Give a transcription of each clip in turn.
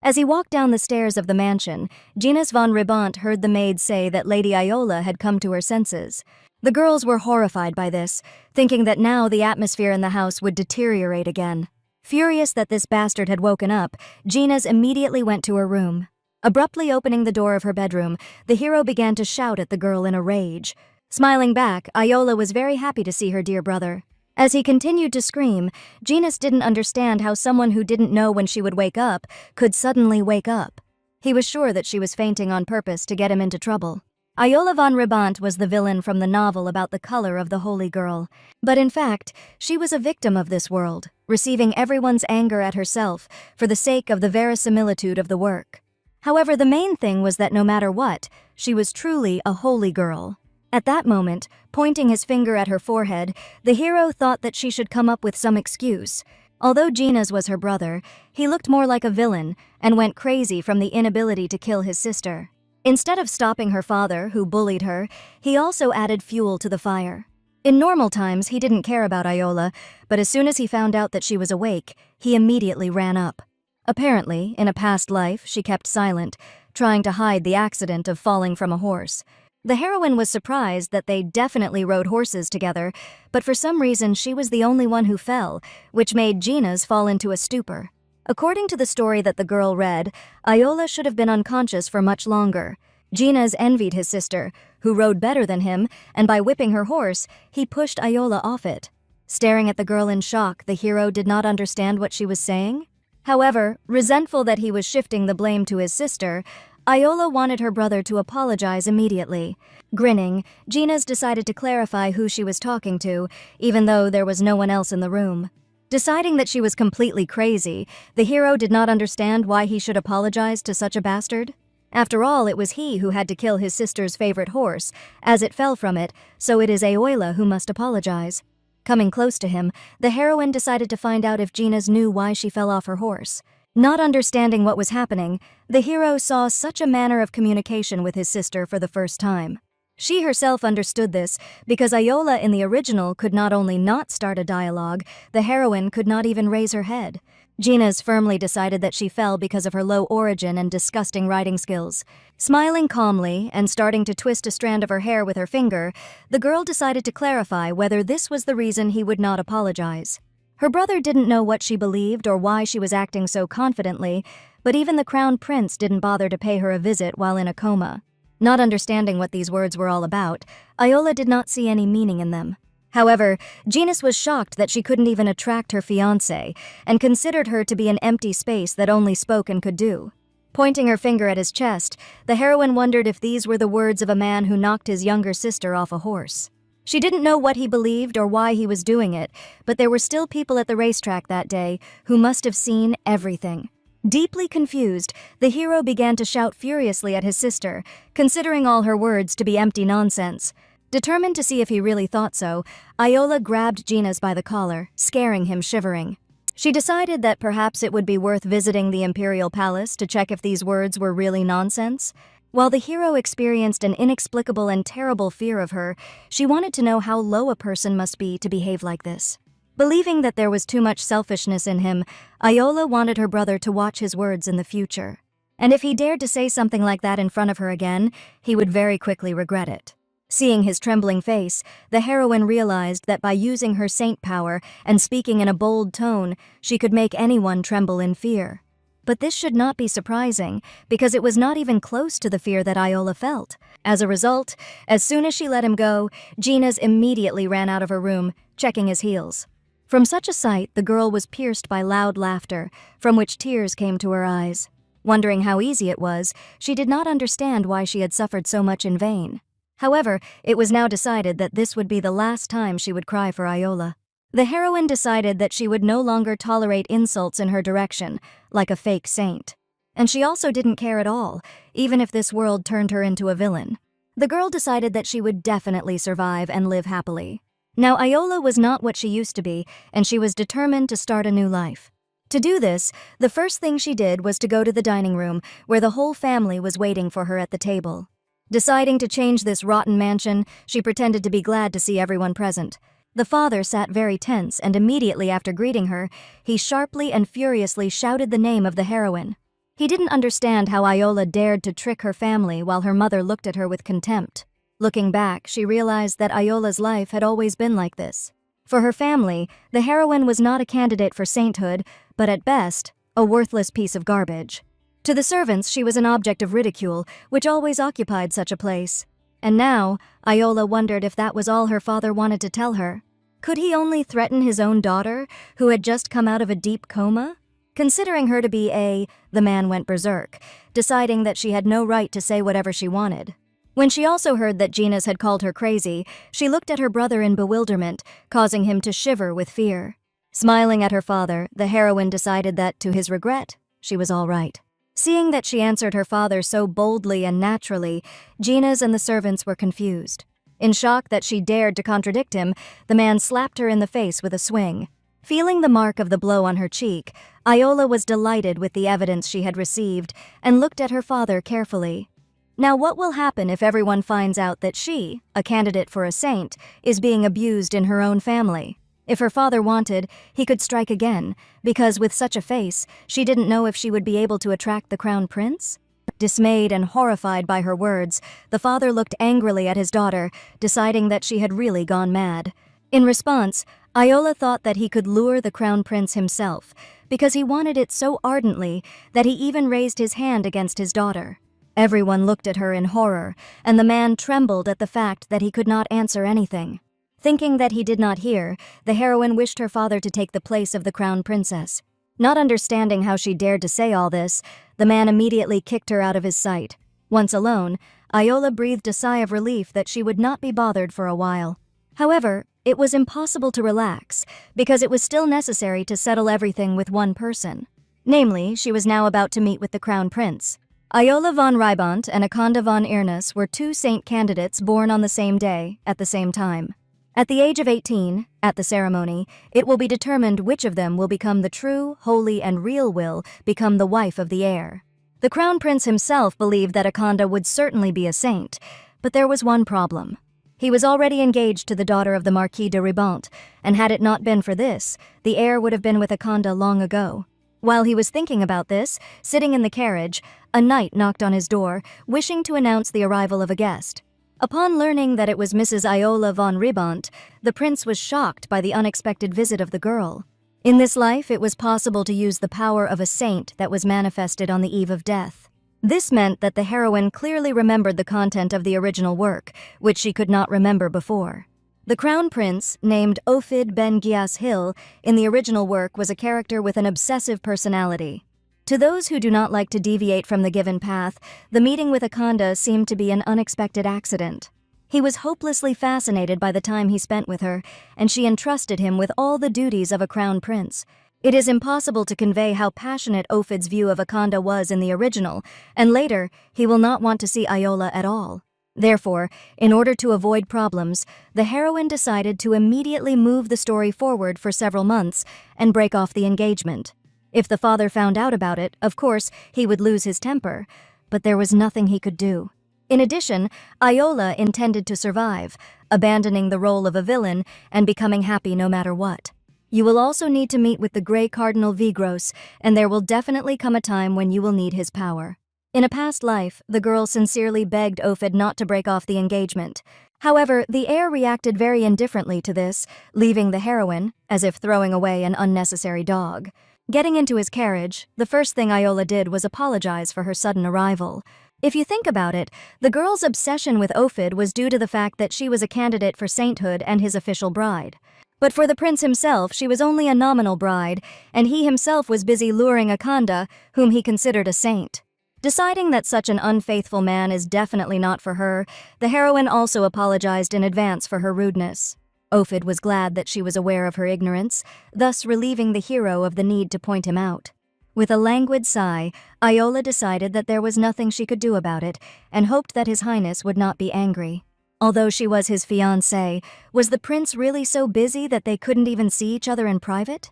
As he walked down the stairs of the mansion, Gines von Ribant heard the maid say that Lady Iola had come to her senses. The girls were horrified by this, thinking that now the atmosphere in the house would deteriorate again. Furious that this bastard had woken up, Gines immediately went to her room. Abruptly opening the door of her bedroom, the hero began to shout at the girl in a rage. Smiling back, Iola was very happy to see her dear brother. As he continued to scream, Gines didn't understand how someone who didn't know when she would wake up could suddenly wake up. He was sure that she was fainting on purpose to get him into trouble. Iola von Ribant was the villain from the novel about the color of the holy girl. But in fact, she was a victim of this world, receiving everyone's anger at herself for the sake of the verisimilitude of the work. However, the main thing was that no matter what, she was truly a holy girl. At that moment, pointing his finger at her forehead, the hero thought that she should come up with some excuse. Although Gines was her brother, he looked more like a villain and went crazy from the inability to kill his sister. Instead of stopping her father, who bullied her, he also added fuel to the fire. In normal times, he didn't care about Iola, but as soon as he found out that she was awake, he immediately ran up. Apparently, in a past life, she kept silent, trying to hide the accident of falling from a horse. The heroine was surprised that they definitely rode horses together, but for some reason she was the only one who fell, which made Gines fall into a stupor. According to the story that the girl read, Iola should have been unconscious for much longer. Gines envied his sister, who rode better than him, and by whipping her horse, he pushed Iola off it. Staring at the girl in shock, the hero did not understand what she was saying. However, resentful that he was shifting the blame to his sister, Iola wanted her brother to apologize immediately. Grinning, Gines decided to clarify who she was talking to, even though there was no one else in the room. Deciding that she was completely crazy, the hero did not understand why he should apologize to such a bastard. After all, it was he who had to kill his sister's favorite horse, as it fell from it, so it is Iola who must apologize. Coming close to him, the heroine decided to find out if Gines knew why she fell off her horse. Not understanding what was happening, the hero saw such a manner of communication with his sister for the first time. She herself understood this because Iola in the original could not only not start a dialogue, the heroine could not even raise her head. Gines firmly decided that she fell because of her low origin and disgusting writing skills. Smiling calmly and starting to twist a strand of her hair with her finger, the girl decided to clarify whether this was the reason he would not apologize. Her brother didn't know what she believed or why she was acting so confidently, but even the crown prince didn't bother to pay her a visit while in a coma. Not understanding what these words were all about, Iola did not see any meaning in them. However, Gines was shocked that she couldn't even attract her fiancé, and considered her to be an empty space that only spoken could do. Pointing her finger at his chest, the heroine wondered if these were the words of a man who knocked his younger sister off a horse. She didn't know what he believed or why he was doing it, but there were still people at the racetrack that day who must have seen everything. Deeply confused, the hero began to shout furiously at his sister, considering all her words to be empty nonsense. Determined to see if he really thought so, Iola grabbed Gines by the collar, scaring him shivering. She decided that perhaps it would be worth visiting the Imperial Palace to check if these words were really nonsense. While the hero experienced an inexplicable and terrible fear of her, she wanted to know how low a person must be to behave like this. Believing that there was too much selfishness in him, Iola wanted her brother to watch his words in the future. And if he dared to say something like that in front of her again, he would very quickly regret it. Seeing his trembling face, the heroine realized that by using her saint power and speaking in a bold tone, she could make anyone tremble in fear. But this should not be surprising, because it was not even close to the fear that Iola felt. As a result, as soon as she let him go, Gines immediately ran out of her room, checking his heels. From such a sight, the girl was pierced by loud laughter, from which tears came to her eyes. Wondering how easy it was, she did not understand why she had suffered so much in vain. However, it was now decided that this would be the last time she would cry for Iola. The heroine decided that she would no longer tolerate insults in her direction, like a fake saint. And she also didn't care at all, even if this world turned her into a villain. The girl decided that she would definitely survive and live happily. Now Iola was not what she used to be, and she was determined to start a new life. To do this, the first thing she did was to go to the dining room, where the whole family was waiting for her at the table. Deciding to change this rotten mansion, she pretended to be glad to see everyone present. The father sat very tense, and immediately after greeting her, he sharply and furiously shouted the name of the heroine. He didn't understand how Iola dared to trick her family while her mother looked at her with contempt. Looking back, she realized that Iola's life had always been like this. For her family, the heroine was not a candidate for sainthood, but at best, a worthless piece of garbage. To the servants, she was an object of ridicule, which always occupied such a place. And now, Iola wondered if that was all her father wanted to tell her. Could he only threaten his own daughter, who had just come out of a deep coma? Considering her to be the man went berserk, deciding that she had no right to say whatever she wanted. When she also heard that Gina's had called her crazy, she looked at her brother in bewilderment, causing him to shiver with fear. Smiling at her father, the heroine decided that, to his regret, she was all right. Seeing that she answered her father so boldly and naturally, Gina's and the servants were confused. In shock that she dared to contradict him, the man slapped her in the face with a swing. Feeling the mark of the blow on her cheek, Iola was delighted with the evidence she had received and looked at her father carefully. Now what will happen if everyone finds out that she, a candidate for a saint, is being abused in her own family? If her father wanted, he could strike again, because with such a face, she didn't know if she would be able to attract the crown prince. Dismayed and horrified by her words, the father looked angrily at his daughter, deciding that she had really gone mad. In response, Iola thought that he could lure the crown prince himself, because he wanted it so ardently that he even raised his hand against his daughter. Everyone looked at her in horror, and the man trembled at the fact that he could not answer anything. Thinking that he did not hear, the heroine wished her father to take the place of the crown princess. Not understanding how she dared to say all this, the man immediately kicked her out of his sight. Once alone, Iola breathed a sigh of relief that she would not be bothered for a while. However, it was impossible to relax, because it was still necessary to settle everything with one person. Namely, she was now about to meet with the crown prince. Iola von Rybont and Akonda von Irnus were two saint candidates born on the same day, at the same time. At the age of 18, at the ceremony, it will be determined which of them will become the true, holy, and real will become the wife of the heir. The crown prince himself believed that Akonda would certainly be a saint, but there was one problem. He was already engaged to the daughter of the Marquis de Rybont, and had it not been for this, the heir would have been with Akonda long ago. While he was thinking about this, sitting in the carriage, a knight knocked on his door, wishing to announce the arrival of a guest. Upon learning that it was Mrs. Iola von Rybont, the prince was shocked by the unexpected visit of the girl. In this life, it was possible to use the power of a saint that was manifested on the eve of death. This meant that the heroine clearly remembered the content of the original work, which she could not remember before. The crown prince, named Ophid ben Gias Hill, in the original work was a character with an obsessive personality. To those who do not like to deviate from the given path, the meeting with Akonda seemed to be an unexpected accident. He was hopelessly fascinated by the time he spent with her, and she entrusted him with all the duties of a crown prince. It is impossible to convey how passionate Ophid's view of Akonda was in the original, and later, he will not want to see Iola at all. Therefore, in order to avoid problems, the heroine decided to immediately move the story forward for several months and break off the engagement. If the father found out about it, of course, he would lose his temper, but there was nothing he could do. In addition, Iola intended to survive, abandoning the role of a villain and becoming happy no matter what. You will also need to meet with the Grey Cardinal Vigros, and there will definitely come a time when you will need his power. In a past life, the girl sincerely begged Ophid not to break off the engagement. However, the heir reacted very indifferently to this, leaving the heroine, as if throwing away an unnecessary dog. Getting into his carriage, the first thing Iola did was apologize for her sudden arrival. If you think about it, the girl's obsession with Ophid was due to the fact that she was a candidate for sainthood and his official bride. But for the prince himself, she was only a nominal bride, and he himself was busy luring Akonda, whom he considered a saint. Deciding that such an unfaithful man is definitely not for her, the heroine also apologized in advance for her rudeness. Ophid was glad that she was aware of her ignorance, thus relieving the hero of the need to point him out. With a languid sigh, Iola decided that there was nothing she could do about it, and hoped that His Highness would not be angry. Although she was his fiancé, was the prince really so busy that they couldn't even see each other in private?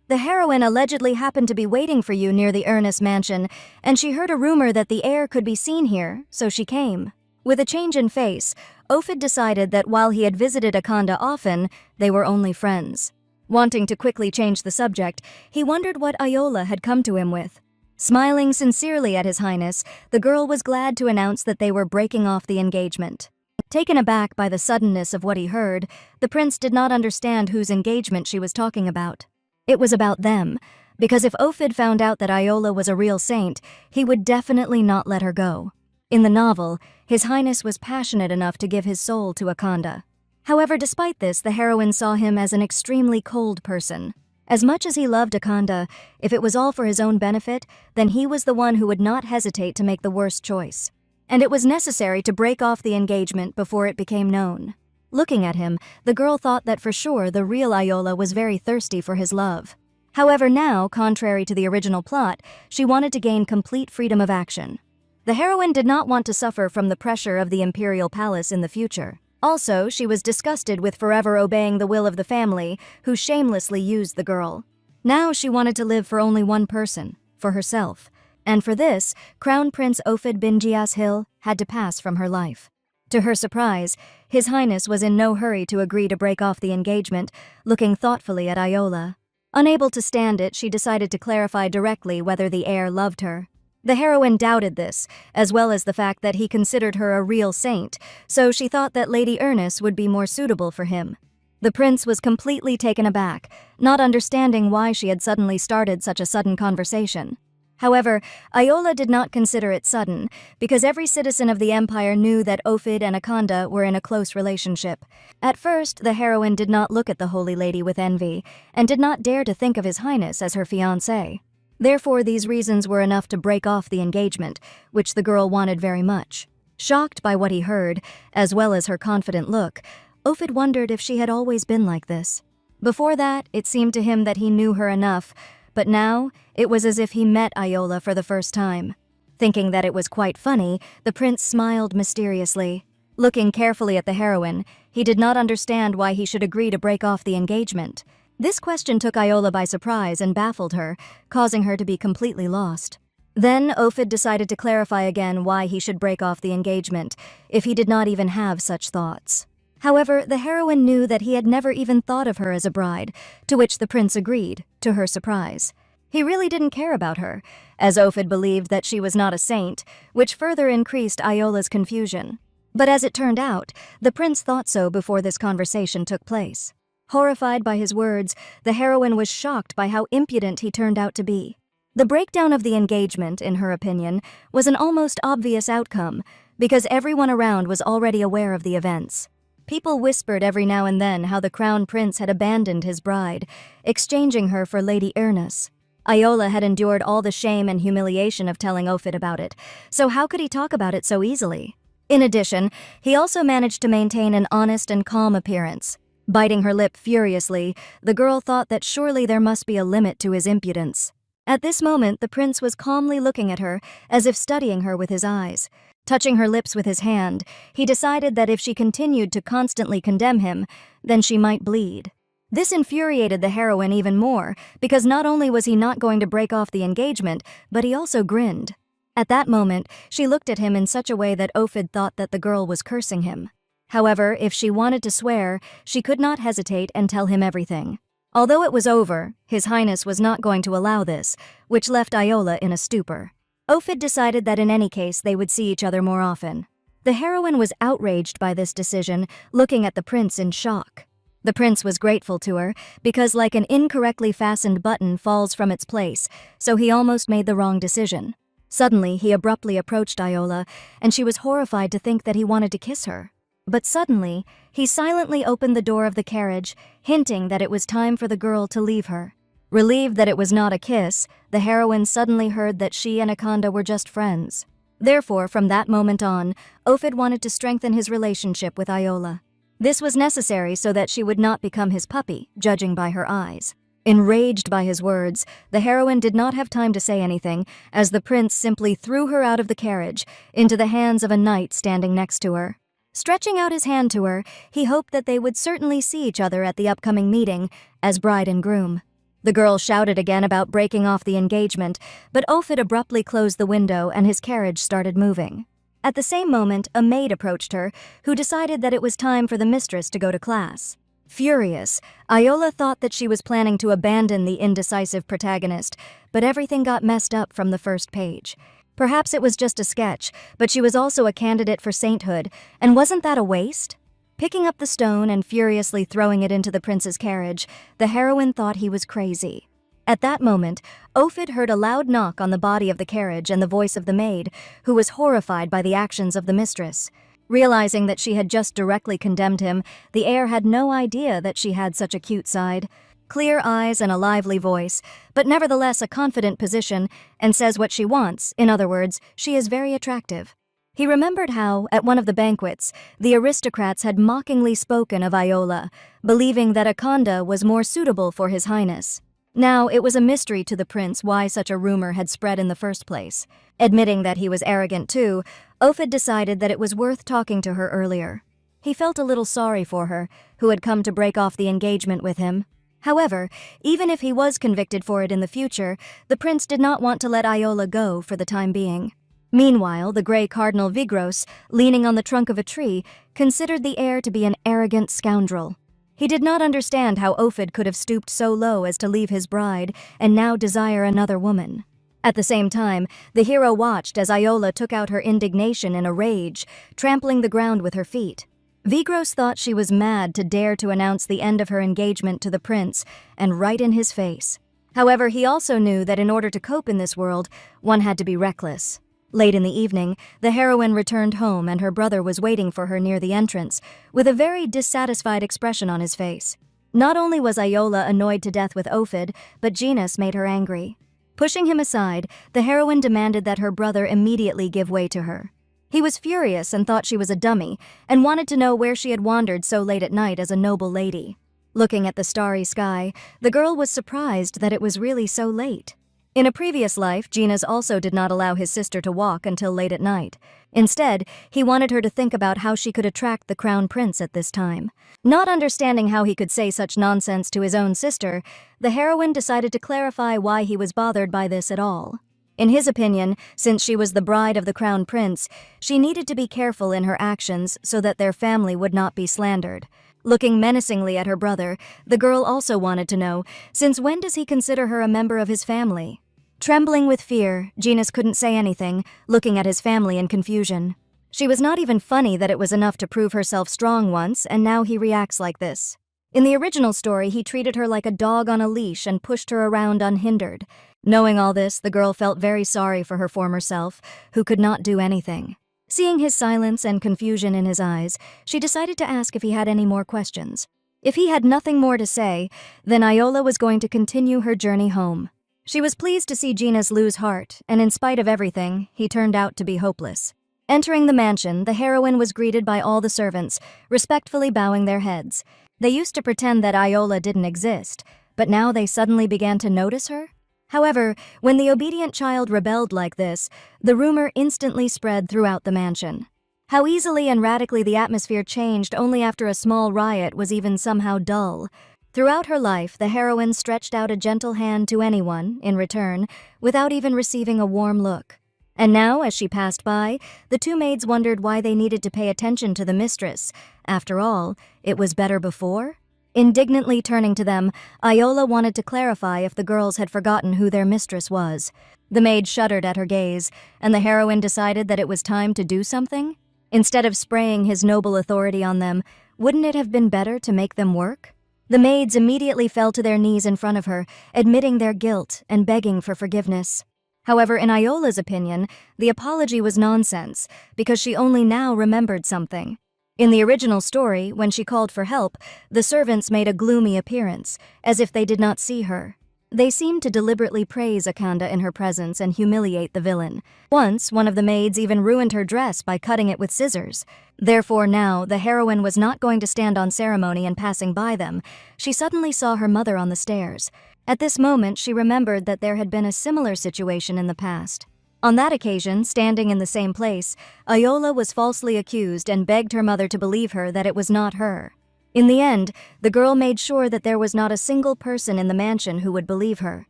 The heroine allegedly happened to be waiting for you near the Ernest mansion, and she heard a rumor that the heir could be seen here, so she came. With a change in face, Ophid decided that while he had visited Akonda often, they were only friends. Wanting to quickly change the subject, he wondered what Iola had come to him with. Smiling sincerely at His Highness, the girl was glad to announce that they were breaking off the engagement. Taken aback by the suddenness of what he heard, the prince did not understand whose engagement she was talking about. It was about them, because if Ophid found out that Iola was a real saint, he would definitely not let her go. In the novel, His Highness was passionate enough to give his soul to Akanda. However, despite this, the heroine saw him as an extremely cold person. As much as he loved Akanda, if it was all for his own benefit, then he was the one who would not hesitate to make the worst choice. And it was necessary to break off the engagement before it became known. Looking at him, the girl thought that for sure the real Iola was very thirsty for his love. However, now, contrary to the original plot, she wanted to gain complete freedom of action. The heroine did not want to suffer from the pressure of the imperial palace in the future. Also, she was disgusted with forever obeying the will of the family, who shamelessly used the girl. Now she wanted to live for only one person, for herself. And for this, Crown Prince Ophid bin Gias-Hill had to pass from her life. To her surprise, His Highness was in no hurry to agree to break off the engagement, looking thoughtfully at Iola. Unable to stand it, she decided to clarify directly whether the heir loved her. The heroine doubted this, as well as the fact that he considered her a real saint, so she thought that Lady Ernest would be more suitable for him. The prince was completely taken aback, not understanding why she had suddenly started such a sudden conversation. However, Iola did not consider it sudden, because every citizen of the empire knew that Ophid and Akanda were in a close relationship. At first, the heroine did not look at the holy lady with envy, and did not dare to think of His Highness as her fiancé. Therefore, these reasons were enough to break off the engagement, which the girl wanted very much. Shocked by what he heard, as well as her confident look, Ophid wondered if she had always been like this. Before that, it seemed to him that he knew her enough, but now it was as if he met Iola for the first time. Thinking that it was quite funny, the prince smiled mysteriously. Looking carefully at the heroine, he did not understand why he should agree to break off the engagement. This question took Iola by surprise and baffled her, causing her to be completely lost. Then Ophid decided to clarify again why he should break off the engagement, if he did not even have such thoughts. However, the heroine knew that he had never even thought of her as a bride, to which the prince agreed, to her surprise. He really didn't care about her, as Ophid believed that she was not a saint, which further increased Iola's confusion. But as it turned out, the prince thought so before this conversation took place. Horrified by his words, the heroine was shocked by how impudent he turned out to be. The breakdown of the engagement, in her opinion, was an almost obvious outcome, because everyone around was already aware of the events. People whispered every now and then how the crown prince had abandoned his bride, exchanging her for Lady Ernest. Iola had endured all the shame and humiliation of telling Ophid about it, so how could he talk about it so easily? In addition, he also managed to maintain an honest and calm appearance. Biting her lip furiously, the girl thought that surely there must be a limit to his impudence. At this moment, the prince was calmly looking at her, as if studying her with his eyes. Touching her lips with his hand, he decided that if she continued to constantly condemn him, then she might bleed. This infuriated the heroine even more, because not only was he not going to break off the engagement, but he also grinned. At that moment, she looked at him in such a way that Ophid thought that the girl was cursing him. However, if she wanted to swear, she could not hesitate and tell him everything. Although it was over, His Highness was not going to allow this, which left Iola in a stupor. Ophid decided that in any case they would see each other more often. The heroine was outraged by this decision, looking at the prince in shock. The prince was grateful to her, because like an incorrectly fastened button falls from its place, so he almost made the wrong decision. Suddenly, he abruptly approached Iola, and she was horrified to think that he wanted to kiss her. But suddenly, he silently opened the door of the carriage, hinting that it was time for the girl to leave her. Relieved that it was not a kiss, the heroine suddenly heard that she and Akanda were just friends. Therefore, from that moment on, Ophid wanted to strengthen his relationship with Iola. This was necessary so that she would not become his puppy, judging by her eyes. Enraged by his words, the heroine did not have time to say anything, as the prince simply threw her out of the carriage, into the hands of a knight standing next to her. Stretching out his hand to her, he hoped that they would certainly see each other at the upcoming meeting, as bride and groom. The girl shouted again about breaking off the engagement, but Ophid abruptly closed the window and his carriage started moving. At the same moment, a maid approached her, who decided that it was time for the mistress to go to class. Furious, Iola thought that she was planning to abandon the indecisive protagonist, but everything got messed up from the first page. Perhaps it was just a sketch, but she was also a candidate for sainthood, and wasn't that a waste? Picking up the stone and furiously throwing it into the prince's carriage, the heroine thought he was crazy. At that moment, Ophid heard a loud knock on the body of the carriage and the voice of the maid, who was horrified by the actions of the mistress. Realizing that she had just directly condemned him, the heir had no idea that she had such a cute side. Clear eyes and a lively voice, but nevertheless a confident position, and says what she wants. In other words, she is very attractive. He remembered how, at one of the banquets, the aristocrats had mockingly spoken of Iola, believing that Akanda was more suitable for his highness. Now, it was a mystery to the prince why such a rumor had spread in the first place. Admitting that he was arrogant too, Ophid decided that it was worth talking to her earlier. He felt a little sorry for her, who had come to break off the engagement with him. However, even if he was convicted for it in the future, the prince did not want to let Iola go for the time being. Meanwhile, the gray Cardinal Vigros, leaning on the trunk of a tree, considered the heir to be an arrogant scoundrel. He did not understand how Ophid could have stooped so low as to leave his bride and now desire another woman. At the same time, the hero watched as Iola took out her indignation in a rage, trampling the ground with her feet. Vigros thought she was mad to dare to announce the end of her engagement to the prince, and right in his face. However, he also knew that in order to cope in this world, one had to be reckless. Late in the evening, the heroine returned home and her brother was waiting for her near the entrance, with a very dissatisfied expression on his face. Not only was Iola annoyed to death with Ophid, but Genus made her angry. Pushing him aside, the heroine demanded that her brother immediately give way to her. He was furious and thought she was a dummy, and wanted to know where she had wandered so late at night as a noble lady. Looking at the starry sky, the girl was surprised that it was really so late. In a previous life, Genus also did not allow his sister to walk until late at night. Instead, he wanted her to think about how she could attract the crown prince at this time. Not understanding how he could say such nonsense to his own sister, the heroine decided to clarify why he was bothered by this at all. In his opinion, since she was the bride of the crown prince, she needed to be careful in her actions so that their family would not be slandered. Looking menacingly at her brother, the girl also wanted to know, since when does he consider her a member of his family? Trembling with fear, Genus couldn't say anything, looking at his family in confusion. She was not even funny that it was enough to prove herself strong once, and now he reacts like this. In the original story, he treated her like a dog on a leash and pushed her around unhindered. Knowing all this, the girl felt very sorry for her former self, who could not do anything. Seeing his silence and confusion in his eyes, she decided to ask if he had any more questions. If he had nothing more to say, then Iola was going to continue her journey home. She was pleased to see Genus lose heart, and in spite of everything, he turned out to be hopeless. Entering the mansion, the heroine was greeted by all the servants, respectfully bowing their heads. They used to pretend that Iola didn't exist, but now they suddenly began to notice her? However, when the obedient child rebelled like this, the rumor instantly spread throughout the mansion. How easily and radically the atmosphere changed only after a small riot was even somehow dull. Throughout her life, the heroine stretched out a gentle hand to anyone, in return, without even receiving a warm look. And now, as she passed by, the two maids wondered why they needed to pay attention to the mistress. After all, it was better before? Indignantly turning to them, Iola wanted to clarify if the girls had forgotten who their mistress was. The maid shuddered at her gaze, and the heroine decided that it was time to do something? Instead of spraying his noble authority on them, wouldn't it have been better to make them work? The maids immediately fell to their knees in front of her, admitting their guilt and begging for forgiveness. However, in Iola's opinion, the apology was nonsense, because she only now remembered something. In the original story, when she called for help, the servants made a gloomy appearance, as if they did not see her. They seemed to deliberately praise Akanda in her presence and humiliate the villain. Once, one of the maids even ruined her dress by cutting it with scissors. Therefore now, the heroine was not going to stand on ceremony and passing by them. She suddenly saw her mother on the stairs. At this moment, she remembered that there had been a similar situation in the past. On that occasion, standing in the same place, Iola was falsely accused and begged her mother to believe her that it was not her. In the end, the girl made sure that there was not a single person in the mansion who would believe her.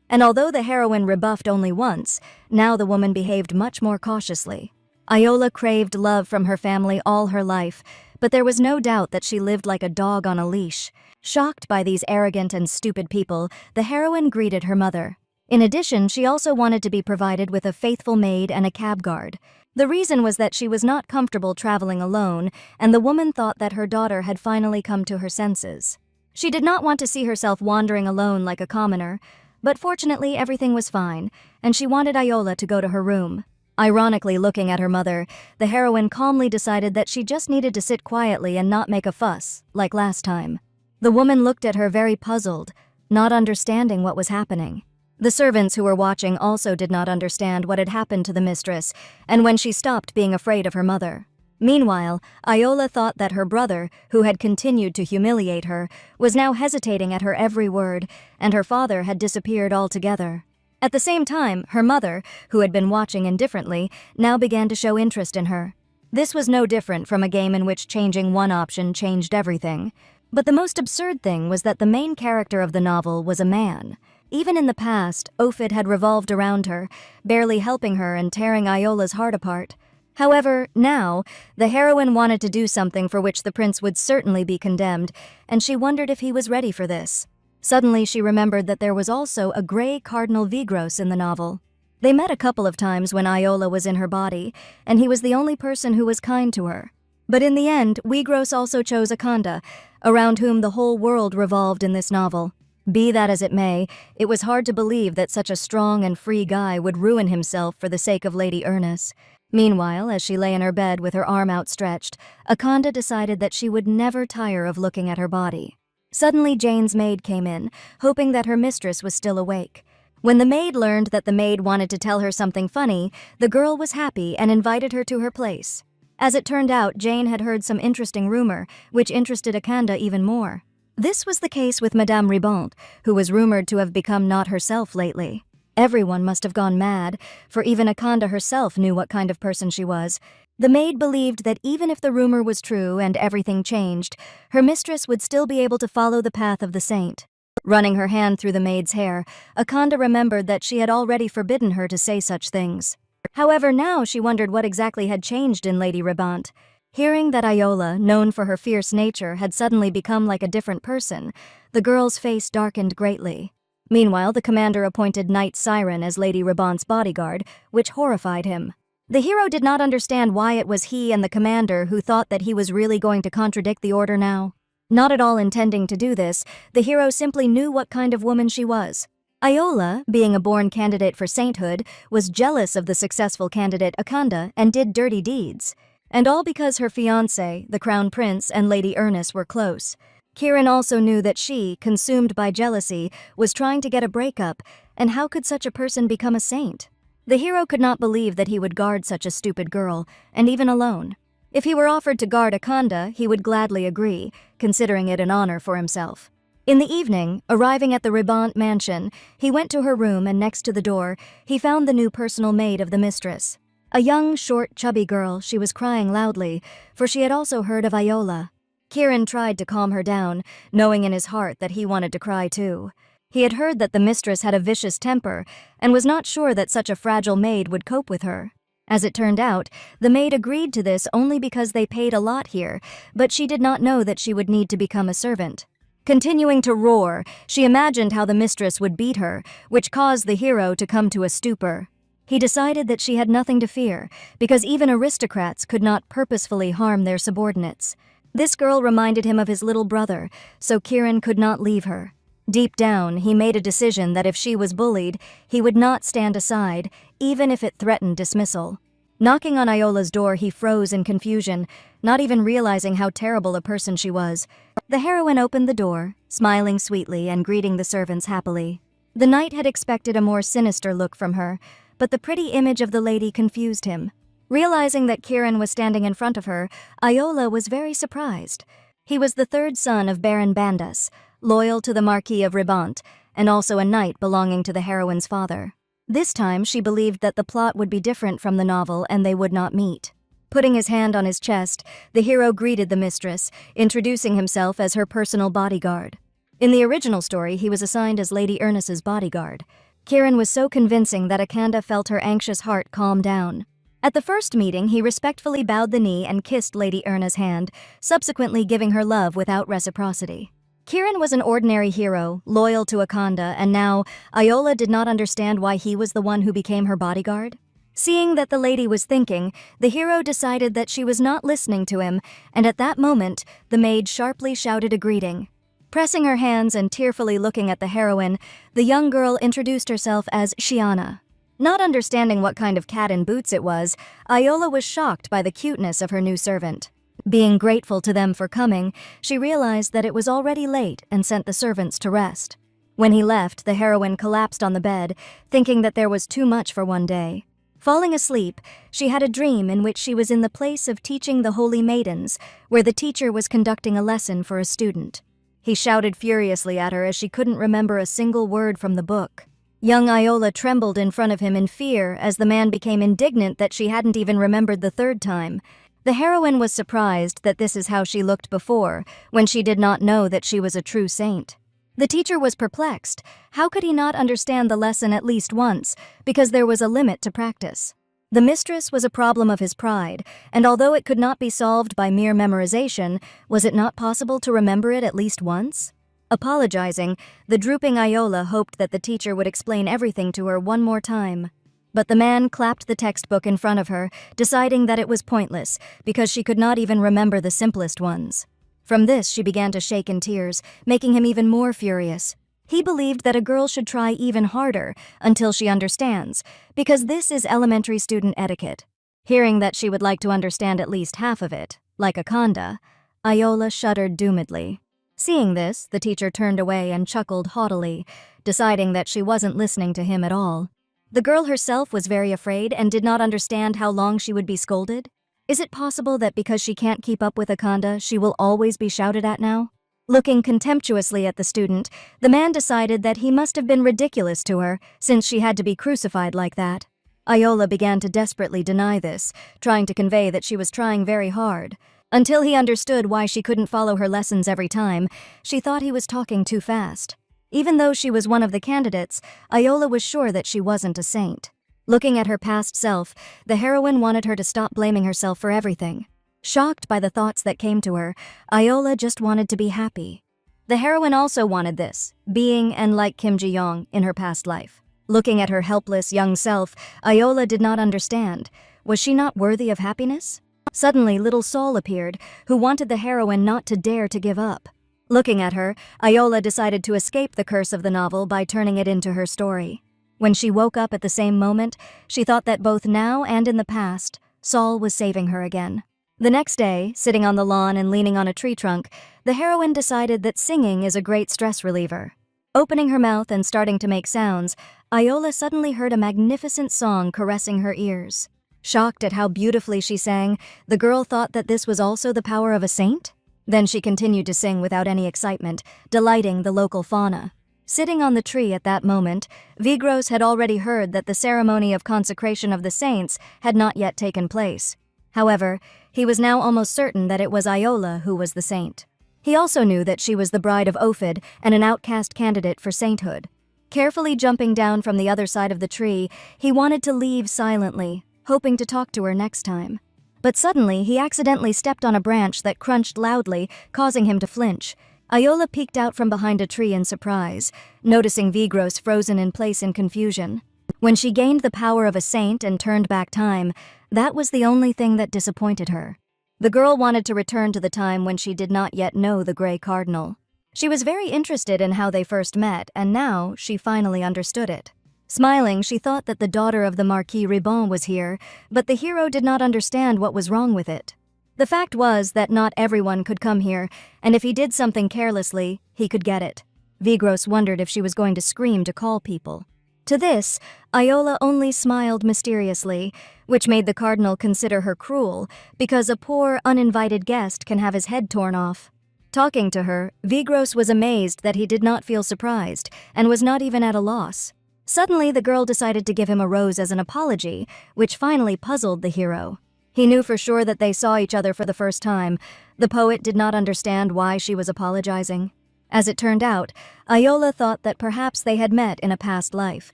And although the heroine rebuffed only once, now the woman behaved much more cautiously. Iola craved love from her family all her life, but there was no doubt that she lived like a dog on a leash. Shocked by these arrogant and stupid people, the heroine greeted her mother. In addition, she also wanted to be provided with a faithful maid and a cab guard. The reason was that she was not comfortable traveling alone, and the woman thought that her daughter had finally come to her senses. She did not want to see herself wandering alone like a commoner, but fortunately everything was fine, and she wanted Yahello to go to her room. Ironically looking at her mother, the heroine calmly decided that she just needed to sit quietly and not make a fuss, like last time. The woman looked at her very puzzled, not understanding what was happening. The servants who were watching also did not understand what had happened to the mistress, and when she stopped being afraid of her mother. Meanwhile, Yahello thought that her brother, who had continued to humiliate her, was now hesitating at her every word, and her father had disappeared altogether. At the same time, her mother, who had been watching indifferently, now began to show interest in her. This was no different from a game in which changing one option changed everything. But the most absurd thing was that the main character of the novel was a man. Even in the past, Ophid had revolved around her, barely helping her and tearing Yahello's heart apart. However, now, the heroine wanted to do something for which the prince would certainly be condemned, and she wondered if he was ready for this. Suddenly she remembered that there was also a gray Cardinal Vigros in the novel. They met a couple of times when Yahello was in her body, and he was the only person who was kind to her. But in the end, Vigros also chose Akanda, around whom the whole world revolved in this novel. Be that as it may, it was hard to believe that such a strong and free guy would ruin himself for the sake of Lady Ernest. Meanwhile, as she lay in her bed with her arm outstretched, Akanda decided that she would never tire of looking at her body. Suddenly Jane's maid came in, hoping that her mistress was still awake. When the maid learned that the maid wanted to tell her something funny, the girl was happy and invited her to her place. As it turned out, Jane had heard some interesting rumor, which interested Akanda even more. This was the case with Madame Riband, who was rumored to have become not herself lately. Everyone must have gone mad, for even Akanda herself knew what kind of person she was. The maid believed that even if the rumor was true and everything changed, her mistress would still be able to follow the path of the saint. Running her hand through the maid's hair, Akanda remembered that she had already forbidden her to say such things. However, now she wondered what exactly had changed in Lady Riband. Hearing that Yahello, known for her fierce nature, had suddenly become like a different person, the girl's face darkened greatly. Meanwhile, the commander appointed Knight Siren as Lady Riband's bodyguard, which horrified him. The hero did not understand why it was he and the commander who thought that he was really going to contradict the order now. Not at all intending to do this, the hero simply knew what kind of woman she was. Yahello, being a born candidate for sainthood, was jealous of the successful candidate Akanda and did dirty deeds. And all because her fiancé, the crown prince, and Lady Ernest were close. Kieran also knew that she, consumed by jealousy, was trying to get a breakup, and how could such a person become a saint? The hero could not believe that he would guard such a stupid girl, and even alone. If he were offered to guard Akanda, he would gladly agree, considering it an honor for himself. In the evening, arriving at the Riband mansion, he went to her room and next to the door, he found the new personal maid of the mistress. A young, short, chubby girl, she was crying loudly, for she had also heard of Yahello. Kieran tried to calm her down, knowing in his heart that he wanted to cry too. He had heard that the mistress had a vicious temper, and was not sure that such a fragile maid would cope with her. As it turned out, the maid agreed to this only because they paid a lot here, but she did not know that she would need to become a servant. Continuing to roar, she imagined how the mistress would beat her, which caused the hero to come to a stupor. He decided that she had nothing to fear, because even aristocrats could not purposefully harm their subordinates. This girl reminded him of his little brother, so Kieran could not leave her. Deep down, he made a decision that if she was bullied, he would not stand aside, even if it threatened dismissal. Knocking on Yahello's door, he froze in confusion, not even realizing how terrible a person she was. The heroine opened the door, smiling sweetly and greeting the servants happily. The knight had expected a more sinister look from her, but the pretty image of the lady confused him. Realizing that Kieran was standing in front of her, Yahello was very surprised. He was the third son of Baron Bandas, loyal to the Marquis of Riband, and also a knight belonging to the heroine's father. This time she believed that the plot would be different from the novel and they would not meet. Putting his hand on his chest, the hero greeted the mistress, introducing himself as her personal bodyguard. In the original story, he was assigned as Lady Ernest's bodyguard. Kieran was so convincing that Akanda felt her anxious heart calm down. At the first meeting, he respectfully bowed the knee and kissed Lady Erna's hand, subsequently giving her love without reciprocity. Kieran was an ordinary hero, loyal to Akanda, and now Iola did not understand why he was the one who became her bodyguard. Seeing that the lady was thinking, the hero decided that she was not listening to him, and at that moment, the maid sharply shouted a greeting. Pressing her hands and tearfully looking at the heroine, the young girl introduced herself as Shiana. Not understanding what kind of cat in boots it was, Iola was shocked by the cuteness of her new servant. Being grateful to them for coming, she realized that it was already late and sent the servants to rest. When he left, the heroine collapsed on the bed, thinking that there was too much for one day. Falling asleep, she had a dream in which she was in the place of teaching the holy maidens, where the teacher was conducting a lesson for a student. He shouted furiously at her as she couldn't remember a single word from the book. Young Iola trembled in front of him in fear as the man became indignant that she hadn't even remembered the third time. The heroine was surprised that this is how she looked before, when she did not know that she was a true saint. The teacher was perplexed. How could he not understand the lesson at least once, because there was a limit to practice? The mistress was a problem of his pride, and although it could not be solved by mere memorization, was it not possible to remember it at least once? Apologizing, the drooping Iola hoped that the teacher would explain everything to her one more time. But the man clapped the textbook in front of her, deciding that it was pointless, because she could not even remember the simplest ones. From this, she began to shake in tears, making him even more furious. He believed that a girl should try even harder until she understands, because this is elementary student etiquette. Hearing that she would like to understand at least half of it, like Akanda, Iola shuddered doomedly. Seeing this, the teacher turned away and chuckled haughtily, deciding that she wasn't listening to him at all. The girl herself was very afraid and did not understand how long she would be scolded. Is it possible that because she can't keep up with Akanda, she will always be shouted at now? Looking contemptuously at the student, the man decided that he must have been ridiculous to her, since she had to be crucified like that. Iola began to desperately deny this, trying to convey that she was trying very hard. Until he understood why she couldn't follow her lessons every time, she thought he was talking too fast. Even though she was one of the candidates, Iola was sure that she wasn't a saint. Looking at her past self, the heroine wanted her to stop blaming herself for everything. Shocked by the thoughts that came to her, Iola just wanted to be happy. The heroine also wanted this, being and like Kim Ji-young in her past life. Looking at her helpless young self, Iola did not understand. Was she not worthy of happiness? Suddenly, little Saul appeared, who wanted the heroine not to dare to give up. Looking at her, Iola decided to escape the curse of the novel by turning it into her story. When she woke up at the same moment, she thought that both now and in the past, Saul was saving her again. The next day, sitting on the lawn and leaning on a tree trunk, the heroine decided that singing is a great stress reliever. Opening her mouth and starting to make sounds, Iola suddenly heard a magnificent song caressing her ears. Shocked at how beautifully she sang, the girl thought that this was also the power of a saint? Then she continued to sing without any excitement, delighting the local fauna. Sitting on the tree at that moment, Vigros had already heard that the ceremony of consecration of the saints had not yet taken place. However, he was now almost certain that it was Iola who was the saint. He also knew that she was the bride of Ophid and an outcast candidate for sainthood. Carefully jumping down from the other side of the tree, he wanted to leave silently, hoping to talk to her next time. But suddenly, he accidentally stepped on a branch that crunched loudly, causing him to flinch. Iola peeked out from behind a tree in surprise, noticing Vigros frozen in place in confusion. When she gained the power of a saint and turned back time, that was the only thing that disappointed her. The girl wanted to return to the time when she did not yet know the Grey Cardinal. She was very interested in how they first met, and now she finally understood it. Smiling, she thought that the daughter of the Marquis Ribon was here, but the hero did not understand what was wrong with it. The fact was that not everyone could come here, and if he did something carelessly, he could get it. Vigros wondered if she was going to scream to call people. To this, Iola only smiled mysteriously, which made the cardinal consider her cruel, because a poor, uninvited guest can have his head torn off. Talking to her, Vigros was amazed that he did not feel surprised, and was not even at a loss. Suddenly, the girl decided to give him a rose as an apology, which finally puzzled the hero. He knew for sure that they saw each other for the first time. The poet did not understand why she was apologizing. As it turned out, Iola thought that perhaps they had met in a past life,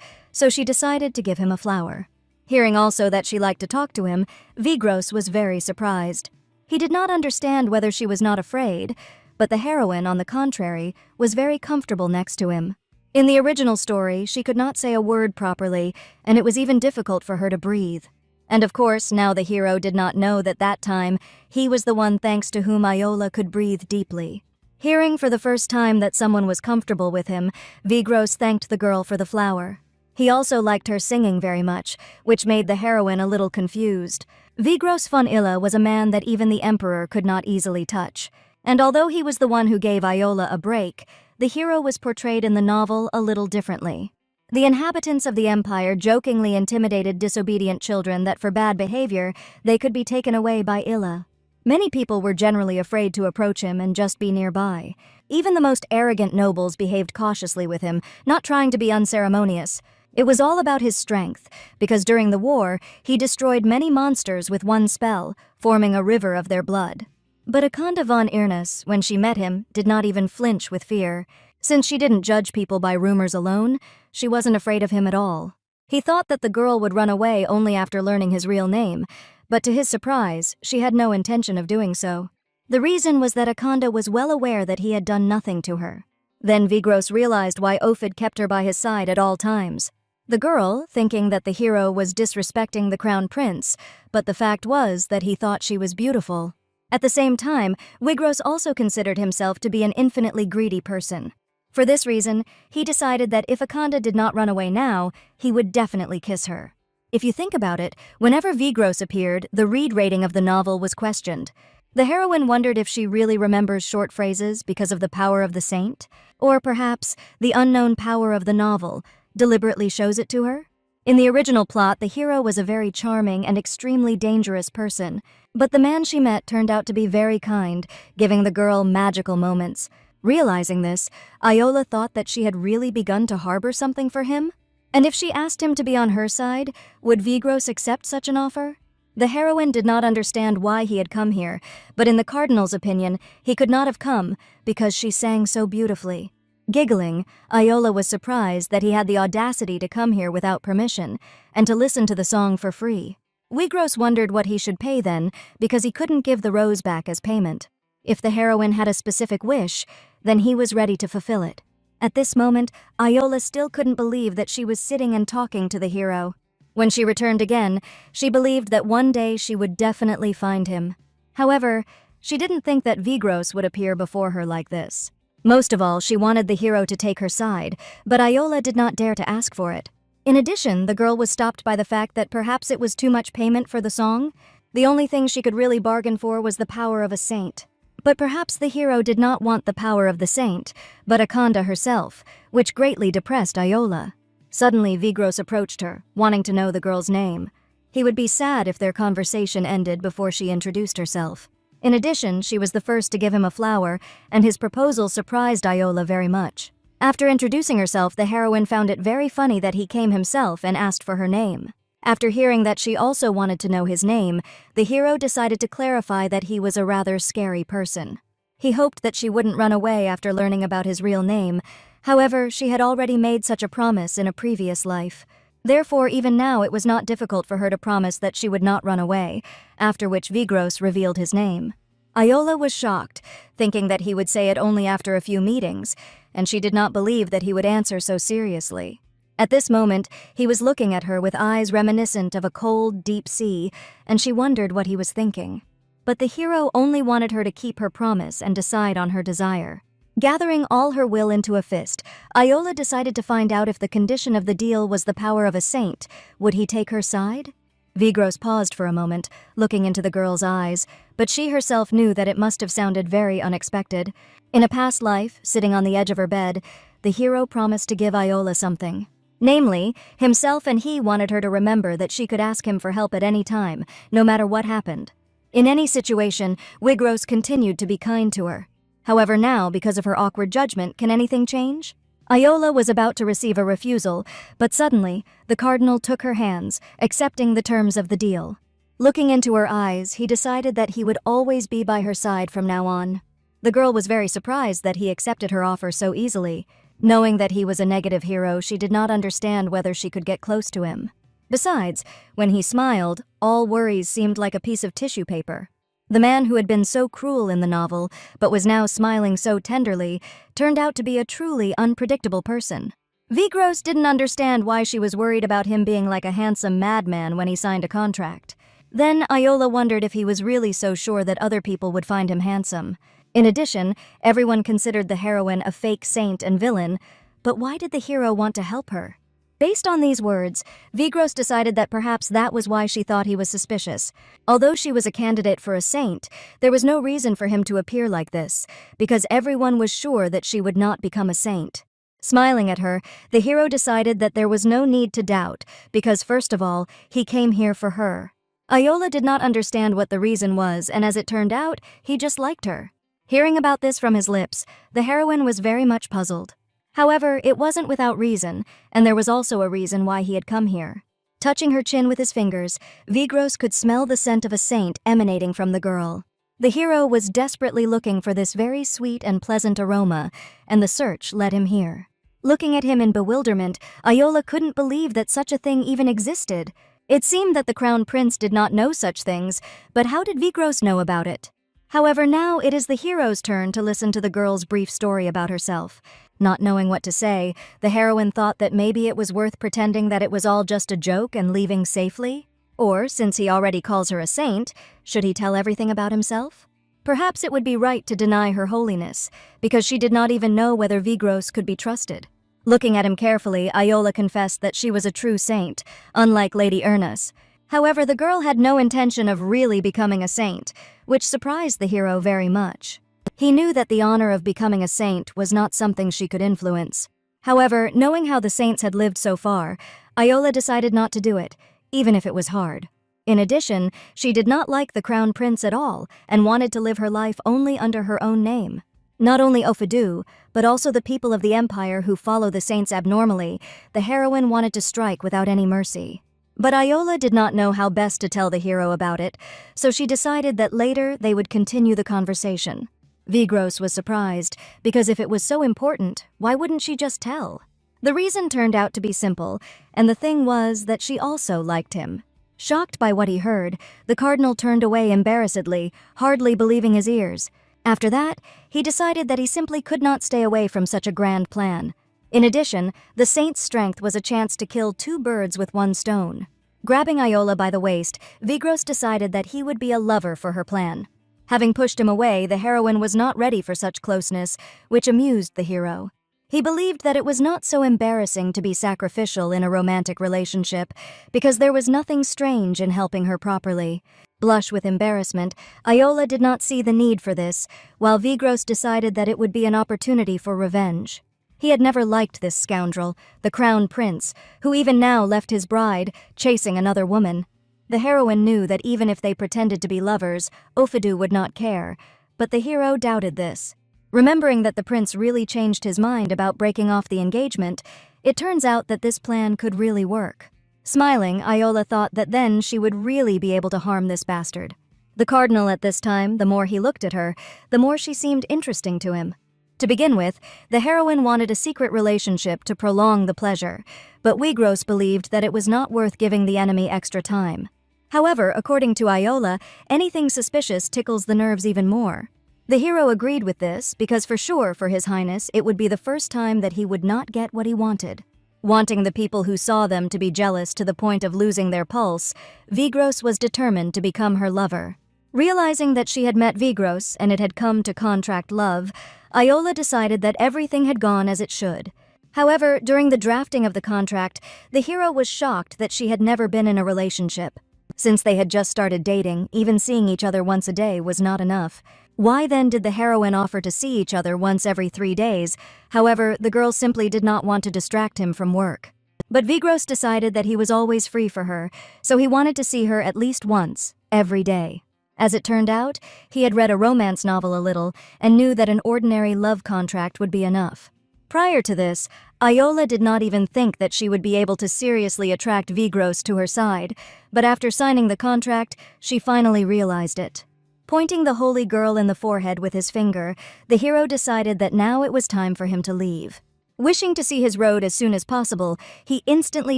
so she decided to give him a flower. Hearing also that she liked to talk to him, Vigros was very surprised. He did not understand whether she was not afraid, but the heroine, on the contrary, was very comfortable next to him. In the original story, she could not say a word properly, and it was even difficult for her to breathe. And of course, now the hero did not know that time, he was the one thanks to whom Yahello could breathe deeply. Hearing for the first time that someone was comfortable with him, Vigros thanked the girl for the flower. He also liked her singing very much, which made the heroine a little confused. Vigros von Illa was a man that even the emperor could not easily touch. And although he was the one who gave Yahello a break, the hero was portrayed in the novel a little differently. The inhabitants of the empire jokingly intimidated disobedient children that for bad behavior, they could be taken away by Illa. Many people were generally afraid to approach him and just be nearby. Even the most arrogant nobles behaved cautiously with him, not trying to be unceremonious. It was all about his strength, because during the war, he destroyed many monsters with one spell, forming a river of their blood. But Akanda von Irnus, when she met him, did not even flinch with fear. Since she didn't judge people by rumors alone, she wasn't afraid of him at all. He thought that the girl would run away only after learning his real name, but to his surprise, she had no intention of doing so. The reason was that Akanda was well aware that he had done nothing to her. Then Vigros realized why Ophid kept her by his side at all times. The girl, thinking that the hero was disrespecting the crown prince, but the fact was that he thought she was beautiful. At the same time, Vigros also considered himself to be an infinitely greedy person. For this reason, he decided that if Akanda did not run away now, he would definitely kiss her. If you think about it, whenever Vigros appeared, the read rating of the novel was questioned. The heroine wondered if she really remembers short phrases because of the power of the saint, or perhaps the unknown power of the novel deliberately shows it to her. In the original plot, the hero was a very charming and extremely dangerous person, but the man she met turned out to be very kind, giving the girl magical moments. Realizing this, Yahello thought that she had really begun to harbor something for him. And if she asked him to be on her side, would Vigros accept such an offer? The heroine did not understand why he had come here, but in the cardinal's opinion, he could not have come because she sang so beautifully. Giggling, Yahello was surprised that he had the audacity to come here without permission and to listen to the song for free. Vigros wondered what he should pay then, because he couldn't give the rose back as payment. If the heroine had a specific wish, then he was ready to fulfill it. At this moment, Yahello still couldn't believe that she was sitting and talking to the hero. When she returned again, she believed that one day she would definitely find him. However, she didn't think that Vigros would appear before her like this. Most of all, she wanted the hero to take her side, but Yahello did not dare to ask for it. In addition, the girl was stopped by the fact that perhaps it was too much payment for the song. The only thing she could really bargain for was the power of a saint. But perhaps the hero did not want the power of the saint, but Akanda herself, which greatly depressed Yahello. Suddenly, Vigros approached her, wanting to know the girl's name. He would be sad if their conversation ended before she introduced herself. In addition, she was the first to give him a flower, and his proposal surprised Yahello very much. After introducing herself, the heroine found it very funny that he came himself and asked for her name. After hearing that she also wanted to know his name, the hero decided to clarify that he was a rather scary person. He hoped that she wouldn't run away after learning about his real name. However, she had already made such a promise in a previous life. Therefore, even now it was not difficult for her to promise that she would not run away, after which Vigros revealed his name. Yahello was shocked, thinking that he would say it only after a few meetings, and she did not believe that he would answer so seriously. At this moment, he was looking at her with eyes reminiscent of a cold, deep sea, and she wondered what he was thinking. But the hero only wanted her to keep her promise and decide on her desire. Gathering all her will into a fist, Yahello decided to find out if the condition of the deal was the power of a saint. Would he take her side? Vigros paused for a moment, looking into the girl's eyes, but she herself knew that it must have sounded very unexpected. In a past life, sitting on the edge of her bed, the hero promised to give Yahello something. Namely, himself, and he wanted her to remember that she could ask him for help at any time, no matter what happened. In any situation, Vigros continued to be kind to her. However, now, because of her awkward judgment, can anything change? Yahello was about to receive a refusal, but suddenly, the cardinal took her hands, accepting the terms of the deal. Looking into her eyes, he decided that he would always be by her side from now on. The girl was very surprised that he accepted her offer so easily. Knowing that he was a negative hero, she did not understand whether she could get close to him. Besides, when he smiled, all worries seemed like a piece of tissue paper. The man who had been so cruel in the novel, but was now smiling so tenderly, turned out to be a truly unpredictable person. Vigros didn't understand why she was worried about him being like a handsome madman when he signed a contract. Then Iola wondered if he was really so sure that other people would find him handsome. In addition, everyone considered the heroine a fake saint and villain, but why did the hero want to help her? Based on these words, Vigros decided that perhaps that was why she thought he was suspicious. Although she was a candidate for a saint, there was no reason for him to appear like this, because everyone was sure that she would not become a saint. Smiling at her, the hero decided that there was no need to doubt, because first of all, he came here for her. Iola did not understand what the reason was, and as it turned out, he just liked her. Hearing about this from his lips, the heroine was very much puzzled. However, it wasn't without reason, and there was also a reason why he had come here. Touching her chin with his fingers, Vigros could smell the scent of a saint emanating from the girl. The hero was desperately looking for this very sweet and pleasant aroma, and the search led him here. Looking at him in bewilderment, Iola couldn't believe that such a thing even existed. It seemed that the crown prince did not know such things, but how did Vigros know about it? However, now it is the hero's turn to listen to the girl's brief story about herself. Not knowing what to say, the heroine thought that maybe it was worth pretending that it was all just a joke and leaving safely? Or, since he already calls her a saint, should he tell everything about himself? Perhaps it would be right to deny her holiness, because she did not even know whether Vigros could be trusted. Looking at him carefully, Iola confessed that she was a true saint, unlike Lady Ernest. However, the girl had no intention of really becoming a saint, which surprised the hero very much. He knew that the honor of becoming a saint was not something she could influence. However, knowing how the saints had lived so far, Iola decided not to do it, even if it was hard. In addition, she did not like the crown prince at all and wanted to live her life only under her own name. Not only Ofidu, but also the people of the empire who follow the saints abnormally, the heroine wanted to strike without any mercy. But Iola did not know how best to tell the hero about it, so she decided that later they would continue the conversation. Vigros was surprised, because if it was so important, why wouldn't she just tell? The reason turned out to be simple, and the thing was that she also liked him. Shocked by what he heard, the cardinal turned away embarrassedly, hardly believing his ears. After that, he decided that he simply could not stay away from such a grand plan. In addition, the saint's strength was a chance to kill 2 birds with 1 stone. Grabbing Iola by the waist, Vigros decided that he would be a lover for her plan. Having pushed him away, the heroine was not ready for such closeness, which amused the hero. He believed that it was not so embarrassing to be sacrificial in a romantic relationship, because there was nothing strange in helping her properly. Blush with embarrassment, Iola did not see the need for this, while Vigros decided that it would be an opportunity for revenge. He had never liked this scoundrel, the crown prince, who even now left his bride, chasing another woman. The heroine knew that even if they pretended to be lovers, Ofidu would not care, but the hero doubted this. Remembering that the prince really changed his mind about breaking off the engagement, it turns out that this plan could really work. Smiling, Iola thought that then she would really be able to harm this bastard. The cardinal at this time, the more he looked at her, the more she seemed interesting to him. To begin with, the heroine wanted a secret relationship to prolong the pleasure, but Vigros believed that it was not worth giving the enemy extra time. However, according to Iola, anything suspicious tickles the nerves even more. The hero agreed with this because for sure for His Highness it would be the first time that he would not get what he wanted. Wanting the people who saw them to be jealous to the point of losing their pulse, Vigros was determined to become her lover. Realizing that she had met Vigros and it had come to contract love, Iola decided that everything had gone as it should. However, during the drafting of the contract, the hero was shocked that she had never been in a relationship. Since they had just started dating, even seeing each other once a day was not enough. Why then did the heroine offer to see each other once every 3 days? However, the girl simply did not want to distract him from work. But Vigros decided that he was always free for her, so he wanted to see her at least once, every day. As it turned out, he had read a romance novel a little and knew that an ordinary love contract would be enough. Prior to this, Iola did not even think that she would be able to seriously attract Vigros to her side, but after signing the contract, she finally realized it. Pointing the holy girl in the forehead with his finger, the hero decided that now it was time for him to leave. Wishing to see his road as soon as possible, he instantly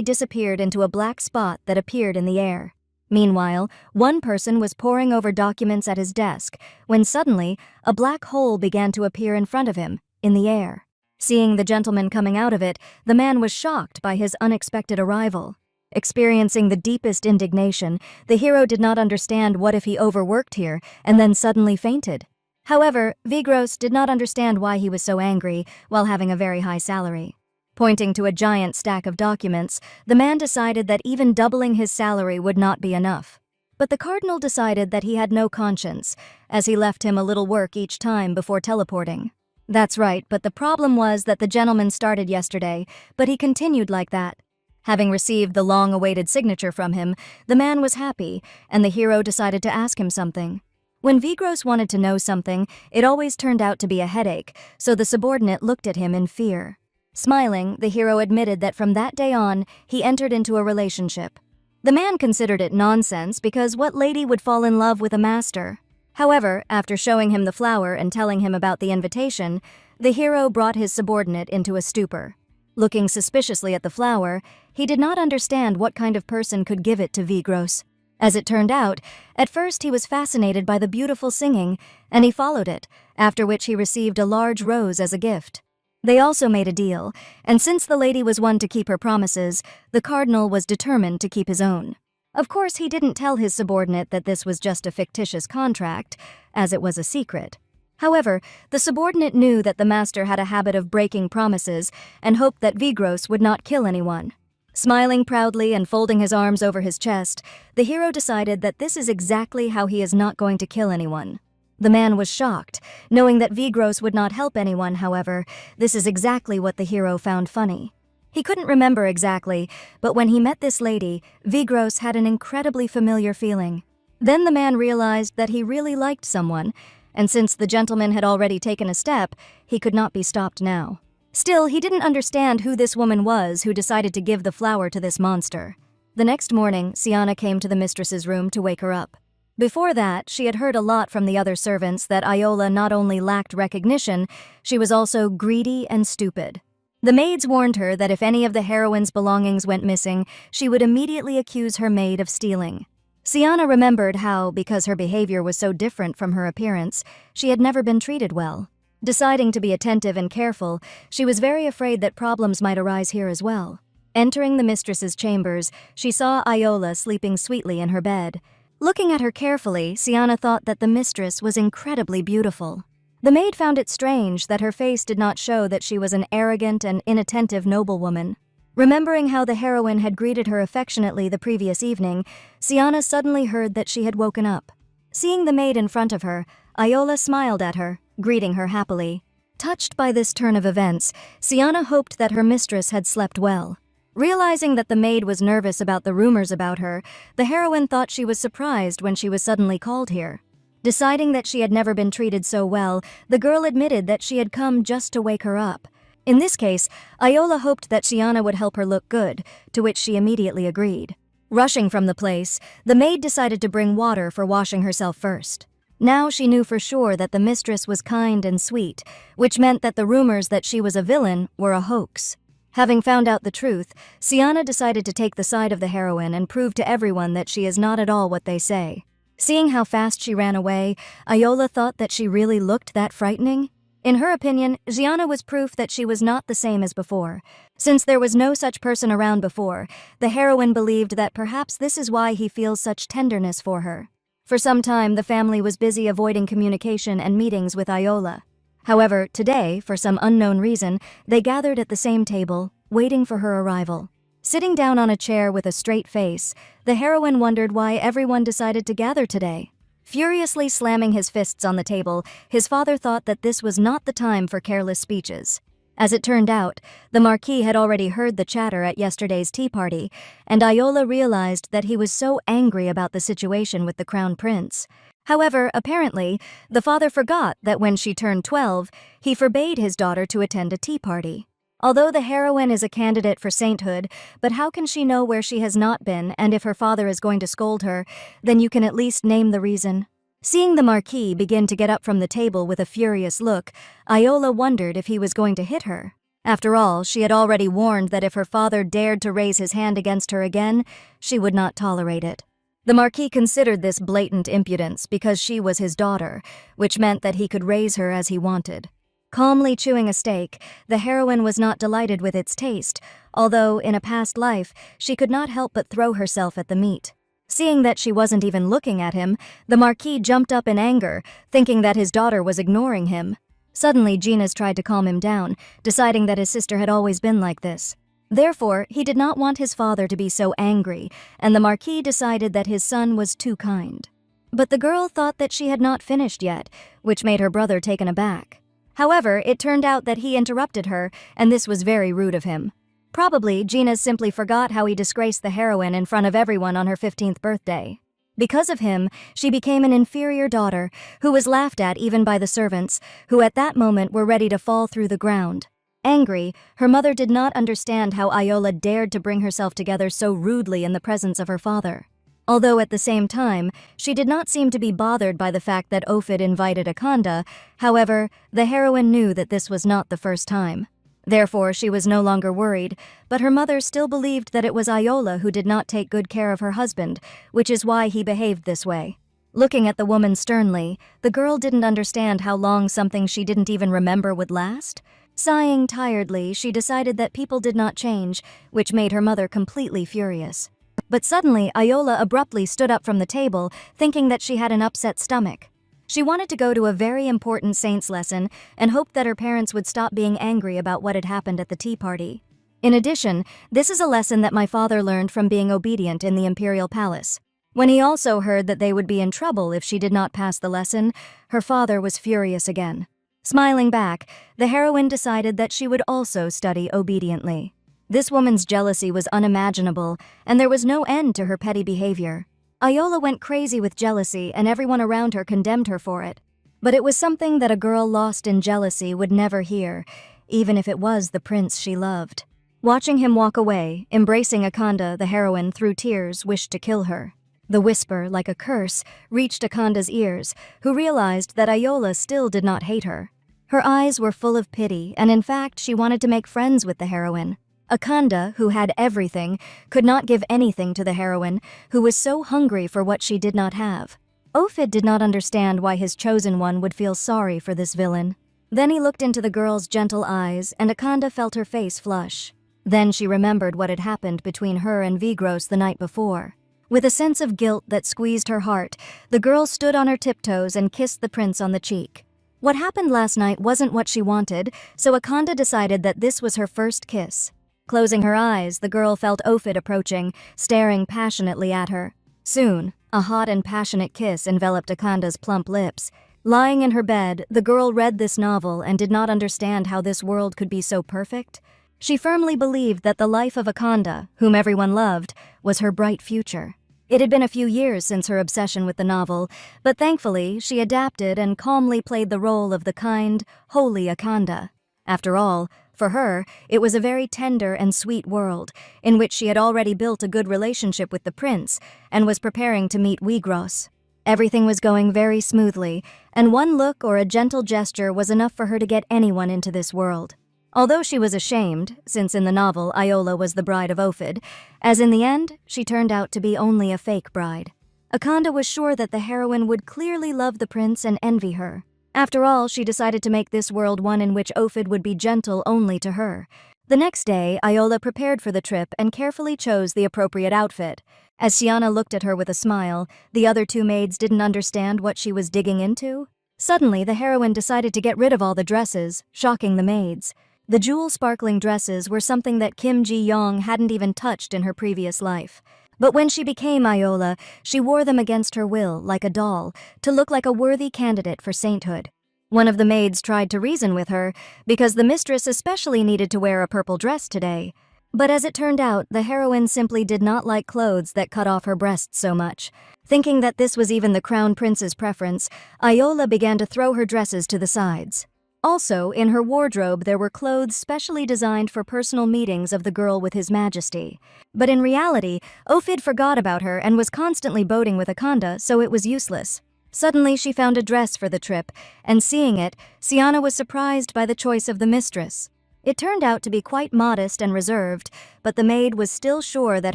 disappeared into a black spot that appeared in the air. Meanwhile, one person was poring over documents at his desk when suddenly a black hole began to appear in front of him, in the air. Seeing the gentleman coming out of it, the man was shocked by his unexpected arrival. Experiencing the deepest indignation, the hero did not understand what if he overworked here and then suddenly fainted. However, Vigros did not understand why he was so angry while having a very high salary. Pointing to a giant stack of documents, the man decided that even doubling his salary would not be enough. But the cardinal decided that he had no conscience, as he left him a little work each time before teleporting. That's right, but the problem was that the gentleman started yesterday, but he continued like that. Having received the long-awaited signature from him, the man was happy, and the hero decided to ask him something. When Vigros wanted to know something, it always turned out to be a headache, so the subordinate looked at him in fear. Smiling, the hero admitted that from that day on, he entered into a relationship. The man considered it nonsense because what lady would fall in love with a master? However, after showing him the flower and telling him about the invitation, the hero brought his subordinate into a stupor. Looking suspiciously at the flower, he did not understand what kind of person could give it to Vigros. As it turned out, at first he was fascinated by the beautiful singing, and he followed it, after which he received a large rose as a gift. They also made a deal, and since the lady was one to keep her promises, the cardinal was determined to keep his own. Of course, he didn't tell his subordinate that this was just a fictitious contract, as it was a secret. However, the subordinate knew that the master had a habit of breaking promises and hoped that Vigros would not kill anyone. Smiling proudly and folding his arms over his chest, the hero decided that this is exactly how he is not going to kill anyone. The man was shocked, knowing that Vigros would not help anyone. However, this is exactly what the hero found funny. He couldn't remember exactly, but when he met this lady, Vigros had an incredibly familiar feeling. Then the man realized that he really liked someone, and since the gentleman had already taken a step, he could not be stopped now. Still, he didn't understand who this woman was who decided to give the flower to this monster. The next morning, Siana came to the mistress's room to wake her up. Before that, she had heard a lot from the other servants that Iola not only lacked recognition, she was also greedy and stupid. The maids warned her that if any of the heroine's belongings went missing, she would immediately accuse her maid of stealing. Siana remembered how, because her behavior was so different from her appearance, she had never been treated well. Deciding to be attentive and careful, she was very afraid that problems might arise here as well. Entering the mistress's chambers, she saw Iola sleeping sweetly in her bed. Looking at her carefully, Siana thought that the mistress was incredibly beautiful. The maid found it strange that her face did not show that she was an arrogant and inattentive noblewoman. Remembering how the heroine had greeted her affectionately the previous evening, Siana suddenly heard that she had woken up. Seeing the maid in front of her, Iola smiled at her, greeting her happily. Touched by this turn of events, Siana hoped that her mistress had slept well. Realizing that the maid was nervous about the rumors about her, the heroine thought she was surprised when she was suddenly called here. Deciding that she had never been treated so well, the girl admitted that she had come just to wake her up. In this case, Iola hoped that Siana would help her look good, to which she immediately agreed. Rushing from the place, the maid decided to bring water for washing herself first. Now she knew for sure that the mistress was kind and sweet, which meant that the rumors that she was a villain were a hoax. Having found out the truth, Siana decided to take the side of the heroine and prove to everyone that she is not at all what they say. Seeing how fast she ran away, Iola thought that she really looked that frightening. In her opinion, Siana was proof that she was not the same as before. Since there was no such person around before, the heroine believed that perhaps this is why he feels such tenderness for her. For some time, the family was busy avoiding communication and meetings with Iola. However, today, for some unknown reason, they gathered at the same table, waiting for her arrival. Sitting down on a chair with a straight face, the heroine wondered why everyone decided to gather today. Furiously slamming his fists on the table, his father thought that this was not the time for careless speeches. As it turned out, the Marquis had already heard the chatter at yesterday's tea party, and Iola realized that he was so angry about the situation with the Crown Prince. However, apparently, the father forgot that when she turned 12, he forbade his daughter to attend a tea party. Although the heroine is a candidate for sainthood, but how can she know where she has not been, and if her father is going to scold her, then you can at least name the reason. Seeing the Marquis begin to get up from the table with a furious look, Iola wondered if he was going to hit her. After all, she had already warned that if her father dared to raise his hand against her again, she would not tolerate it. The Marquis considered this blatant impudence because she was his daughter, which meant that he could raise her as he wanted. Calmly chewing a steak, the heroine was not delighted with its taste, although in a past life she could not help but throw herself at the meat. Seeing that she wasn't even looking at him, the Marquis jumped up in anger, thinking that his daughter was ignoring him. Suddenly, Gina's tried to calm him down, deciding that his sister had always been like this. Therefore, he did not want his father to be so angry, and the Marquis decided that his son was too kind. But the girl thought that she had not finished yet, which made her brother taken aback. However, it turned out that he interrupted her, and this was very rude of him. Probably, Gina simply forgot how he disgraced the heroine in front of everyone on her 15th birthday. Because of him, she became an inferior daughter, who was laughed at even by the servants, who at that moment were ready to fall through the ground. Angry, her mother did not understand how Ayola dared to bring herself together so rudely in the presence of her father. Although at the same time, she did not seem to be bothered by the fact that Ophid invited Akanda. However, the heroine knew that this was not the first time. Therefore, she was no longer worried, but her mother still believed that it was Ayola who did not take good care of her husband, which is why he behaved this way. Looking at the woman sternly, the girl didn't understand how long something she didn't even remember would last. Sighing tiredly, she decided that people did not change, which made her mother completely furious. But suddenly, Ayola abruptly stood up from the table, thinking that she had an upset stomach. She wanted to go to a very important saints lesson and hoped that her parents would stop being angry about what had happened at the tea party. In addition, this is a lesson that my father learned from being obedient in the imperial palace. When he also heard that they would be in trouble if she did not pass the lesson, her father was furious again. Smiling back, the heroine decided that she would also study obediently. This woman's jealousy was unimaginable, and there was no end to her petty behavior. Ayola went crazy with jealousy, and everyone around her condemned her for it. But it was something that a girl lost in jealousy would never hear, even if it was the prince she loved. Watching him walk away, embracing Akanda, the heroine, through tears, wished to kill her. The whisper, like a curse, reached Akanda's ears, who realized that Ayola still did not hate her. Her eyes were full of pity, and in fact, she wanted to make friends with the heroine. Akanda, who had everything, could not give anything to the heroine, who was so hungry for what she did not have. Ophid did not understand why his chosen one would feel sorry for this villain. Then he looked into the girl's gentle eyes, and Akanda felt her face flush. Then she remembered what had happened between her and Vigros the night before. With a sense of guilt that squeezed her heart, the girl stood on her tiptoes and kissed the prince on the cheek. What happened last night wasn't what she wanted, so Akanda decided that this was her first kiss. Closing her eyes, the girl felt Ophid approaching, staring passionately at her. Soon, a hot and passionate kiss enveloped Akanda's plump lips. Lying in her bed, the girl read this novel and did not understand how this world could be so perfect. She firmly believed that the life of Akanda, whom everyone loved, was her bright future. It had been a few years since her obsession with the novel, but thankfully, she adapted and calmly played the role of the kind, holy Akanda. After all, for her, it was a very tender and sweet world, in which she had already built a good relationship with the prince and was preparing to meet Vigros. Everything was going very smoothly, and one look or a gentle gesture was enough for her to get anyone into this world. Although she was ashamed, since in the novel Ayola was the bride of Ophid, as in the end, she turned out to be only a fake bride. Akanda was sure that the heroine would clearly love the prince and envy her. After all, she decided to make this world one in which Ophid would be gentle only to her. The next day, Ayola prepared for the trip and carefully chose the appropriate outfit. As Shiana looked at her with a smile, the other two maids didn't understand what she was digging into. Suddenly, the heroine decided to get rid of all the dresses, shocking the maids. The jewel-sparkling dresses were something that Kim Ji-young hadn't even touched in her previous life. But when she became Ayola, she wore them against her will, like a doll, to look like a worthy candidate for sainthood. One of the maids tried to reason with her, because the mistress especially needed to wear a purple dress today. But as it turned out, the heroine simply did not like clothes that cut off her breasts so much. Thinking that this was even the crown prince's preference, Ayola began to throw her dresses to the sides. Also, in her wardrobe there were clothes specially designed for personal meetings of the girl with his majesty. But in reality, Ophid forgot about her and was constantly boating with Akanda, so it was useless. Suddenly she found a dress for the trip, and seeing it, Siana was surprised by the choice of the mistress. It turned out to be quite modest and reserved, but the maid was still sure that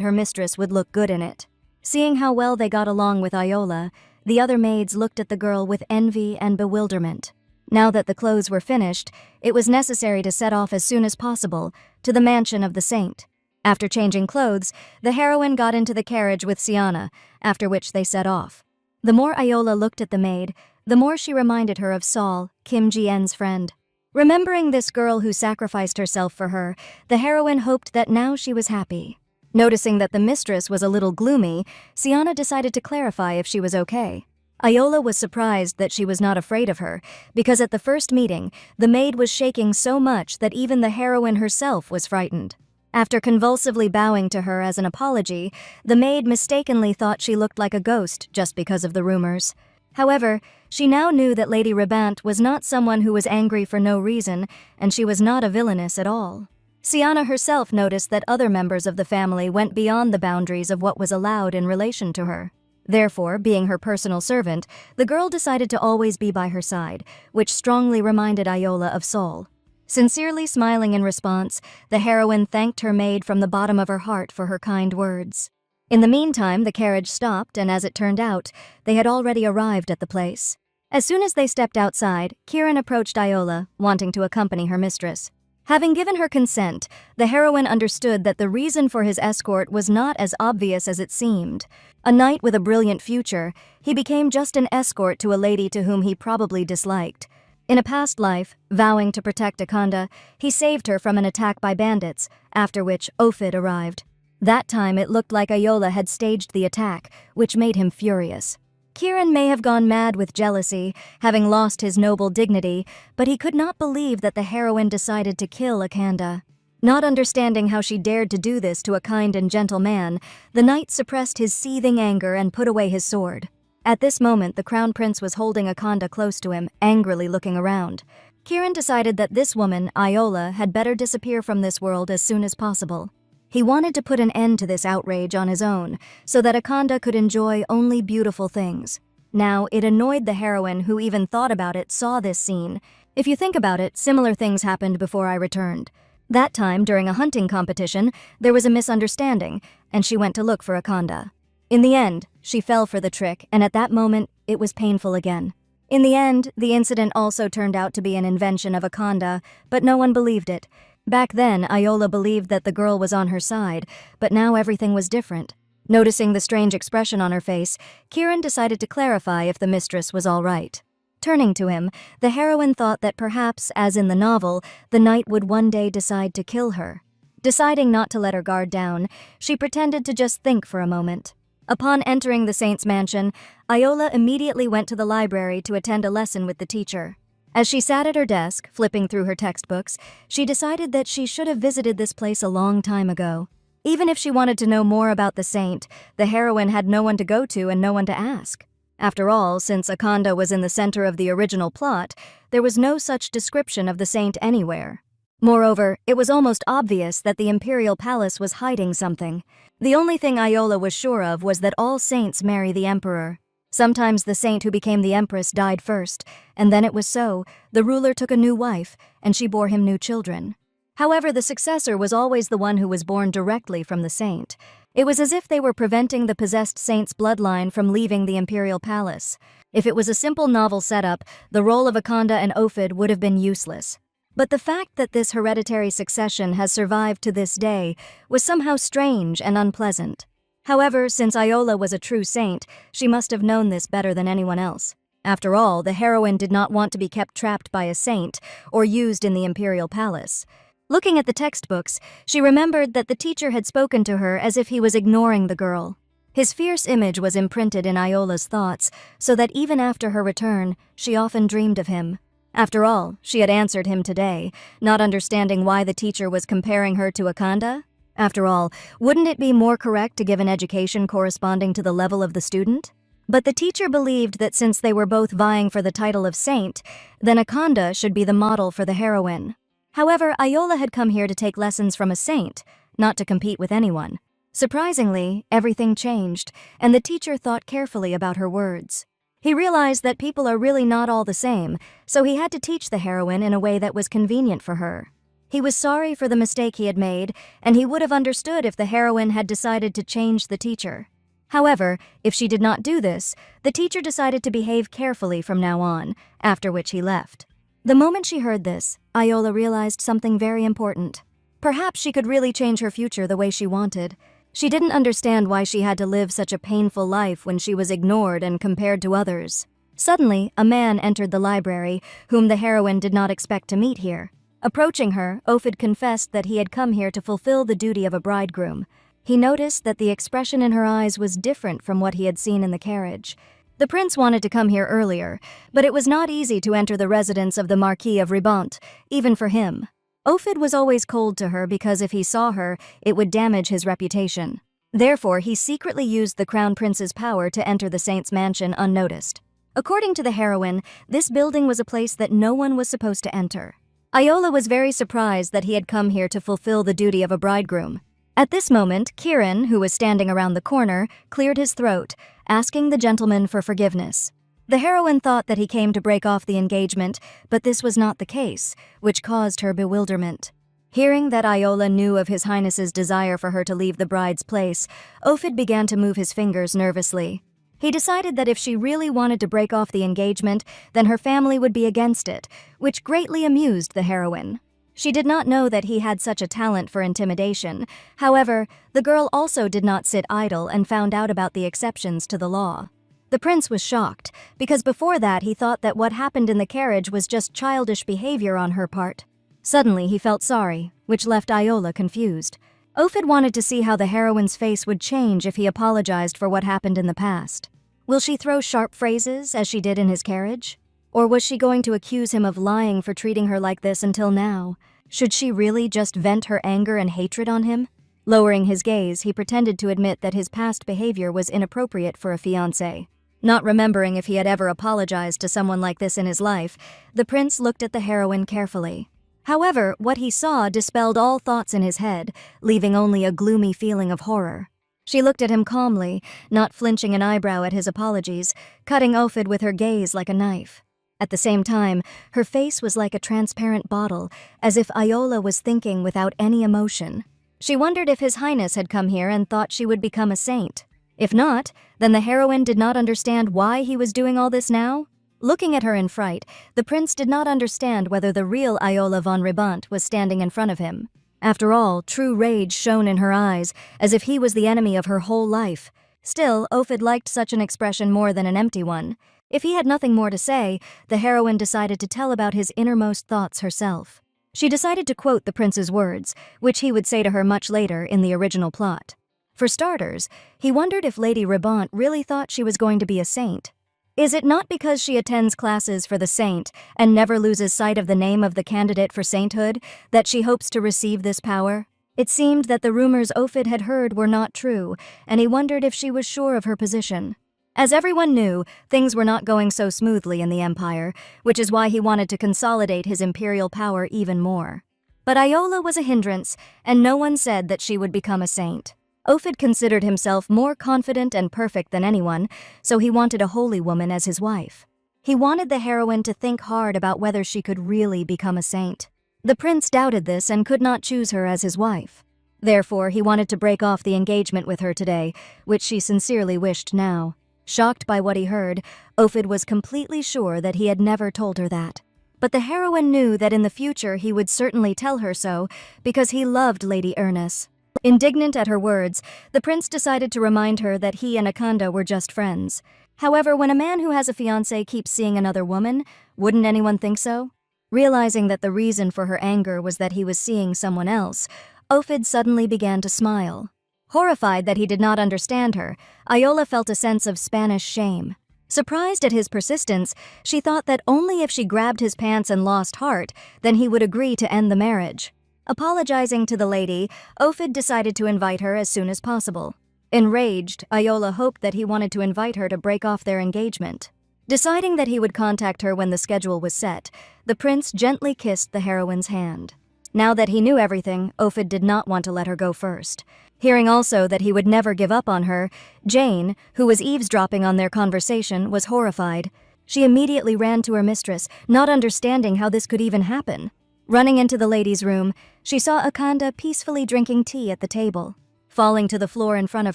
her mistress would look good in it. Seeing how well they got along with Ayola, the other maids looked at the girl with envy and bewilderment. Now that the clothes were finished, it was necessary to set off as soon as possible to the mansion of the saint. After changing clothes, the heroine got into the carriage with Siana, after which they set off. The more Ayola looked at the maid, the more she reminded her of Saul, Kim Ji-en's friend. Remembering this girl who sacrificed herself for her, the heroine hoped that now she was happy. Noticing that the mistress was a little gloomy, Siana decided to clarify if she was okay. Ayola was surprised that she was not afraid of her, because at the first meeting, the maid was shaking so much that even the heroine herself was frightened. After convulsively bowing to her as an apology, the maid mistakenly thought she looked like a ghost just because of the rumors. However, she now knew that Lady Ribant was not someone who was angry for no reason, and she was not a villainess at all. Siana herself noticed that other members of the family went beyond the boundaries of what was allowed in relation to her. Therefore, being her personal servant, the girl decided to always be by her side, which strongly reminded Ayola of Saul. Sincerely smiling in response, the heroine thanked her maid from the bottom of her heart for her kind words. In the meantime, the carriage stopped, and as it turned out, they had already arrived at the place. As soon as they stepped outside, Kiran approached Ayola, wanting to accompany her mistress. Having given her consent, the heroine understood that the reason for his escort was not as obvious as it seemed. A knight with a brilliant future, he became just an escort to a lady to whom he probably disliked. In a past life, vowing to protect Akanda, he saved her from an attack by bandits, after which Ophid arrived. That time it looked like Ayola had staged the attack, which made him furious. Kiran may have gone mad with jealousy, having lost his noble dignity, but he could not believe that the heroine decided to kill Akanda. Not understanding how she dared to do this to a kind and gentle man, the knight suppressed his seething anger and put away his sword. At this moment, the crown prince was holding Akanda close to him, angrily looking around. Kiran decided that this woman, Ayola, had better disappear from this world as soon as possible. He wanted to put an end to this outrage on his own, so that Akanda could enjoy only beautiful things. Now, it annoyed the heroine who even thought about it saw this scene. If you think about it, similar things happened before I returned. That time, during a hunting competition, there was a misunderstanding, and she went to look for Akanda. In the end, she fell for the trick, and at that moment, it was painful again. In the end, the incident also turned out to be an invention of Akanda, but no one believed it. Back then, Ayola believed that the girl was on her side, but now everything was different. Noticing the strange expression on her face, Kiran decided to clarify if the mistress was all right. Turning to him, the heroine thought that perhaps, as in the novel, the knight would one day decide to kill her. Deciding not to let her guard down, she pretended to just think for a moment. Upon entering the saint's mansion, Ayola immediately went to the library to attend a lesson with the teacher. As she sat at her desk, flipping through her textbooks, she decided that she should have visited this place a long time ago. Even if she wanted to know more about the saint, the heroine had no one to go to and no one to ask. After all, since Akanda was in the center of the original plot, there was no such description of the saint anywhere. Moreover, it was almost obvious that the imperial palace was hiding something. The only thing Ayola was sure of was that all saints marry the emperor. Sometimes the saint who became the empress died first, and then it was so, the ruler took a new wife, and she bore him new children. However, the successor was always the one who was born directly from the saint. It was as if they were preventing the possessed saint's bloodline from leaving the imperial palace. If it was a simple novel setup, the role of Akanda and Ophid would have been useless. But the fact that this hereditary succession has survived to this day was somehow strange and unpleasant. However, since Ayola was a true saint, she must have known this better than anyone else. After all, the heroine did not want to be kept trapped by a saint or used in the imperial palace. Looking at the textbooks, she remembered that the teacher had spoken to her as if he was ignoring the girl. His fierce image was imprinted in Ayola's thoughts, so that even after her return, she often dreamed of him. After all, she had answered him today, not understanding why the teacher was comparing her to Akanda. After all, wouldn't it be more correct to give an education corresponding to the level of the student? But the teacher believed that since they were both vying for the title of saint, then Akanda should be the model for the heroine. However, Ayola had come here to take lessons from a saint, not to compete with anyone. Surprisingly, everything changed, and the teacher thought carefully about her words. He realized that people are really not all the same, so he had to teach the heroine in a way that was convenient for her. He was sorry for the mistake he had made, and he would have understood if the heroine had decided to change the teacher. However, if she did not do this, the teacher decided to behave carefully from now on, after which he left. The moment she heard this, Yahello realized something very important. Perhaps she could really change her future the way she wanted. She didn't understand why she had to live such a painful life when she was ignored and compared to others. Suddenly, a man entered the library, whom the heroine did not expect to meet here. Approaching her, Ophid confessed that he had come here to fulfill the duty of a bridegroom. He noticed that the expression in her eyes was different from what he had seen in the carriage. The prince wanted to come here earlier, but it was not easy to enter the residence of the Marquis of Ribont, even for him. Ophid was always cold to her because if he saw her, it would damage his reputation. Therefore, he secretly used the crown prince's power to enter the saint's mansion unnoticed. According to the heroine, this building was a place that no one was supposed to enter. Yahello was very surprised that he had come here to fulfill the duty of a bridegroom. At this moment, Kiran, who was standing around the corner, cleared his throat, asking the gentleman for forgiveness. The heroine thought that he came to break off the engagement, but this was not the case, which caused her bewilderment. Hearing that Yahello knew of His Highness's desire for her to leave the bride's place, Ophid began to move his fingers nervously. He decided that if she really wanted to break off the engagement, then her family would be against it, which greatly amused the heroine. She did not know that he had such a talent for intimidation. However, the girl also did not sit idle and found out about the exceptions to the law. The prince was shocked, because before that he thought that what happened in the carriage was just childish behavior on her part. Suddenly he felt sorry, which left Yahello confused. Ophid wanted to see how the heroine's face would change if he apologized for what happened in the past. Will she throw sharp phrases as she did in his carriage? Or was she going to accuse him of lying for treating her like this until now? Should she really just vent her anger and hatred on him? Lowering his gaze, he pretended to admit that his past behavior was inappropriate for a fiancé. Not remembering if he had ever apologized to someone like this in his life, the prince looked at the heroine carefully. However, what he saw dispelled all thoughts in his head, leaving only a gloomy feeling of horror. She looked at him calmly, not flinching an eyebrow at his apologies, cutting Ophid with her gaze like a knife. At the same time, her face was like a transparent bottle, as if Yahello was thinking without any emotion. She wondered if His Highness had come here and thought she would become a saint. If not, then the heroine did not understand why he was doing all this now. Looking at her in fright, the prince did not understand whether the real Yahello von Ribont was standing in front of him. After all, true rage shone in her eyes, as if he was the enemy of her whole life. Still, Ophid liked such an expression more than an empty one. If he had nothing more to say, the heroine decided to tell about his innermost thoughts herself. She decided to quote the prince's words, which he would say to her much later in the original plot. For starters, he wondered if Lady Ribont really thought she was going to be a saint. Is it not because she attends classes for the saint and never loses sight of the name of the candidate for sainthood that she hopes to receive this power? It seemed that the rumors Ophid had heard were not true, and he wondered if she was sure of her position. As everyone knew, things were not going so smoothly in the empire, which is why he wanted to consolidate his imperial power even more. But Yahello was a hindrance, and no one said that she would become a saint. Ophid considered himself more confident and perfect than anyone, so he wanted a holy woman as his wife. He wanted the heroine to think hard about whether she could really become a saint. The prince doubted this and could not choose her as his wife. Therefore, he wanted to break off the engagement with her today, which she sincerely wished now. Shocked by what he heard, Ophid was completely sure that he had never told her that. But the heroine knew that in the future he would certainly tell her so, because he loved Lady Ernest. Indignant at her words, the prince decided to remind her that he and Akanda were just friends. However, when a man who has a fiancé keeps seeing another woman, wouldn't anyone think so? Realizing that the reason for her anger was that he was seeing someone else, Ophid suddenly began to smile. Horrified that he did not understand her, Yahello felt a sense of Spanish shame. Surprised at his persistence, she thought that only if she grabbed his pants and lost heart, then he would agree to end the marriage. Apologizing to the lady, Ophid decided to invite her as soon as possible. Enraged, Yahello hoped that he wanted to invite her to break off their engagement. Deciding that he would contact her when the schedule was set, the prince gently kissed the heroine's hand. Now that he knew everything, Ophid did not want to let her go first. Hearing also that he would never give up on her, Jane, who was eavesdropping on their conversation, was horrified. She immediately ran to her mistress, not understanding how this could even happen. Running into the ladies' room, she saw Akanda peacefully drinking tea at the table. Falling to the floor in front of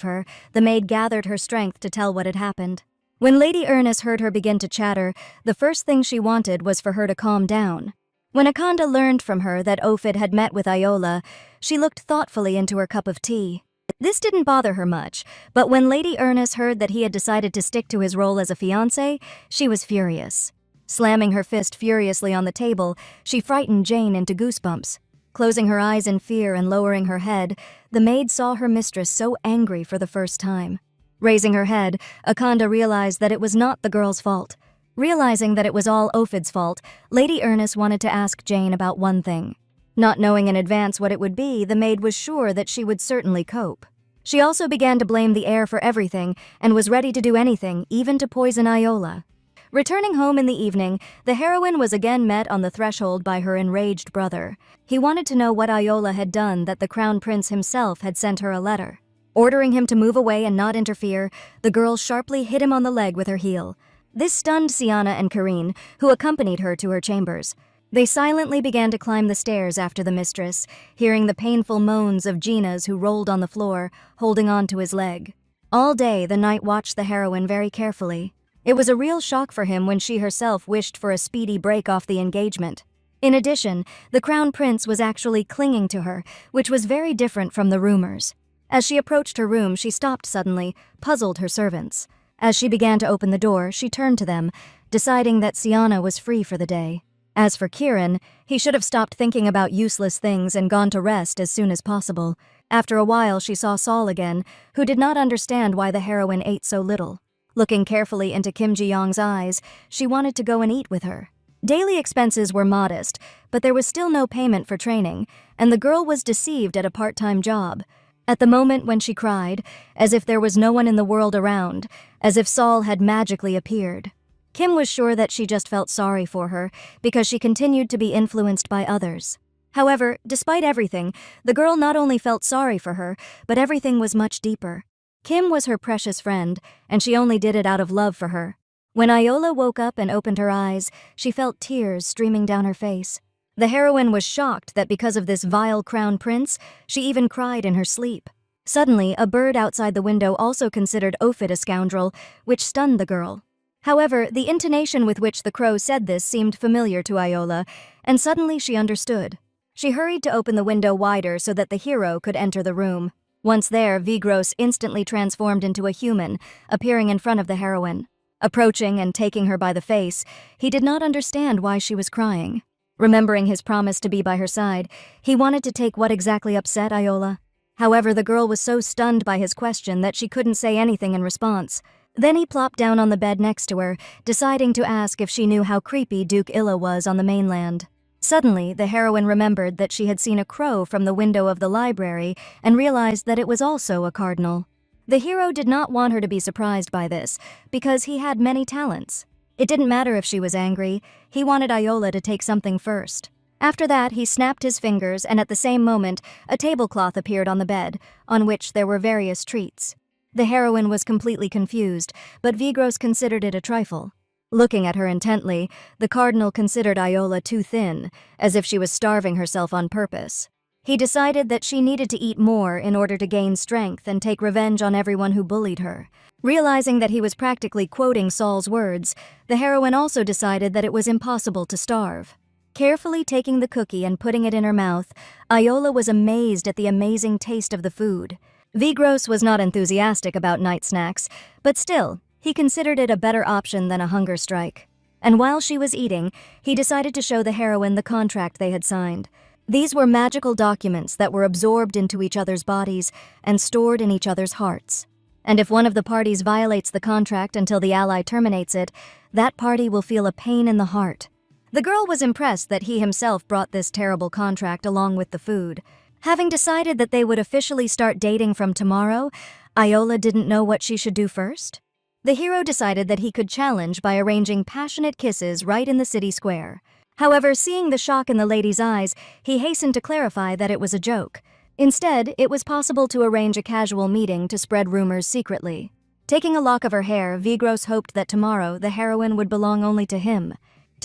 her, the maid gathered her strength to tell what had happened. When Lady Ernest heard her begin to chatter, the first thing she wanted was for her to calm down. When Akanda learned from her that Ophid had met with Iola, she looked thoughtfully into her cup of tea. This didn't bother her much, but when Lady Ernest heard that he had decided to stick to his role as a fiancé, she was furious. Slamming her fist furiously on the table, she frightened Jane into goosebumps. Closing her eyes in fear and lowering her head, the maid saw her mistress so angry for the first time. Raising her head, Akanda realized that it was not the girl's fault. Realizing that it was all Ophid's fault, Lady Ernest wanted to ask Jane about one thing. Not knowing in advance what it would be, the maid was sure that she would certainly cope. She also began to blame the air for everything and was ready to do anything, even to poison Iola. Returning home in the evening, the heroine was again met on the threshold by her enraged brother. He wanted to know what Iola had done that the crown prince himself had sent her a letter. Ordering him to move away and not interfere, the girl sharply hit him on the leg with her heel. This stunned Siana and Karine, who accompanied her to her chambers. They silently began to climb the stairs after the mistress, hearing the painful moans of Gina's who rolled on the floor, holding on to his leg. All day, the knight watched the heroine very carefully. It was a real shock for him when she herself wished for a speedy break off the engagement. In addition, the crown prince was actually clinging to her, which was very different from the rumors. As she approached her room, she stopped suddenly, puzzled her servants. As she began to open the door, she turned to them, deciding that Siana was free for the day. As for Kieran, he should have stopped thinking about useless things and gone to rest as soon as possible. After a while, she saw Saul again, who did not understand why the heroine ate so little. Looking carefully into Kim Ji-young's eyes, she wanted to go and eat with her. Daily expenses were modest, but there was still no payment for training, and the girl was deceived at a part-time job. At the moment when she cried, as if there was no one in the world around, as if Saul had magically appeared. Kim was sure that she just felt sorry for her because she continued to be influenced by others. However, despite everything, the girl not only felt sorry for her, but everything was much deeper. Kim was her precious friend, and she only did it out of love for her. When Iola woke up and opened her eyes, she felt tears streaming down her face. The heroine was shocked that because of this vile crown prince, she even cried in her sleep. Suddenly, a bird outside the window also considered Ophid a scoundrel, which stunned the girl. However, the intonation with which the crow said this seemed familiar to Iola, and suddenly she understood. She hurried to open the window wider so that the hero could enter the room. Once there, Vigros instantly transformed into a human, appearing in front of the heroine. Approaching and taking her by the face, he did not understand why she was crying. Remembering his promise to be by her side, he wanted to take what exactly upset Iola. However, the girl was so stunned by his question that she couldn't say anything in response. Then he plopped down on the bed next to her, deciding to ask if she knew how creepy Duke Illa was on the mainland. Suddenly, the heroine remembered that she had seen a crow from the window of the library and realized that it was also a cardinal. The hero did not want her to be surprised by this, because he had many talents. It didn't matter if she was angry, he wanted Iola to take something first. After that, he snapped his fingers, and at the same moment, a tablecloth appeared on the bed, on which there were various treats. The heroine was completely confused, but Vigros considered it a trifle. Looking at her intently, the cardinal considered Iola too thin, as if she was starving herself on purpose. He decided that she needed to eat more in order to gain strength and take revenge on everyone who bullied her. Realizing that he was practically quoting Saul's words, the heroine also decided that it was impossible to starve. Carefully taking the cookie and putting it in her mouth, Iola was amazed at the amazing taste of the food. Vigros was not enthusiastic about night snacks, but still, he considered it a better option than a hunger strike. And while she was eating, he decided to show the heroine the contract they had signed. These were magical documents that were absorbed into each other's bodies and stored in each other's hearts. And if one of the parties violates the contract until the ally terminates it, that party will feel a pain in the heart. The girl was impressed that he himself brought this terrible contract along with the food. Having decided that they would officially start dating from tomorrow, Iola didn't know what she should do first. The hero decided that he could challenge by arranging passionate kisses right in the city square. However, seeing the shock in the lady's eyes, he hastened to clarify that it was a joke. Instead, it was possible to arrange a casual meeting to spread rumors secretly. Taking a lock of her hair, Vigros hoped that tomorrow the heroine would belong only to him.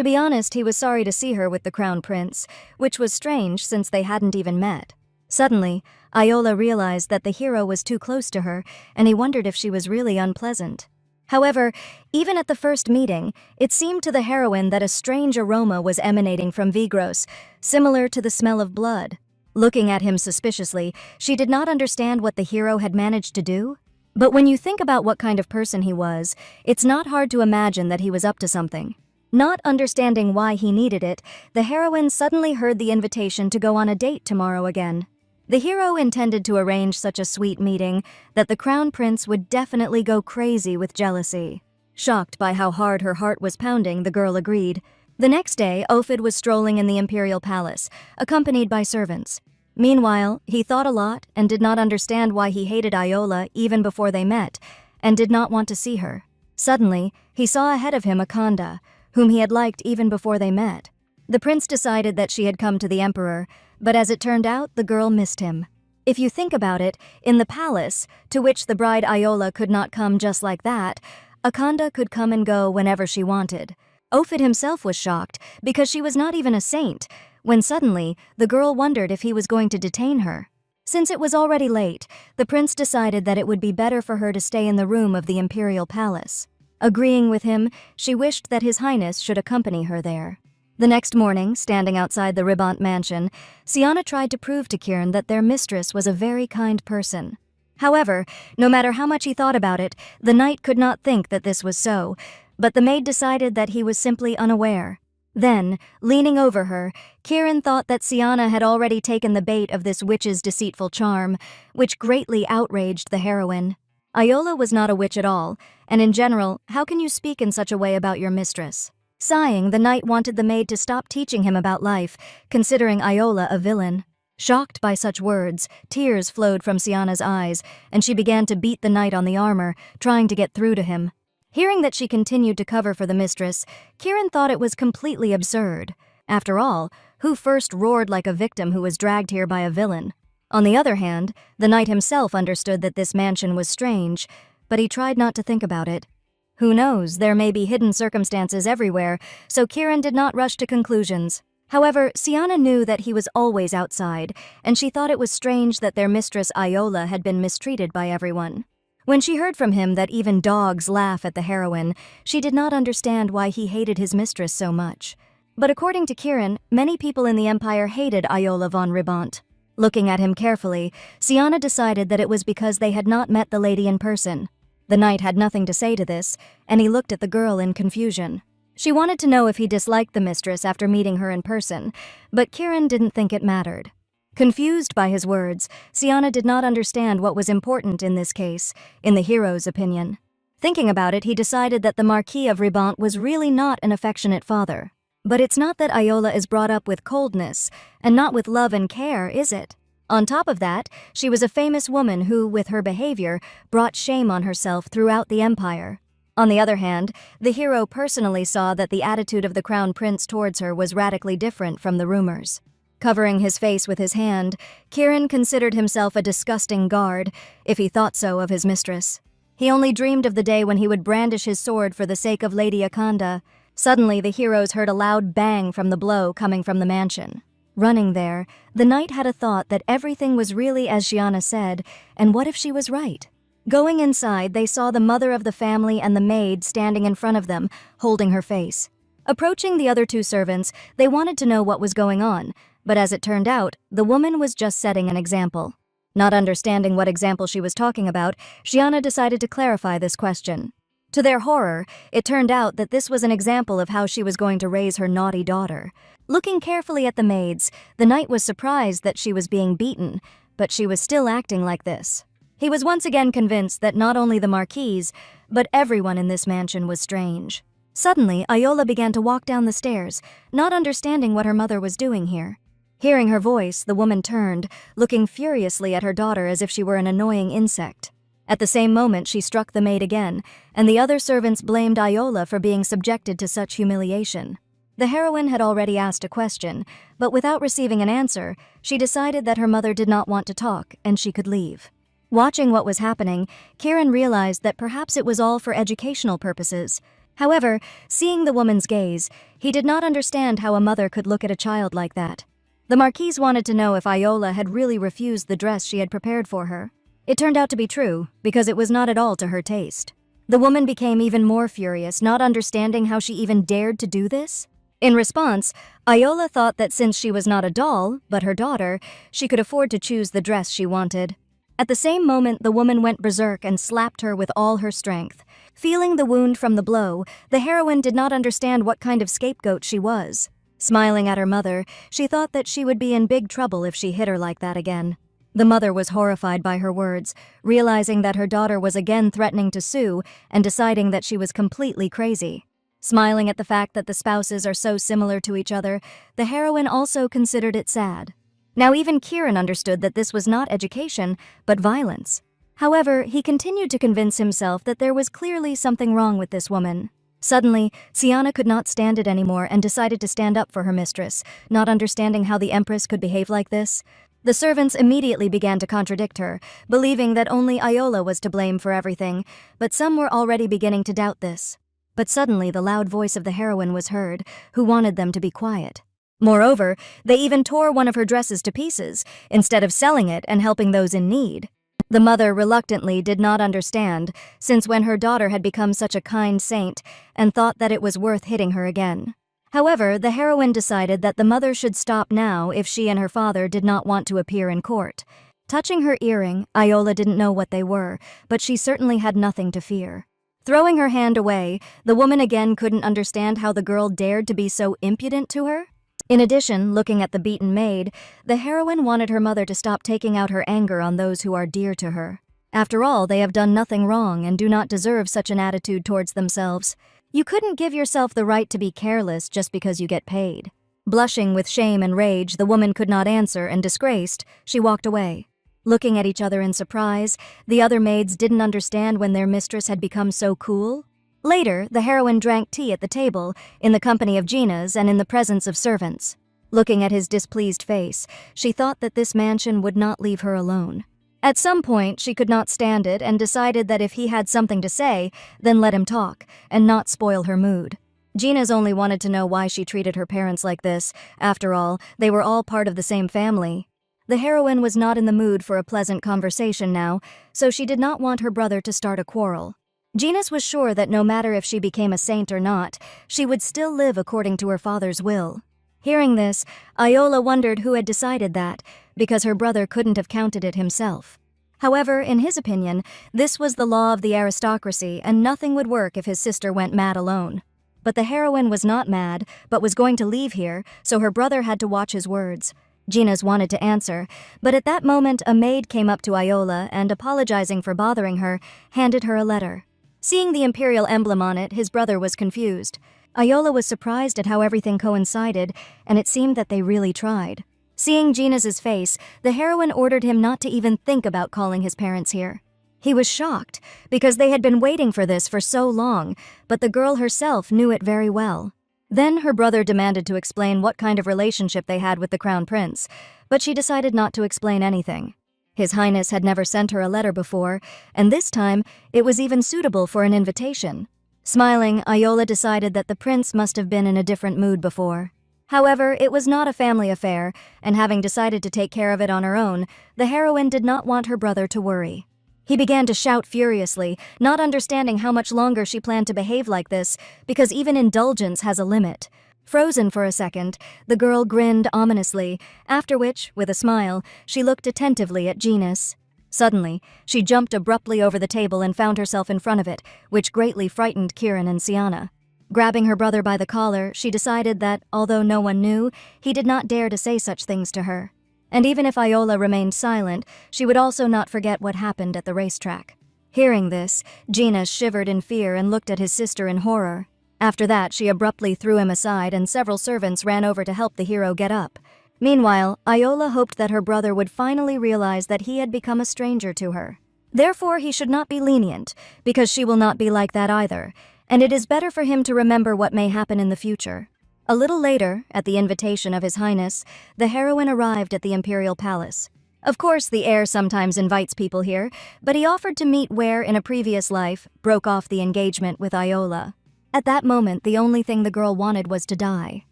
To be honest, he was sorry to see her with the crown prince, which was strange since they hadn't even met. Suddenly, Iola realized that the hero was too close to her, and he wondered if she was really unpleasant. However, even at the first meeting, it seemed to the heroine that a strange aroma was emanating from Vigros, similar to the smell of blood. Looking at him suspiciously, she did not understand what the hero had managed to do. But when you think about what kind of person he was, it's not hard to imagine that he was up to something. Not understanding why he needed it, the heroine suddenly heard the invitation to go on a date tomorrow again. The hero intended to arrange such a sweet meeting that the crown prince would definitely go crazy with jealousy. Shocked by how hard her heart was pounding, the girl agreed. The next day, Ophid was strolling in the imperial palace, accompanied by servants. Meanwhile, he thought a lot and did not understand why he hated Iola even before they met, and did not want to see her. Suddenly, he saw ahead of him Akanda, whom he had liked even before they met. The prince decided that she had come to the emperor, but as it turned out, the girl missed him. If you think about it, in the palace, to which the bride Iola could not come just like that, Akanda could come and go whenever she wanted. Ophid himself was shocked, because she was not even a saint, when suddenly, the girl wondered if he was going to detain her. Since it was already late, the prince decided that it would be better for her to stay in the room of the imperial palace. Agreeing with him, she wished that His Highness should accompany her there. The next morning, standing outside the Ribont mansion, Siana tried to prove to Kieran that their mistress was a very kind person. However, no matter how much he thought about it, the knight could not think that this was so, but the maid decided that he was simply unaware. Then, leaning over her, Kieran thought that Siana had already taken the bait of this witch's deceitful charm, which greatly outraged the heroine. Iola was not a witch at all, and in general, how can you speak in such a way about your mistress? Sighing, the knight wanted the maid to stop teaching him about life, considering Iola a villain. Shocked by such words, tears flowed from Siana's eyes, and she began to beat the knight on the armor, trying to get through to him. Hearing that she continued to cover for the mistress, Kieran thought it was completely absurd. After all, who first roared like a victim who was dragged here by a villain? On the other hand, the knight himself understood that this mansion was strange, but he tried not to think about it. Who knows, there may be hidden circumstances everywhere, so Kieran did not rush to conclusions. However, Siana knew that he was always outside, and she thought it was strange that their mistress Iola had been mistreated by everyone. When she heard from him that even dogs laugh at the heroine, she did not understand why he hated his mistress so much. But according to Kieran, many people in the Empire hated Iola von Ribont. Looking at him carefully, Siana decided that it was because they had not met the lady in person. The knight had nothing to say to this, and he looked at the girl in confusion. She wanted to know if he disliked the mistress after meeting her in person, but Kieran didn't think it mattered. Confused by his words, Siana did not understand what was important in this case, in the hero's opinion. Thinking about it, he decided that the Marquis of Ribont was really not an affectionate father. But it's not that Iola is brought up with coldness, and not with love and care, is it? On top of that, she was a famous woman who, with her behavior, brought shame on herself throughout the empire. On the other hand, the hero personally saw that the attitude of the crown prince towards her was radically different from the rumors. Covering his face with his hand, Kieran considered himself a disgusting guard, if he thought so of his mistress. He only dreamed of the day when he would brandish his sword for the sake of Lady Akanda. Suddenly, the heroes heard a loud bang from the blow coming from the mansion. Running there, the knight had a thought that everything was really as Siana said, and what if she was right? Going inside, they saw the mother of the family and the maid standing in front of them, holding her face. Approaching the other two servants, they wanted to know what was going on, but as it turned out, the woman was just setting an example. Not understanding what example she was talking about, Siana decided to clarify this question. To their horror, it turned out that this was an example of how she was going to raise her naughty daughter. Looking carefully at the maids, the knight was surprised that she was being beaten, but she was still acting like this. He was once again convinced that not only the Marquise, but everyone in this mansion was strange. Suddenly, Iola began to walk down the stairs, not understanding what her mother was doing here. Hearing her voice, the woman turned, looking furiously at her daughter as if she were an annoying insect. At the same moment, she struck the maid again, and the other servants blamed Iola for being subjected to such humiliation. The heroine had already asked a question, but without receiving an answer, she decided that her mother did not want to talk, and she could leave. Watching what was happening, Kieran realized that perhaps it was all for educational purposes. However, seeing the woman's gaze, he did not understand how a mother could look at a child like that. The Marquise wanted to know if Iola had really refused the dress she had prepared for her. It turned out to be true, because it was not at all to her taste. The woman became even more furious, not understanding how she even dared to do this. In response, Iola thought that since she was not a doll, but her daughter, she could afford to choose the dress she wanted. At the same moment, the woman went berserk and slapped her with all her strength. Feeling the wound from the blow, the heroine did not understand what kind of scapegoat she was. Smiling at her mother, she thought that she would be in big trouble if she hit her like that again. The mother was horrified by her words, realizing that her daughter was again threatening to sue and deciding that she was completely crazy. Smiling at the fact that the spouses are so similar to each other, the heroine also considered it sad. Now even Kieran understood that this was not education, but violence. However, he continued to convince himself that there was clearly something wrong with this woman. Suddenly, Sienna could not stand it anymore and decided to stand up for her mistress, not understanding how the Empress could behave like this. The servants immediately began to contradict her, believing that only Iola was to blame for everything, but some were already beginning to doubt this. But suddenly the loud voice of the heroine was heard, who wanted them to be quiet. Moreover, they even tore one of her dresses to pieces, instead of selling it and helping those in need. The mother reluctantly did not understand, since when her daughter had become such a kind saint, and thought that it was worth hitting her again. However, the heroine decided that the mother should stop now if she and her father did not want to appear in court. Touching her earring, Iola didn't know what they were, but she certainly had nothing to fear. Throwing her hand away, the woman again couldn't understand how the girl dared to be so impudent to her. In addition, looking at the beaten maid, the heroine wanted her mother to stop taking out her anger on those who are dear to her. After all, they have done nothing wrong and do not deserve such an attitude towards themselves. You couldn't give yourself the right to be careless just because you get paid. Blushing with shame and rage, the woman could not answer, and disgraced, she walked away. Looking at each other in surprise, the other maids didn't understand when their mistress had become so cool. Later, the heroine drank tea at the table, in the company of Gina's and in the presence of servants. Looking at his displeased face, she thought that this mansion would not leave her alone. At some point, she could not stand it and decided that if he had something to say, then let him talk, and not spoil her mood. Gina's only wanted to know why she treated her parents like this. After all, they were all part of the same family. The heroine was not in the mood for a pleasant conversation now, so she did not want her brother to start a quarrel. Gina's was sure that no matter if she became a saint or not, she would still live according to her father's will. Hearing this, Iola wondered who had decided that, because her brother couldn't have counted it himself. However, in his opinion, this was the law of the aristocracy and nothing would work if his sister went mad alone. But the heroine was not mad, but was going to leave here, so her brother had to watch his words. Gina's wanted to answer, but at that moment a maid came up to Iola and, apologizing for bothering her, handed her a letter. Seeing the imperial emblem on it, his brother was confused. Iola was surprised at how everything coincided, and it seemed that they really tried. Seeing Gina's face, the heroine ordered him not to even think about calling his parents here. He was shocked, because they had been waiting for this for so long, but the girl herself knew it very well. Then her brother demanded to explain what kind of relationship they had with the crown prince, but she decided not to explain anything. His Highness had never sent her a letter before, and this time it was even suitable for an invitation. Smiling, Iola decided that the prince must have been in a different mood before. However, it was not a family affair, and having decided to take care of it on her own, the heroine did not want her brother to worry. He began to shout furiously, not understanding how much longer she planned to behave like this, because even indulgence has a limit. Frozen for a second, the girl grinned ominously, after which, with a smile, she looked attentively at Gina's. Suddenly, she jumped abruptly over the table and found herself in front of it, which greatly frightened Kieran and Sienna. Grabbing her brother by the collar, she decided that, although no one knew, he did not dare to say such things to her. And even if Iola remained silent, she would also not forget what happened at the racetrack. Hearing this, Gina shivered in fear and looked at his sister in horror. After that, she abruptly threw him aside and several servants ran over to help the hero get up. Meanwhile, Iola hoped that her brother would finally realize that he had become a stranger to her. Therefore, he should not be lenient, because she will not be like that either, and it is better for him to remember what may happen in the future. A little later, at the invitation of His Highness, the heroine arrived at the imperial palace. Of course, the heir sometimes invites people here, but he offered to meet where, in a previous life, broke off the engagement with Iola. At that moment, the only thing the girl wanted was to die.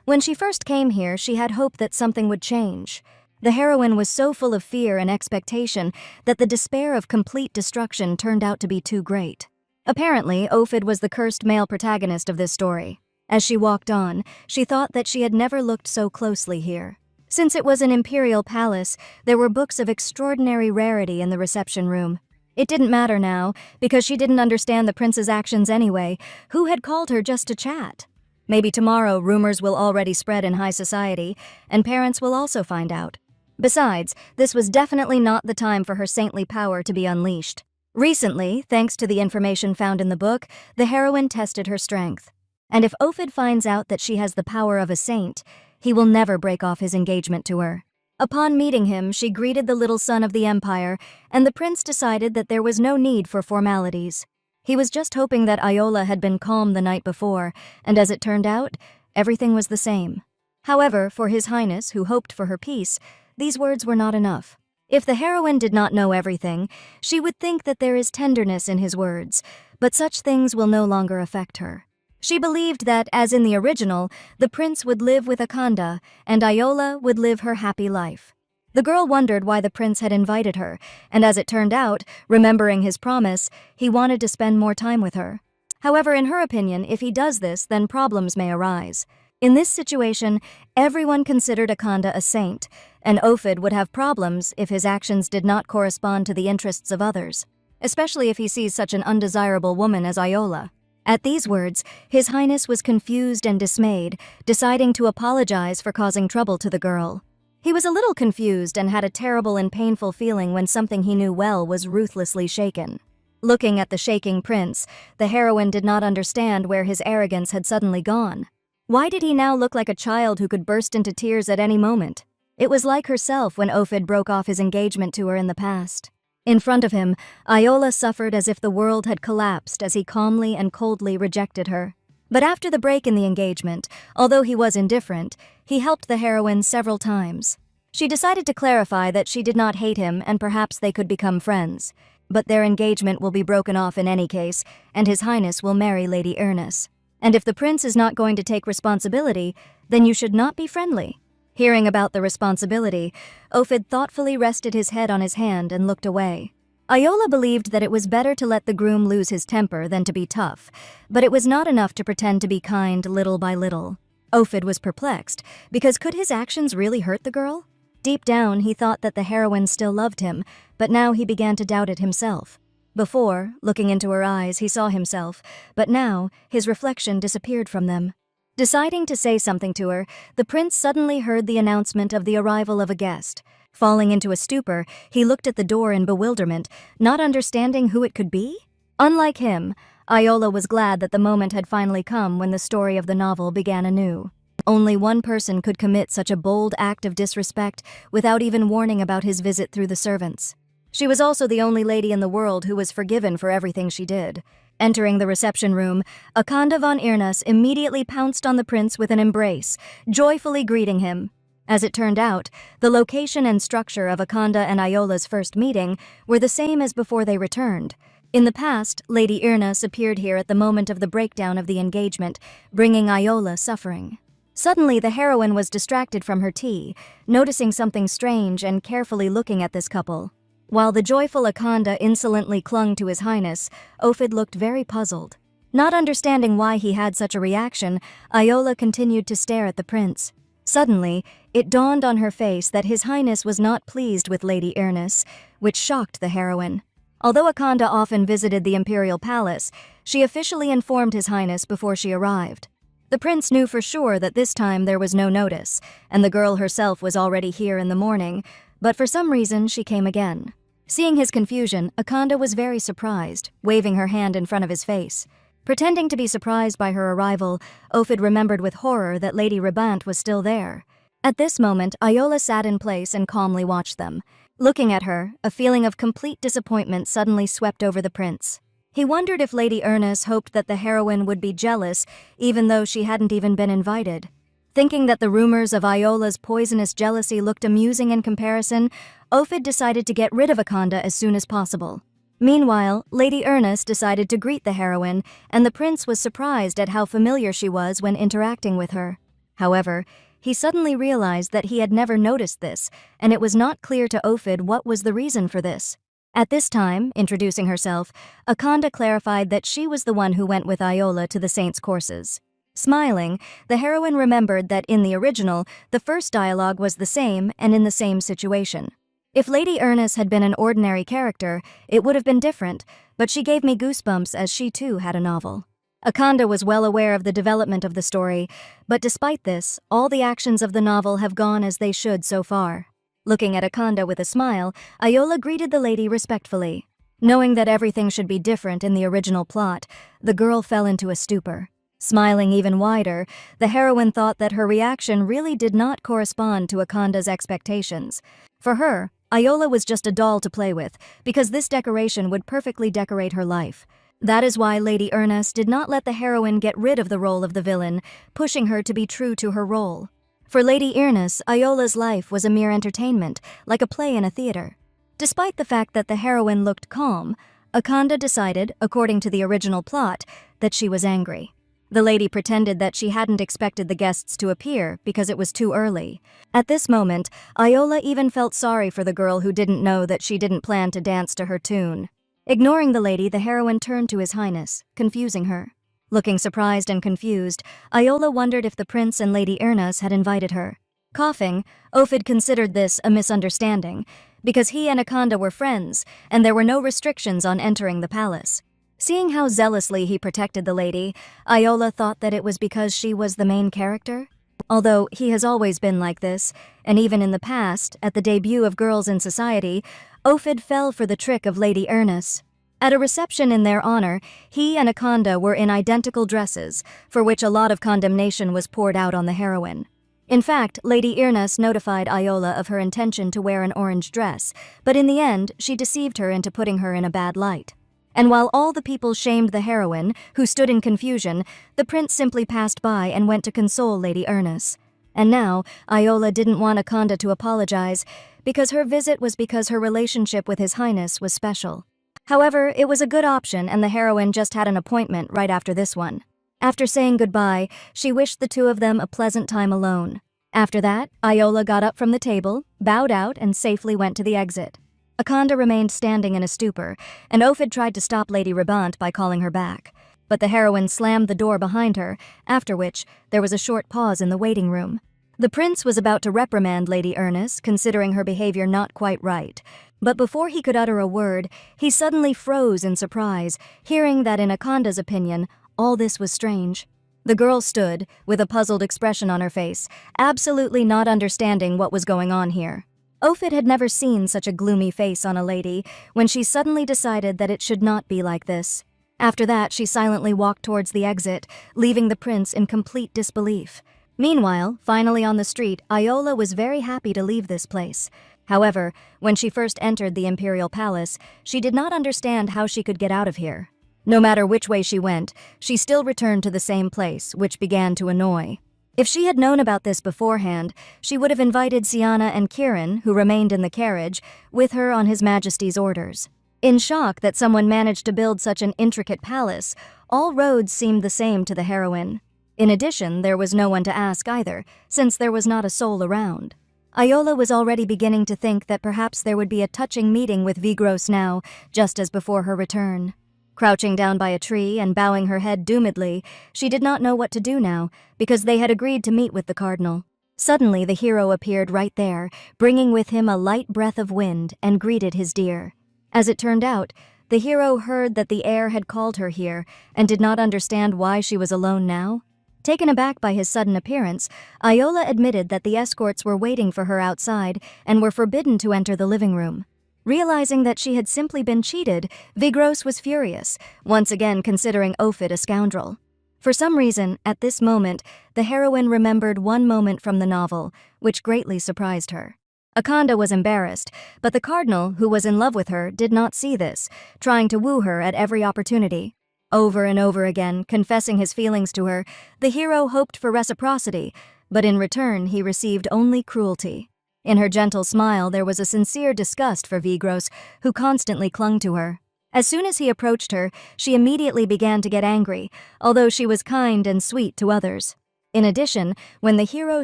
When she first came here, she had hoped that something would change. The heroine was so full of fear and expectation that the despair of complete destruction turned out to be too great. Apparently, Ophid was the cursed male protagonist of this story. As she walked on, she thought that she had never looked so closely here. Since it was an imperial palace, there were books of extraordinary rarity in the reception room. It didn't matter now, because she didn't understand the prince's actions anyway. Who had called her just to chat? Maybe tomorrow rumors will already spread in high society, and parents will also find out. Besides, this was definitely not the time for her saintly power to be unleashed. Recently, thanks to the information found in the book, the heroine tested her strength. And if Ophid finds out that she has the power of a saint, he will never break off his engagement to her. Upon meeting him, she greeted the little son of the empire, and the prince decided that there was no need for formalities. He was just hoping that Iola had been calm the night before, and as it turned out, everything was the same. However, for His Highness, who hoped for her peace, these words were not enough. If the heroine did not know everything, she would think that there is tenderness in his words, but such things will no longer affect her. She believed that, as in the original, the prince would live with Akanda, and Iola would live her happy life. The girl wondered why the prince had invited her, and as it turned out, remembering his promise, he wanted to spend more time with her. However, in her opinion, if he does this, then problems may arise. In this situation, everyone considered Akanda a saint, and Ophid would have problems if his actions did not correspond to the interests of others, especially if he sees such an undesirable woman as Iola. At these words, His Highness was confused and dismayed, deciding to apologize for causing trouble to the girl. He was a little confused and had a terrible and painful feeling when something he knew well was ruthlessly shaken. Looking at the shaking prince, the heroine did not understand where his arrogance had suddenly gone. Why did he now look like a child who could burst into tears at any moment? It was like herself when Ophid broke off his engagement to her in the past. In front of him, Iola suffered as if the world had collapsed as he calmly and coldly rejected her. But after the break in the engagement, although he was indifferent, he helped the heroine several times. She decided to clarify that she did not hate him and perhaps they could become friends. But their engagement will be broken off in any case, and His Highness will marry Lady Ernest. And if the prince is not going to take responsibility, then you should not be friendly. Hearing about the responsibility, Ophid thoughtfully rested his head on his hand and looked away. Iola believed that it was better to let the groom lose his temper than to be tough, but it was not enough to pretend to be kind little by little. Ophid was perplexed, because could his actions really hurt the girl? Deep down, he thought that the heroine still loved him, but now he began to doubt it himself. Before, looking into her eyes, he saw himself, but now, his reflection disappeared from them. Deciding to say something to her, the prince suddenly heard the announcement of the arrival of a guest. Falling into a stupor, he looked at the door in bewilderment, not understanding who it could be. Unlike him, Iola was glad that the moment had finally come when the story of the novel began anew. Only one person could commit such a bold act of disrespect without even warning about his visit through the servants. She was also the only lady in the world who was forgiven for everything she did. Entering the reception room, Akanda von Irnas immediately pounced on the prince with an embrace, joyfully greeting him. As it turned out, the location and structure of Akanda and Iola's first meeting were the same as before they returned. In the past, Lady Irnas appeared here at the moment of the breakdown of the engagement, bringing Iola suffering. Suddenly, the heroine was distracted from her tea, noticing something strange and carefully looking at this couple. While the joyful Akanda insolently clung to His Highness, Ophid looked very puzzled. Not understanding why he had such a reaction, Iola continued to stare at the prince. Suddenly, it dawned on her face that His Highness was not pleased with Lady Ernest, which shocked the heroine. Although Akanda often visited the imperial palace, she officially informed His Highness before she arrived. The prince knew for sure that this time there was no notice, and the girl herself was already here in the morning, but for some reason she came again. Seeing his confusion, Akanda was very surprised, waving her hand in front of his face. Pretending to be surprised by her arrival, Ophid remembered with horror that Lady Rebant was still there. At this moment, Iola sat in place and calmly watched them. Looking at her, a feeling of complete disappointment suddenly swept over the prince. He wondered if Lady Ernest hoped that the heroine would be jealous, even though she hadn't even been invited. Thinking that the rumors of Iola's poisonous jealousy looked amusing in comparison, Ophid decided to get rid of Akanda as soon as possible. Meanwhile, Lady Ernest decided to greet the heroine, and the prince was surprised at how familiar she was when interacting with her. However, he suddenly realized that he had never noticed this, and it was not clear to Ophid what was the reason for this. At this time, introducing herself, Akanda clarified that she was the one who went with Iola to the saints' courses. Smiling, the heroine remembered that in the original, the first dialogue was the same and in the same situation. If Lady Ernest had been an ordinary character, it would have been different, but she gave me goosebumps as she too had a novel. Akanda was well aware of the development of the story, but despite this, all the actions of the novel have gone as they should so far. Looking at Akanda with a smile, Iola greeted the lady respectfully. Knowing that everything should be different in the original plot, the girl fell into a stupor. Smiling even wider, the heroine thought that her reaction really did not correspond to Akanda's expectations. For her, Iola was just a doll to play with, because this decoration would perfectly decorate her life. That is why Lady Ernest did not let the heroine get rid of the role of the villain, pushing her to be true to her role. For Lady Ernest, Iola's life was a mere entertainment, like a play in a theater. Despite the fact that the heroine looked calm, Akanda decided, according to the original plot, that she was angry. The lady pretended that she hadn't expected the guests to appear because it was too early. At this moment, Iola even felt sorry for the girl who didn't know that she didn't plan to dance to her tune. Ignoring the lady, the heroine turned to His Highness, confusing her. Looking surprised and confused, Iola wondered if the prince and Lady Ernest had invited her. Coughing, Ophid considered this a misunderstanding, because he and Akanda were friends, and there were no restrictions on entering the palace. Seeing how zealously he protected the lady, Iola thought that it was because she was the main character. Although he has always been like this, and even in the past, at the debut of Girls in Society, Ophid fell for the trick of Lady Ernest. At a reception in their honor, he and Akanda were in identical dresses, for which a lot of condemnation was poured out on the heroine. In fact, Lady Ernest notified Iola of her intention to wear an orange dress, but in the end, she deceived her into putting her in a bad light. And while all the people shamed the heroine, who stood in confusion, the prince simply passed by and went to console Lady Ernest. And now, Iola didn't want Akanda to apologize, because her visit was because her relationship with His Highness was special. However, it was a good option, and the heroine just had an appointment right after this one. After saying goodbye, she wished the two of them a pleasant time alone. After that, Iola got up from the table, bowed out, and safely went to the exit. Akanda remained standing in a stupor, and Ophid tried to stop Lady Rebant by calling her back. But the heroine slammed the door behind her, after which there was a short pause in the waiting room. The prince was about to reprimand Lady Ernest, considering her behavior not quite right. But before he could utter a word, he suddenly froze in surprise, hearing that in Akanda's opinion, all this was strange. The girl stood, with a puzzled expression on her face, absolutely not understanding what was going on here. Ophid had never seen such a gloomy face on a lady when she suddenly decided that it should not be like this. After that, she silently walked towards the exit, leaving the prince in complete disbelief. Meanwhile, finally on the street, Iola was very happy to leave this place. However, when she first entered the imperial palace, she did not understand how she could get out of here. No matter which way she went, she still returned to the same place, which began to annoy. If she had known about this beforehand, she would have invited Siana and Kirin, who remained in the carriage, with her on His Majesty's orders. In shock that someone managed to build such an intricate palace, all roads seemed the same to the heroine. In addition, there was no one to ask either, since there was not a soul around. Iola was already beginning to think that perhaps there would be a touching meeting with Vigros now, just as before her return. Crouching down by a tree and bowing her head doomedly, she did not know what to do now, because they had agreed to meet with the cardinal. Suddenly the hero appeared right there, bringing with him a light breath of wind, and greeted his dear. As it turned out, the hero heard that the heir had called her here, and did not understand why she was alone now. Taken aback by his sudden appearance, Iola admitted that the escorts were waiting for her outside and were forbidden to enter the living room. Realizing that she had simply been cheated, Vigros was furious, once again considering Ophid a scoundrel. For some reason, at this moment, the heroine remembered one moment from the novel, which greatly surprised her. Akanda was embarrassed, but the cardinal, who was in love with her, did not see this, trying to woo her at every opportunity. Over and over again, confessing his feelings to her, the hero hoped for reciprocity, but in return he received only cruelty. In her gentle smile there was a sincere disgust for Vigros, who constantly clung to her. As soon as he approached her, she immediately began to get angry, although she was kind and sweet to others. In addition, when the hero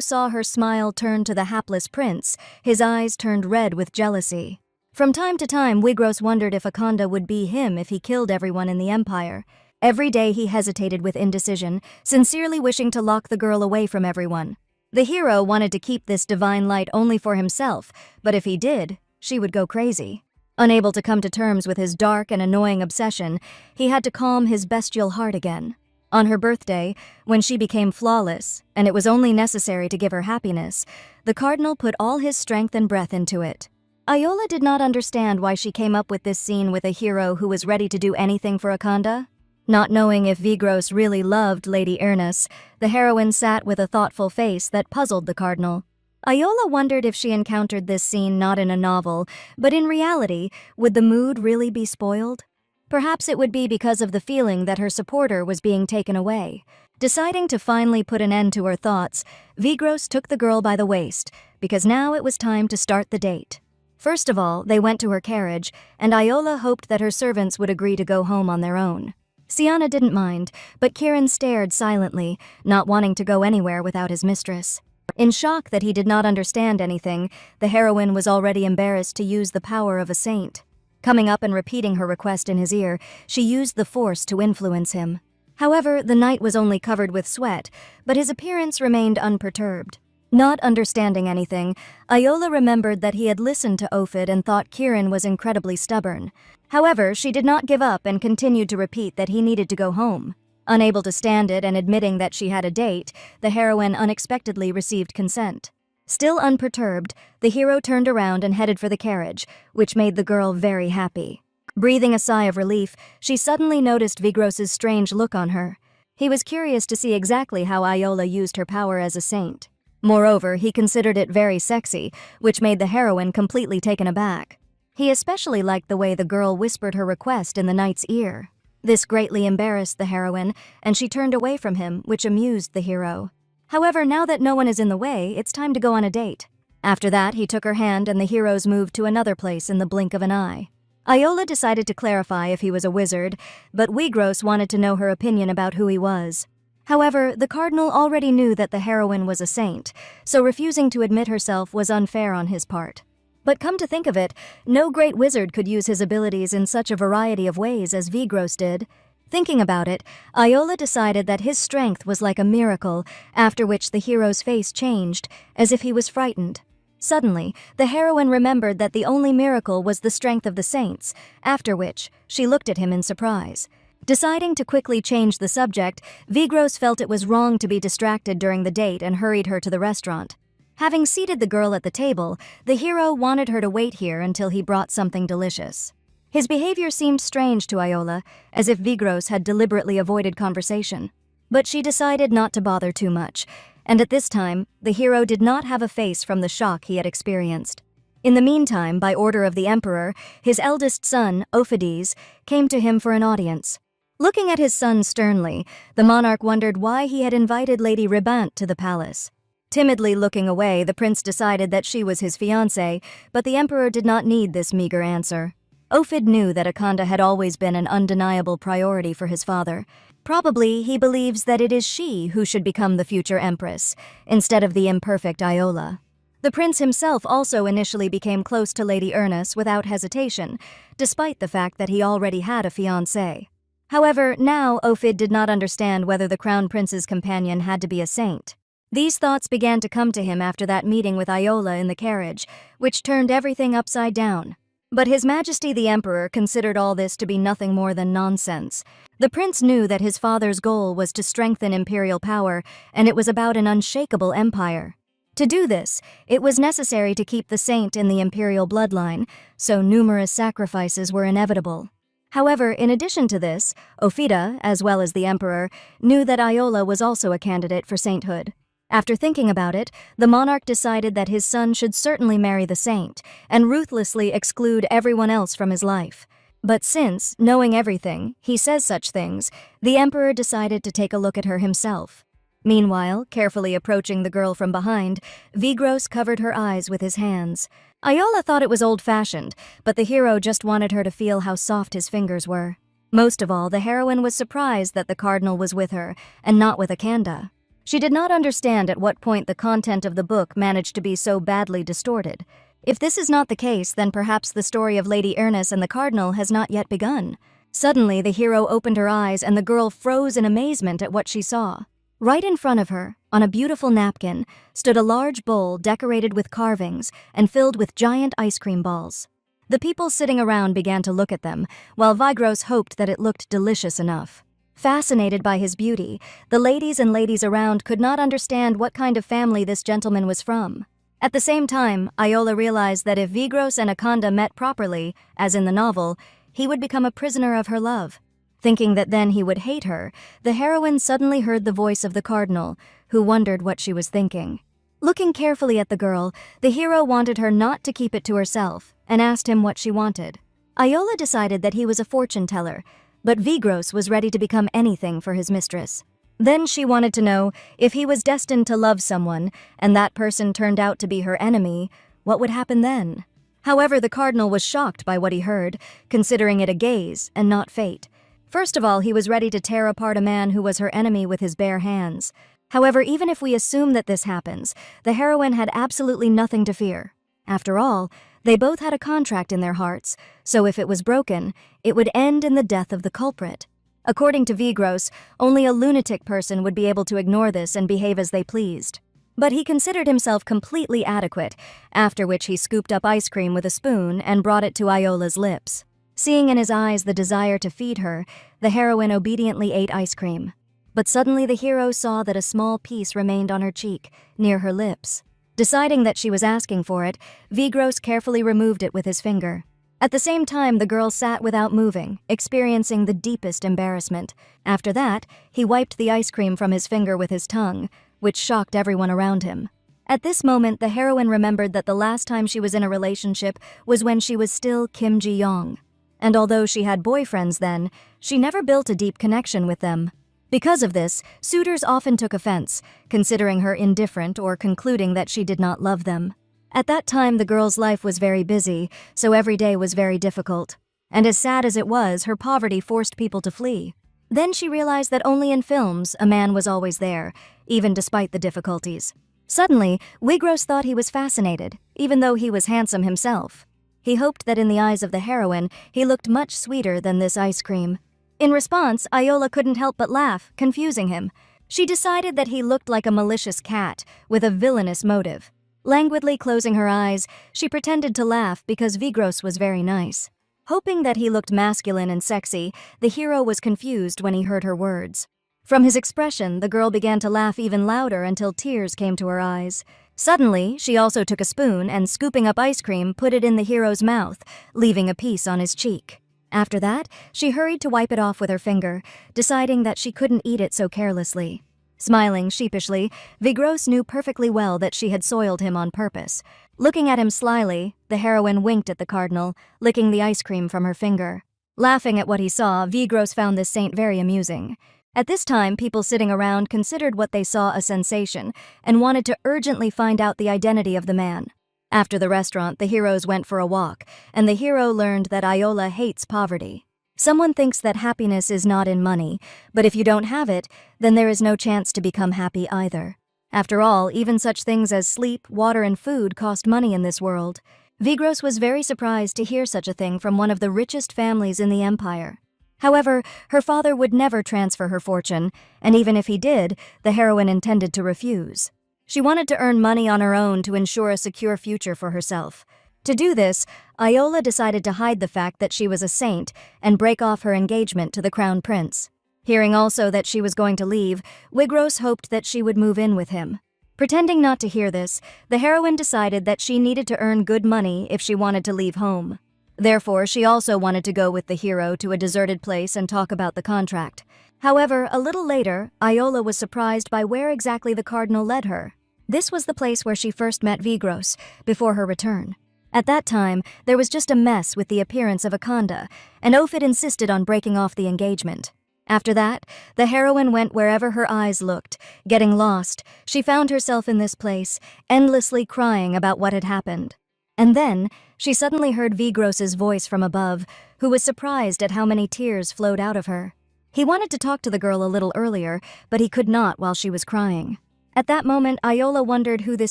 saw her smile turn to the hapless prince, his eyes turned red with jealousy. From time to time, Wigros wondered if Akanda would be him if he killed everyone in the empire. Every day he hesitated with indecision, sincerely wishing to lock the girl away from everyone. The hero wanted to keep this divine light only for himself, but if he did, she would go crazy. Unable to come to terms with his dark and annoying obsession, he had to calm his bestial heart again. On her birthday, when she became flawless, and it was only necessary to give her happiness, the cardinal put all his strength and breath into it. Iola did not understand why she came up with this scene with a hero who was ready to do anything for Akanda. Not knowing if Vigros really loved Lady Ernest, the heroine sat with a thoughtful face that puzzled the cardinal. Iola wondered if she encountered this scene not in a novel, but in reality, would the mood really be spoiled? Perhaps it would be because of the feeling that her supporter was being taken away. Deciding to finally put an end to her thoughts, Vigros took the girl by the waist, because now it was time to start the date. First of all, they went to her carriage, and Iola hoped that her servants would agree to go home on their own. Siana didn't mind, but Kieran stared silently, not wanting to go anywhere without his mistress. In shock that he did not understand anything, the heroine was already embarrassed to use the power of a saint. Coming up and repeating her request in his ear, she used the force to influence him. However, the knight was only covered with sweat, but his appearance remained unperturbed. Not understanding anything, Iola remembered that he had listened to Ophid and thought Kieran was incredibly stubborn. However, she did not give up and continued to repeat that he needed to go home. Unable to stand it and admitting that she had a date, the heroine unexpectedly received consent. Still unperturbed, the hero turned around and headed for the carriage, which made the girl very happy. Breathing a sigh of relief, she suddenly noticed Vigros's strange look on her. He was curious to see exactly how Iola used her power as a saint. Moreover, he considered it very sexy, which made the heroine completely taken aback. He especially liked the way the girl whispered her request in the knight's ear. This greatly embarrassed the heroine, and she turned away from him, which amused the hero. However, now that no one is in the way, it's time to go on a date. After that, he took her hand and the heroes moved to another place in the blink of an eye. Iola decided to clarify if he was a wizard, but Wigros wanted to know her opinion about who he was. However, the cardinal already knew that the heroine was a saint, so refusing to admit herself was unfair on his part. But come to think of it, no great wizard could use his abilities in such a variety of ways as Vigros did. Thinking about it, Iola decided that his strength was like a miracle, after which the hero's face changed, as if he was frightened. Suddenly, the heroine remembered that the only miracle was the strength of the saints, after which she looked at him in surprise. Deciding to quickly change the subject, Vigros felt it was wrong to be distracted during the date and hurried her to the restaurant. Having seated the girl at the table, the hero wanted her to wait here until he brought something delicious. His behavior seemed strange to Iola, as if Vigros had deliberately avoided conversation. But she decided not to bother too much, and at this time, the hero did not have a face from the shock he had experienced. In the meantime, by order of the emperor, his eldest son, Ophides, came to him for an audience. Looking at his son sternly, the monarch wondered why he had invited Lady Ribant to the palace. Timidly looking away, the prince decided that she was his fiancé, but the emperor did not need this meager answer. Ophid knew that Akanda had always been an undeniable priority for his father. Probably he believes that it is she who should become the future empress, instead of the imperfect Iola. The prince himself also initially became close to Lady Ernest without hesitation, despite the fact that he already had a fiancé. However, now Ophid did not understand whether the crown prince's companion had to be a saint. These thoughts began to come to him after that meeting with Iola in the carriage, which turned everything upside down. But His Majesty the Emperor considered all this to be nothing more than nonsense. The prince knew that his father's goal was to strengthen imperial power, and it was about an unshakable empire. To do this, it was necessary to keep the saint in the imperial bloodline, so numerous sacrifices were inevitable. However, in addition to this, Ophida, as well as the emperor, knew that Iola was also a candidate for sainthood. After thinking about it, the monarch decided that his son should certainly marry the saint, and ruthlessly exclude everyone else from his life. But since, knowing everything, he says such things, the emperor decided to take a look at her himself. Meanwhile, carefully approaching the girl from behind, Vigros covered her eyes with his hands. Ayola thought it was old-fashioned, but the hero just wanted her to feel how soft his fingers were. Most of all, the heroine was surprised that the cardinal was with her, and not with Akanda. She did not understand at what point the content of the book managed to be so badly distorted. If this is not the case, then perhaps the story of Lady Ernest and the cardinal has not yet begun. Suddenly, the hero opened her eyes and the girl froze in amazement at what she saw. Right in front of her, on a beautiful napkin, stood a large bowl decorated with carvings and filled with giant ice cream balls. The people sitting around began to look at them, while Vigros hoped that it looked delicious enough. Fascinated by his beauty, the ladies and ladies around could not understand what kind of family this gentleman was from. At the same time, Ayola realized that if Vigros and Akanda met properly, as in the novel, he would become a prisoner of her love. Thinking that then he would hate her, the heroine suddenly heard the voice of the cardinal, who wondered what she was thinking. Looking carefully at the girl, the hero wanted her not to keep it to herself, and asked him what she wanted. Ayola decided that he was a fortune teller, but Vigros was ready to become anything for his mistress. Then she wanted to know if he was destined to love someone, and that person turned out to be her enemy, what would happen then? However, the cardinal was shocked by what he heard, considering it a gaze and not fate. First of all, he was ready to tear apart a man who was her enemy with his bare hands. However, even if we assume that this happens, the heroine had absolutely nothing to fear. After all, they both had a contract in their hearts, so if it was broken, it would end in the death of the culprit. According to Vigros, only a lunatic person would be able to ignore this and behave as they pleased. But he considered himself completely adequate, after which he scooped up ice cream with a spoon and brought it to Ayola's lips. Seeing in his eyes the desire to feed her, the heroine obediently ate ice cream. But suddenly the hero saw that a small piece remained on her cheek, near her lips. Deciding that she was asking for it, Vigros carefully removed it with his finger. At the same time, the girl sat without moving, experiencing the deepest embarrassment. After that, he wiped the ice cream from his finger with his tongue, which shocked everyone around him. At this moment, the heroine remembered that the last time she was in a relationship was when she was still Kim Ji-young. And although she had boyfriends then, she never built a deep connection with them. Because of this, suitors often took offense, considering her indifferent or concluding that she did not love them. At that time, the girl's life was very busy, so every day was very difficult. And as sad as it was, her poverty forced people to flee. Then she realized that only in films, a man was always there, even despite the difficulties. Suddenly, Vigros thought he was fascinated, even though he was handsome himself. He hoped that in the eyes of the heroine, he looked much sweeter than this ice cream. In response, Ayola couldn't help but laugh, confusing him. She decided that he looked like a malicious cat, with a villainous motive. Languidly closing her eyes, she pretended to laugh because Vigros was very nice. Hoping that he looked masculine and sexy, the hero was confused when he heard her words. From his expression, the girl began to laugh even louder until tears came to her eyes. Suddenly, she also took a spoon and, scooping up ice cream, put it in the hero's mouth, leaving a piece on his cheek. After that, she hurried to wipe it off with her finger, deciding that she couldn't eat it so carelessly. Smiling sheepishly, Vigros knew perfectly well that she had soiled him on purpose. Looking at him slyly, the heroine winked at the cardinal, licking the ice cream from her finger. Laughing at what he saw, Vigros found this saint very amusing. At this time, people sitting around considered what they saw a sensation and wanted to urgently find out the identity of the man. After the restaurant, the heroes went for a walk, and the hero learned that Ayola hates poverty. Someone thinks that happiness is not in money, but if you don't have it, then there is no chance to become happy either. After all, even such things as sleep, water, and food cost money in this world. Vigros was very surprised to hear such a thing from one of the richest families in the empire. However, her father would never transfer her fortune, and even if he did, the heroine intended to refuse. She wanted to earn money on her own to ensure a secure future for herself. To do this, Ayola decided to hide the fact that she was a saint and break off her engagement to the crown prince. Hearing also that she was going to leave, Vigros hoped that she would move in with him. Pretending not to hear this, the heroine decided that she needed to earn good money if she wanted to leave home. Therefore, she also wanted to go with the hero to a deserted place and talk about the contract. However, a little later, Ayola was surprised by where exactly the cardinal led her. This was the place where she first met Vigros, before her return. At that time, there was just a mess with the appearance of Akanda, and Ophid insisted on breaking off the engagement. After that, the heroine went wherever her eyes looked. Getting lost, she found herself in this place, endlessly crying about what had happened. And then, she suddenly heard Vigros's voice from above, who was surprised at how many tears flowed out of her. He wanted to talk to the girl a little earlier, but he could not while she was crying. At that moment, Yahello wondered who this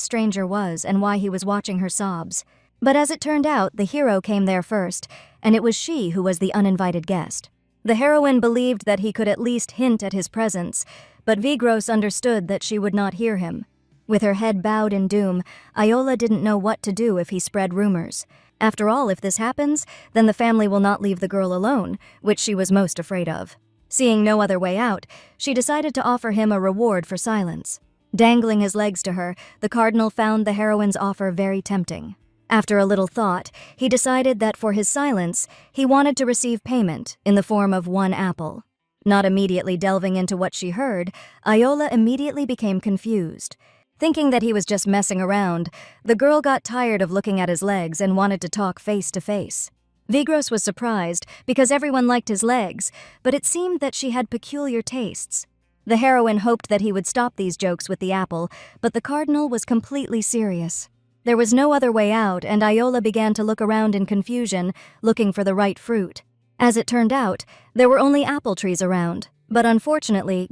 stranger was and why he was watching her sobs. But as it turned out, the hero came there first, and it was she who was the uninvited guest. The heroine believed that he could at least hint at his presence, but Vigros understood that she would not hear him. With her head bowed in doom, Yahello didn't know what to do if he spread rumors. After all, if this happens, then the family will not leave the girl alone, which she was most afraid of. Seeing no other way out, she decided to offer him a reward for silence. Dangling his legs to her, the cardinal found the heroine's offer very tempting. After a little thought, he decided that for his silence, he wanted to receive payment in the form of 1 apple. Not immediately delving into what she heard, Yahello immediately became confused. Thinking that he was just messing around, the girl got tired of looking at his legs and wanted to talk face to face. Vigros was surprised because everyone liked his legs, but it seemed that she had peculiar tastes. The heroine hoped that he would stop these jokes with the apple, but the cardinal was completely serious. There was no other way out, and Yahello began to look around in confusion, looking for the right fruit. As it turned out, there were only apple trees around, but unfortunately,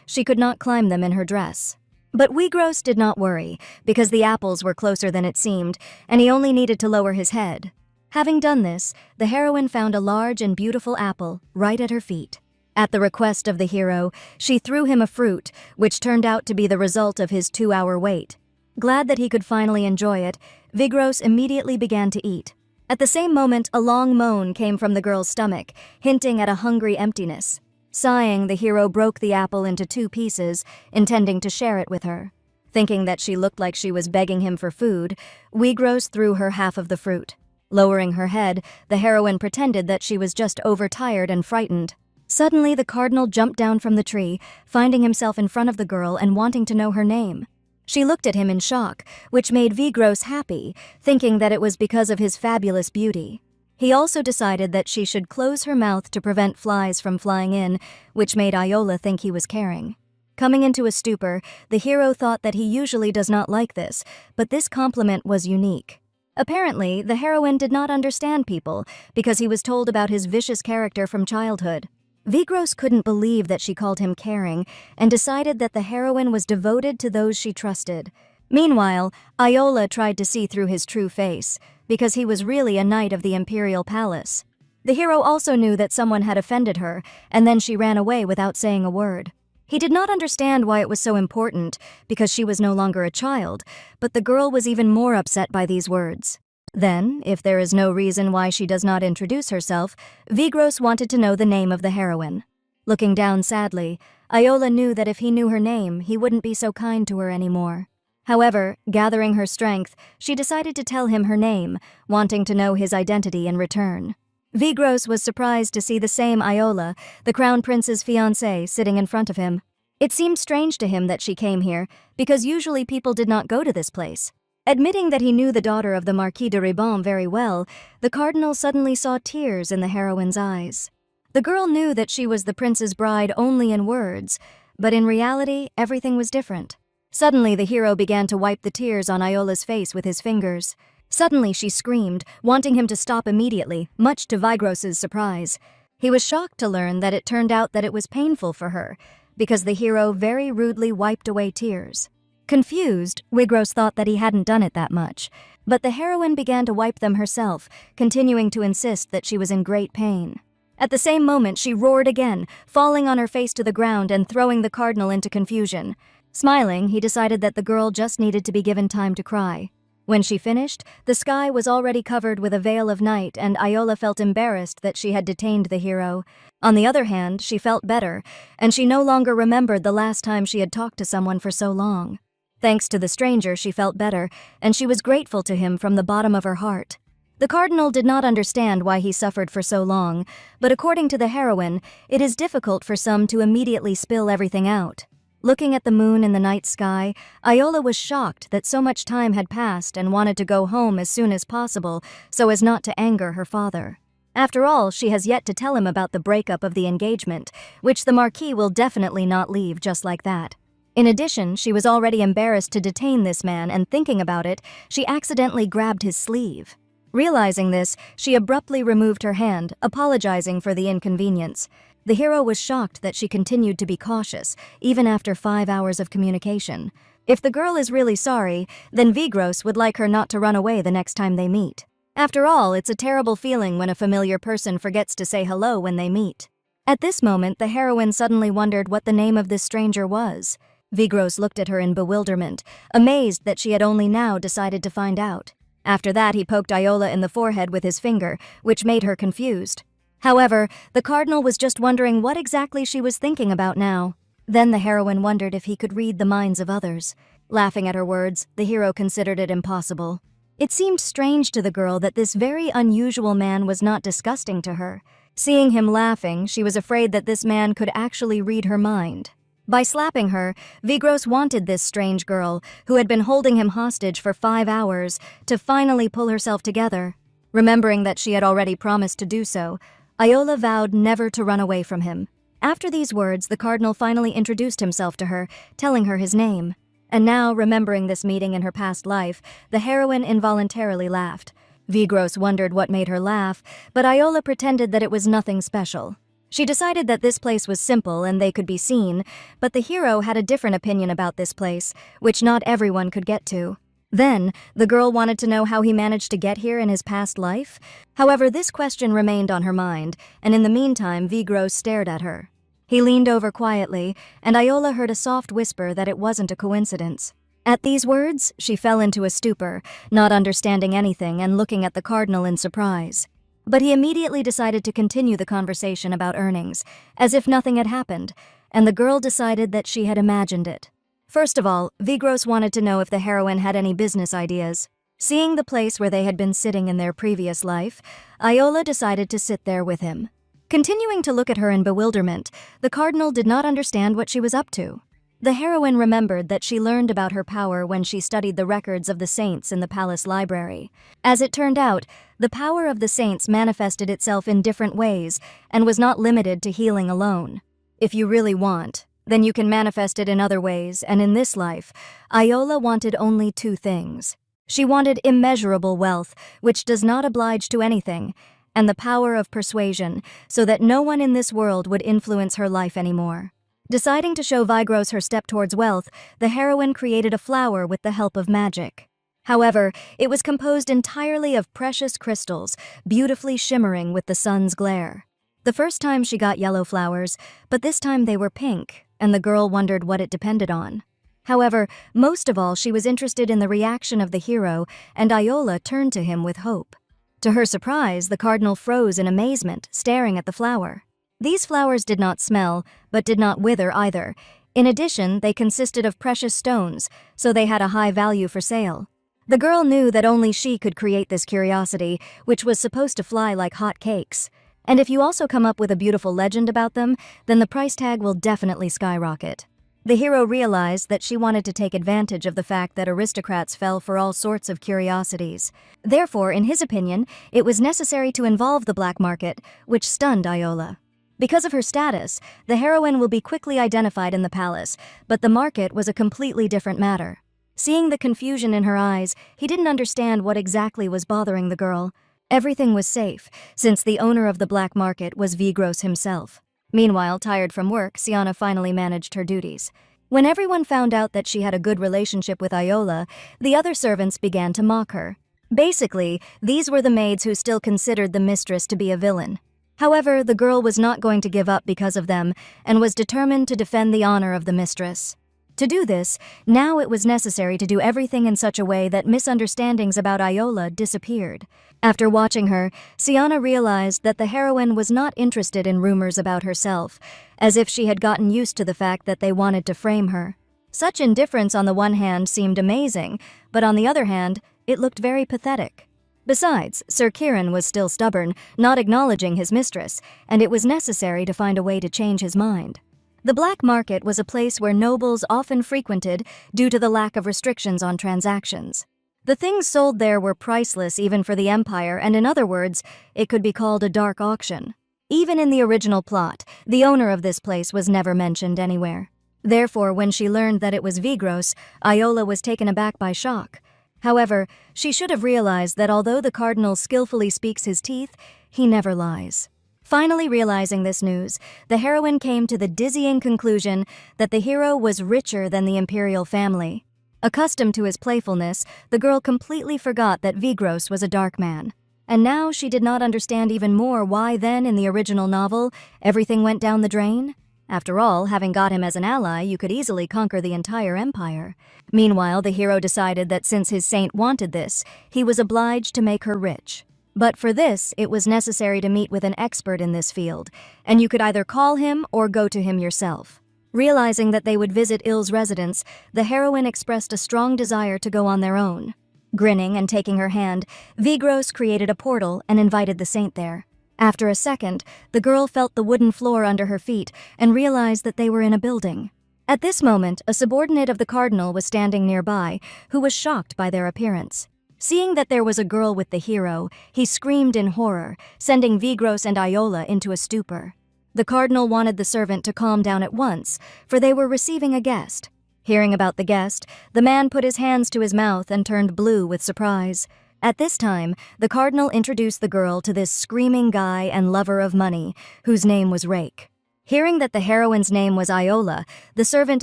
she could not climb them in her dress. But Vigros did not worry, because the apples were closer than it seemed, and he only needed to lower his head. Having done this, the heroine found a large and beautiful apple right at her feet. At the request of the hero, she threw him a fruit, which turned out to be the result of his 2-hour wait. Glad that he could finally enjoy it, Vigros immediately began to eat. At the same moment, a long moan came from the girl's stomach, hinting at a hungry emptiness. Sighing, the hero broke the apple into 2 pieces, intending to share it with her. Thinking that she looked like she was begging him for food, Vigros threw her half of the fruit. Lowering her head, the heroine pretended that she was just overtired and frightened. Suddenly, the cardinal jumped down from the tree, finding himself in front of the girl and wanting to know her name. She looked at him in shock, which made Vigros happy, thinking that it was because of his fabulous beauty. He also decided that she should close her mouth to prevent flies from flying in, which made Yahello think he was caring. Coming into a stupor, the hero thought that he usually does not like this, but this compliment was unique. Apparently, the heroine did not understand people, because he was told about his vicious character from childhood. Vigros couldn't believe that she called him caring, and decided that the heroine was devoted to those she trusted. Meanwhile, Yahello tried to see through his true face, because he was really a knight of the imperial palace. The hero also knew that someone had offended her, and then she ran away without saying a word. He did not understand why it was so important, because she was no longer a child, but the girl was even more upset by these words. Then, if there is no reason why she does not introduce herself, Vigros wanted to know the name of the heroine. Looking down sadly, Yahello knew that if he knew her name, he wouldn't be so kind to her anymore. However, gathering her strength, she decided to tell him her name, wanting to know his identity in return. Vigros was surprised to see the same Yahello, the crown prince's fiancé, sitting in front of him. It seemed strange to him that she came here, because usually people did not go to this place. Admitting that he knew the daughter of the Marquis de Ribon very well, the cardinal suddenly saw tears in the heroine's eyes. The girl knew that she was the prince's bride only in words, but in reality, everything was different. Suddenly, the hero began to wipe the tears on Yahello's face with his fingers. Suddenly, she screamed, wanting him to stop immediately, much to Vigros's surprise. He was shocked to learn that it turned out that it was painful for her, because the hero very rudely wiped away tears. Confused, Vigros thought that he hadn't done it that much, but the heroine began to wipe them herself, continuing to insist that she was in great pain. At the same moment, she roared again, falling on her face to the ground and throwing the cardinal into confusion. Smiling, he decided that the girl just needed to be given time to cry. When she finished, the sky was already covered with a veil of night, and Yahello felt embarrassed that she had detained the hero. On the other hand, she felt better, and she no longer remembered the last time she had talked to someone for so long. Thanks to the stranger, she felt better, and she was grateful to him from the bottom of her heart. The cardinal did not understand why he suffered for so long, but according to the heroine, it is difficult for some to immediately spill everything out. Looking at the moon in the night sky, Yahello was shocked that so much time had passed and wanted to go home as soon as possible so as not to anger her father. After all, she has yet to tell him about the breakup of the engagement, which the Marquis will definitely not leave just like that. In addition, she was already embarrassed to detain this man, and thinking about it, she accidentally grabbed his sleeve. Realizing this, she abruptly removed her hand, apologizing for the inconvenience. The hero was shocked that she continued to be cautious, even after 5 hours of communication. If the girl is really sorry, then Vigros would like her not to run away the next time they meet. After all, it's a terrible feeling when a familiar person forgets to say hello when they meet. At this moment, the heroine suddenly wondered what the name of this stranger was. Vigros looked at her in bewilderment, amazed that she had only now decided to find out. After that, he poked Iola in the forehead with his finger, which made her confused. However, the cardinal was just wondering what exactly she was thinking about now. Then the heroine wondered if he could read the minds of others. Laughing at her words, the hero considered it impossible. It seemed strange to the girl that this very unusual man was not disgusting to her. Seeing him laughing, she was afraid that this man could actually read her mind. By slapping her, Vigros wanted this strange girl, who had been holding him hostage for 5 hours, to finally pull herself together. Remembering that she had already promised to do so, Iola vowed never to run away from him. After these words, the cardinal finally introduced himself to her, telling her his name. And now, remembering this meeting in her past life, the heroine involuntarily laughed. Vigros wondered what made her laugh, but Iola pretended that it was nothing special. She decided that this place was simple and they could be seen, but the hero had a different opinion about this place, which not everyone could get to. Then, the girl wanted to know how he managed to get here in his past life. However, this question remained on her mind, and in the meantime, Vigros stared at her. He leaned over quietly, and Iola heard a soft whisper that it wasn't a coincidence. At these words, she fell into a stupor, not understanding anything and looking at the cardinal in surprise. But he immediately decided to continue the conversation about earnings, as if nothing had happened, and the girl decided that she had imagined it. First of all, Vigros wanted to know if the heroine had any business ideas. Seeing the place where they had been sitting in their previous life, Iola decided to sit there with him. Continuing to look at her in bewilderment, the cardinal did not understand what she was up to. The heroine remembered that she learned about her power when she studied the records of the saints in the palace library. As it turned out, the power of the saints manifested itself in different ways and was not limited to healing alone. If you really want, then you can manifest it in other ways, and in this life, Iola wanted only 2 things. She wanted immeasurable wealth, which does not oblige to anything, and the power of persuasion, so that no one in this world would influence her life anymore. Deciding to show Vigros her step towards wealth, the heroine created a flower with the help of magic. However, it was composed entirely of precious crystals, beautifully shimmering with the sun's glare. The first time she got yellow flowers, but this time they were pink, and the girl wondered what it depended on. However, most of all, she was interested in the reaction of the hero, and Iola turned to him with hope. To her surprise, the cardinal froze in amazement, staring at the flower. These flowers did not smell, but did not wither either. In addition, they consisted of precious stones, so they had a high value for sale. The girl knew that only she could create this curiosity, which was supposed to fly like hot cakes. And if you also come up with a beautiful legend about them, then the price tag will definitely skyrocket. The hero realized that she wanted to take advantage of the fact that aristocrats fell for all sorts of curiosities. Therefore, in his opinion, it was necessary to involve the black market, which stunned Iola. Because of her status, the heroine will be quickly identified in the palace, but the market was a completely different matter. Seeing the confusion in her eyes, he didn't understand what exactly was bothering the girl. Everything was safe, since the owner of the black market was Vigros himself. Meanwhile, tired from work, Siana finally managed her duties. When everyone found out that she had a good relationship with Iola, the other servants began to mock her. Basically, these were the maids who still considered the mistress to be a villain. However, the girl was not going to give up because of them, and was determined to defend the honor of the mistress. To do this, now it was necessary to do everything in such a way that misunderstandings about Iola disappeared. After watching her, Siana realized that the heroine was not interested in rumors about herself, as if she had gotten used to the fact that they wanted to frame her. Such indifference on the one hand seemed amazing, but on the other hand, it looked very pathetic. Besides, Sir Kiran was still stubborn, not acknowledging his mistress, and it was necessary to find a way to change his mind. The black market was a place where nobles often frequented due to the lack of restrictions on transactions. The things sold there were priceless even for the Empire, and in other words, it could be called a dark auction. Even in the original plot, the owner of this place was never mentioned anywhere. Therefore, when she learned that it was Vigros, Iola was taken aback by shock. However, she should have realized that although the cardinal skillfully speaks his teeth, he never lies. Finally realizing this news, the heroine came to the dizzying conclusion that the hero was richer than the imperial family. Accustomed to his playfulness, the girl completely forgot that Vigros was a dark man. And now she did not understand even more why then, in the original novel, everything went down the drain. After all, having got him as an ally, you could easily conquer the entire empire. Meanwhile, the hero decided that since his saint wanted this, he was obliged to make her rich. But for this, it was necessary to meet with an expert in this field, and you could either call him or go to him yourself. Realizing that they would visit Il's residence, the heroine expressed a strong desire to go on their own. Grinning and taking her hand, Vigros created a portal and invited the saint there. After a second, the girl felt the wooden floor under her feet and realized that they were in a building. At this moment, a subordinate of the cardinal was standing nearby, who was shocked by their appearance. Seeing that there was a girl with the hero, he screamed in horror, sending Vigros and Iola into a stupor. The cardinal wanted the servant to calm down at once, for they were receiving a guest. Hearing about the guest, the man put his hands to his mouth and turned blue with surprise. At this time, the cardinal introduced the girl to this screaming guy and lover of money, whose name was Rake. Hearing that the heroine's name was Iola, the servant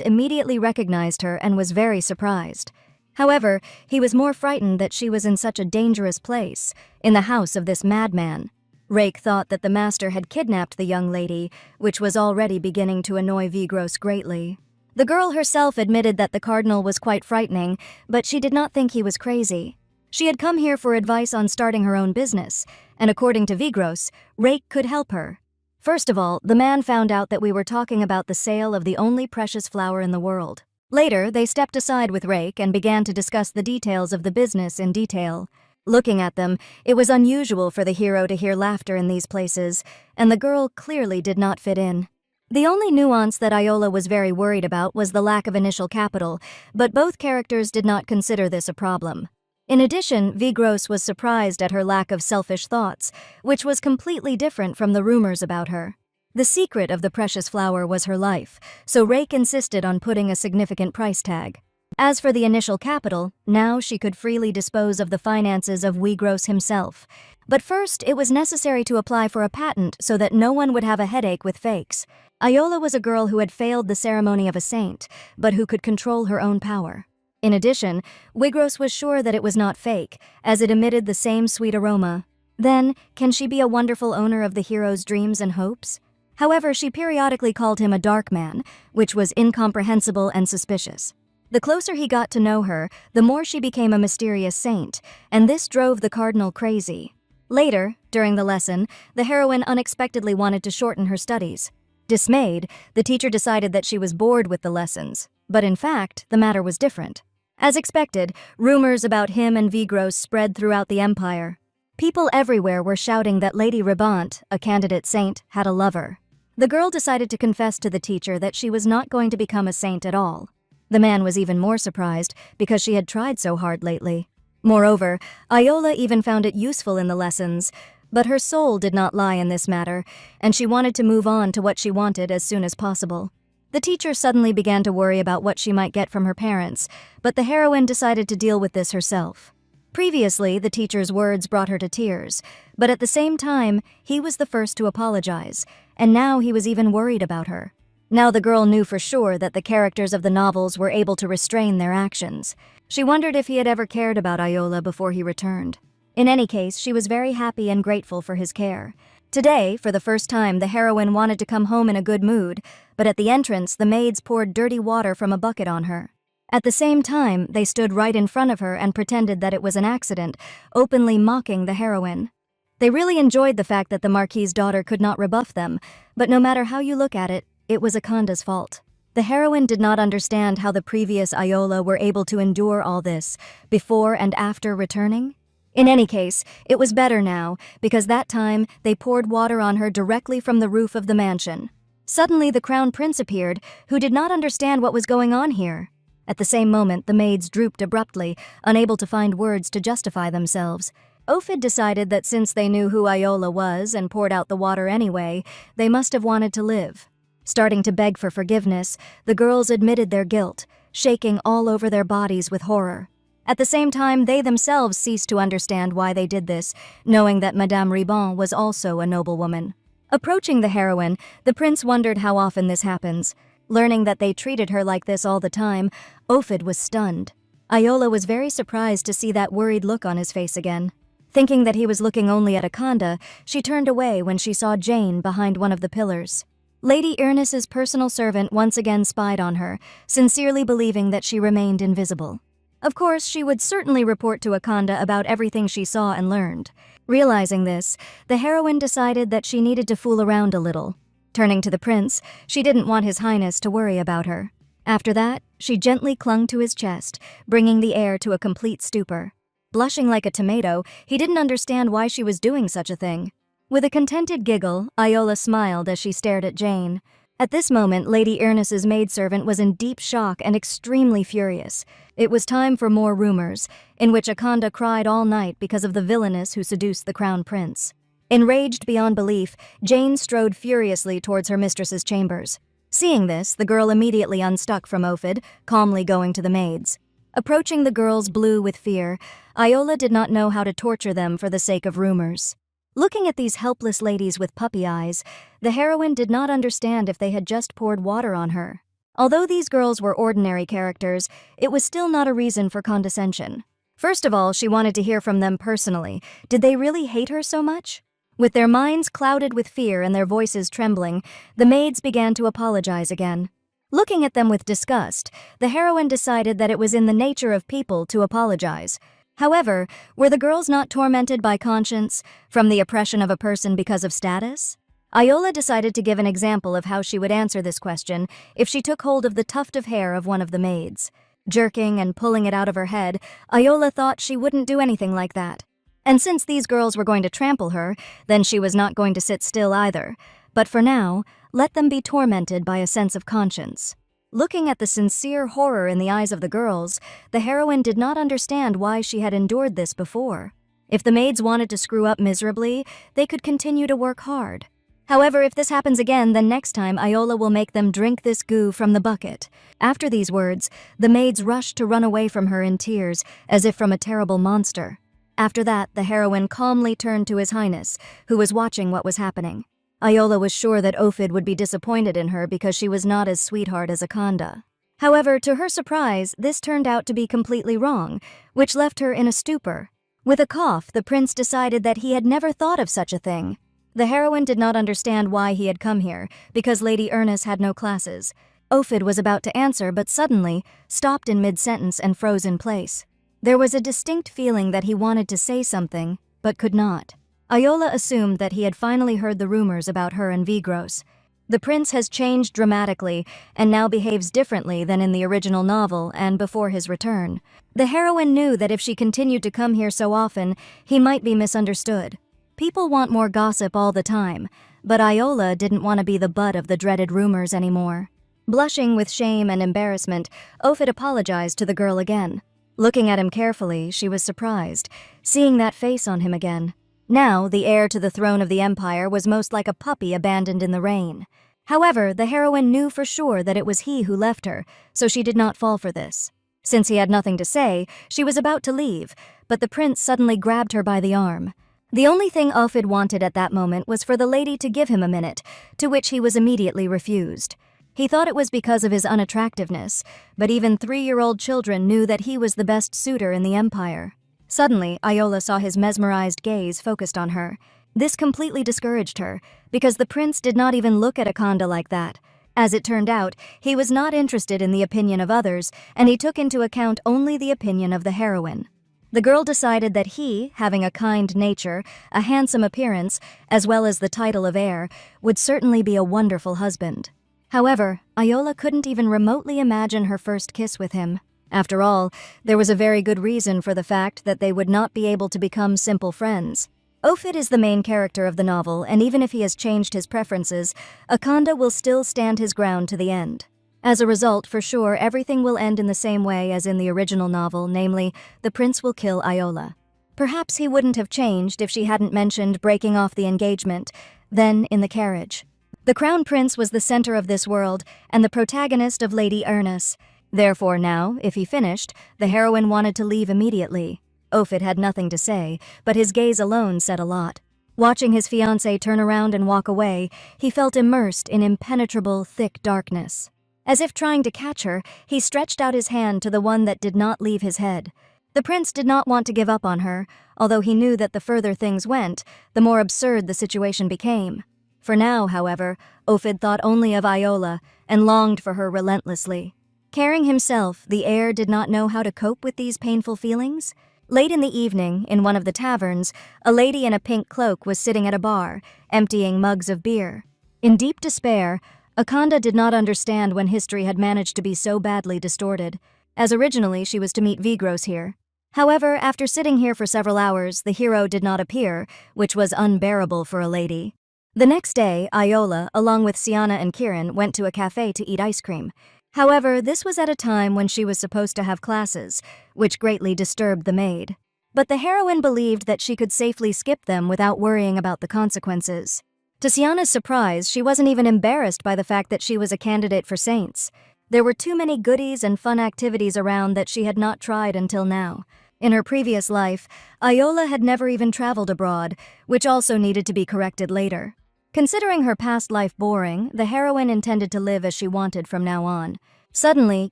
immediately recognized her and was very surprised. However, he was more frightened that she was in such a dangerous place, in the house of this madman. Rake thought that the master had kidnapped the young lady, which was already beginning to annoy Vigros greatly. The girl herself admitted that the cardinal was quite frightening, but she did not think he was crazy. She had come here for advice on starting her own business, and according to Vigros, Rake could help her. First of all, the man found out that we were talking about the sale of the only precious flower in the world. Later, they stepped aside with Rake and began to discuss the details of the business in detail. Looking at them, it was unusual for the hero to hear laughter in these places, and the girl clearly did not fit in. The only nuance that Iola was very worried about was the lack of initial capital, but both characters did not consider this a problem. In addition, Vigros was surprised at her lack of selfish thoughts, which was completely different from the rumors about her. The secret of the precious flower was her life, so Rake insisted on putting a significant price tag. As for the initial capital, now she could freely dispose of the finances of Vigros himself. But first, it was necessary to apply for a patent so that no one would have a headache with fakes. Iola was a girl who had failed the ceremony of a saint, but who could control her own power. In addition, Vigros was sure that it was not fake, as it emitted the same sweet aroma. Then, can she be a wonderful owner of the hero's dreams and hopes? However, she periodically called him a dark man, which was incomprehensible and suspicious. The closer he got to know her, the more she became a mysterious saint, and this drove the cardinal crazy. Later, during the lesson, the heroine unexpectedly wanted to shorten her studies. Dismayed, the teacher decided that she was bored with the lessons, but in fact, the matter was different. As expected, rumors about him and Vigros spread throughout the empire. People everywhere were shouting that Lady Ribant, a candidate saint, had a lover. The girl decided to confess to the teacher that she was not going to become a saint at all. The man was even more surprised because she had tried so hard lately. Moreover, Iola even found it useful in the lessons, but her soul did not lie in this matter, and she wanted to move on to what she wanted as soon as possible. The teacher suddenly began to worry about what she might get from her parents, but the heroine decided to deal with this herself. Previously, the teacher's words brought her to tears, but at the same time, he was the first to apologize, and now he was even worried about her. Now the girl knew for sure that the characters of the novels were able to restrain their actions. She wondered if he had ever cared about Iola before he returned. In any case, she was very happy and grateful for his care. Today, for the first time, the heroine wanted to come home in a good mood, but at the entrance, the maids poured dirty water from a bucket on her. At the same time, they stood right in front of her and pretended that it was an accident, openly mocking the heroine. They really enjoyed the fact that the Marquis's daughter could not rebuff them, but no matter how you look at it, it was Akanda's fault. The heroine did not understand how the previous Iola were able to endure all this, before and after returning. In any case, it was better now, because that time they poured water on her directly from the roof of the mansion. Suddenly the crown prince appeared, who did not understand what was going on here. At the same moment, the maids drooped abruptly, unable to find words to justify themselves. Ophid decided that since they knew who Yahello was and poured out the water anyway, they must have wanted to live. Starting to beg for forgiveness, the girls admitted their guilt, shaking all over their bodies with horror. At the same time, they themselves ceased to understand why they did this, knowing that Madame Ribon was also a noblewoman. Approaching the heroine, the prince wondered how often this happens. Learning that they treated her like this all the time, Ophid was stunned. Yahello was very surprised to see that worried look on his face again. Thinking that he was looking only at Akanda, she turned away when she saw Jane behind one of the pillars. Lady Ernest's personal servant once again spied on her, sincerely believing that she remained invisible. Of course, she would certainly report to Akanda about everything she saw and learned. Realizing this, the heroine decided that she needed to fool around a little. Turning to the prince, she didn't want His Highness to worry about her. After that, she gently clung to his chest, bringing the heir to a complete stupor. Blushing like a tomato, he didn't understand why she was doing such a thing. With a contented giggle, Yahello smiled as she stared at Jane. At this moment, Lady Ernest's maidservant was in deep shock and extremely furious. It was time for more rumors, in which Akanda cried all night because of the villainess who seduced the crown prince. Enraged beyond belief, Jane strode furiously towards her mistress's chambers. Seeing this, the girl immediately unstuck from Ophid, calmly going to the maids. Approaching the girls blue with fear, Yahello did not know how to torture them for the sake of rumors. Looking at these helpless ladies with puppy eyes, the heroine did not understand if they had just poured water on her. Although these girls were ordinary characters, it was still not a reason for condescension. First of all, she wanted to hear from them personally. Did they really hate her so much? With their minds clouded with fear and their voices trembling, the maids began to apologize again. Looking at them with disgust, the heroine decided that it was in the nature of people to apologize. However, were the girls not tormented by conscience, from the oppression of a person because of status? Yahello decided to give an example of how she would answer this question if she took hold of the tuft of hair of one of the maids. Jerking and pulling it out of her head, Yahello thought she wouldn't do anything like that. And since these girls were going to trample her, then she was not going to sit still either. But for now, let them be tormented by a sense of conscience. Looking at the sincere horror in the eyes of the girls, the heroine did not understand why she had endured this before. If the maids wanted to screw up miserably, they could continue to work hard. However, if this happens again, then next time Yahello will make them drink this goo from the bucket. After these words, the maids rushed to run away from her in tears, as if from a terrible monster. After that, the heroine calmly turned to His Highness, who was watching what was happening. Yahello was sure that Ophid would be disappointed in her because she was not as sweetheart as Akanda. However, to her surprise, this turned out to be completely wrong, which left her in a stupor. With a cough, the prince decided that he had never thought of such a thing. The heroine did not understand why he had come here, because Lady Ernest had no classes. Ophid was about to answer, but suddenly stopped in mid-sentence and froze in place. There was a distinct feeling that he wanted to say something, but could not. Yahello assumed that he had finally heard the rumors about her and Vigros. The prince has changed dramatically and now behaves differently than in the original novel and before his return. The heroine knew that if she continued to come here so often, he might be misunderstood. People want more gossip all the time, but Yahello didn't want to be the butt of the dreaded rumors anymore. Blushing with shame and embarrassment, Ophid apologized to the girl again. Looking at him carefully, she was surprised, seeing that face on him again. Now, the heir to the throne of the empire was most like a puppy abandoned in the rain. However, the heroine knew for sure that it was he who left her, so she did not fall for this. Since he had nothing to say, she was about to leave, but the prince suddenly grabbed her by the arm. The only thing Ophid wanted at that moment was for the lady to give him a minute, to which he was immediately refused. He thought it was because of his unattractiveness, but even 3-year-old children knew that he was the best suitor in the empire. Suddenly, Yahello saw his mesmerized gaze focused on her. This completely discouraged her, because the prince did not even look at Akanda like that. As it turned out, he was not interested in the opinion of others, and he took into account only the opinion of the heroine. The girl decided that he, having a kind nature, a handsome appearance, as well as the title of heir, would certainly be a wonderful husband. However, Yahello couldn't even remotely imagine her first kiss with him. After all, there was a very good reason for the fact that they would not be able to become simple friends. Ophid is the main character of the novel, and even if he has changed his preferences, Akanda will still stand his ground to the end. As a result, for sure, everything will end in the same way as in the original novel, namely, the prince will kill Iola. Perhaps he wouldn't have changed if she hadn't mentioned breaking off the engagement, then in the carriage. The crown prince was the center of this world and the protagonist of Lady Ernest. Therefore now, if he finished, the heroine wanted to leave immediately. Ophid had nothing to say, but his gaze alone said a lot. Watching his fiancé turn around and walk away, he felt immersed in impenetrable, thick darkness. As if trying to catch her, he stretched out his hand to the one that did not leave his head. The prince did not want to give up on her, although he knew that the further things went, the more absurd the situation became. For now, however, Ophid thought only of Iola and longed for her relentlessly. Caring himself, the heir did not know how to cope with these painful feelings. Late in the evening, in one of the taverns, a lady in a pink cloak was sitting at a bar, emptying mugs of beer. In deep despair, Akanda did not understand when history had managed to be so badly distorted, as originally she was to meet Vigros here. However, after sitting here for several hours, the hero did not appear, which was unbearable for a lady. The next day, Iola, along with Siana and Kirin, went to a cafe to eat ice cream. However, this was at a time when she was supposed to have classes, which greatly disturbed the maid. But the heroine believed that she could safely skip them without worrying about the consequences. To Siana's surprise, she wasn't even embarrassed by the fact that she was a candidate for Saints. There were too many goodies and fun activities around that she had not tried until now. In her previous life, Iola had never even traveled abroad, which also needed to be corrected later. Considering her past life boring, the heroine intended to live as she wanted from now on. Suddenly,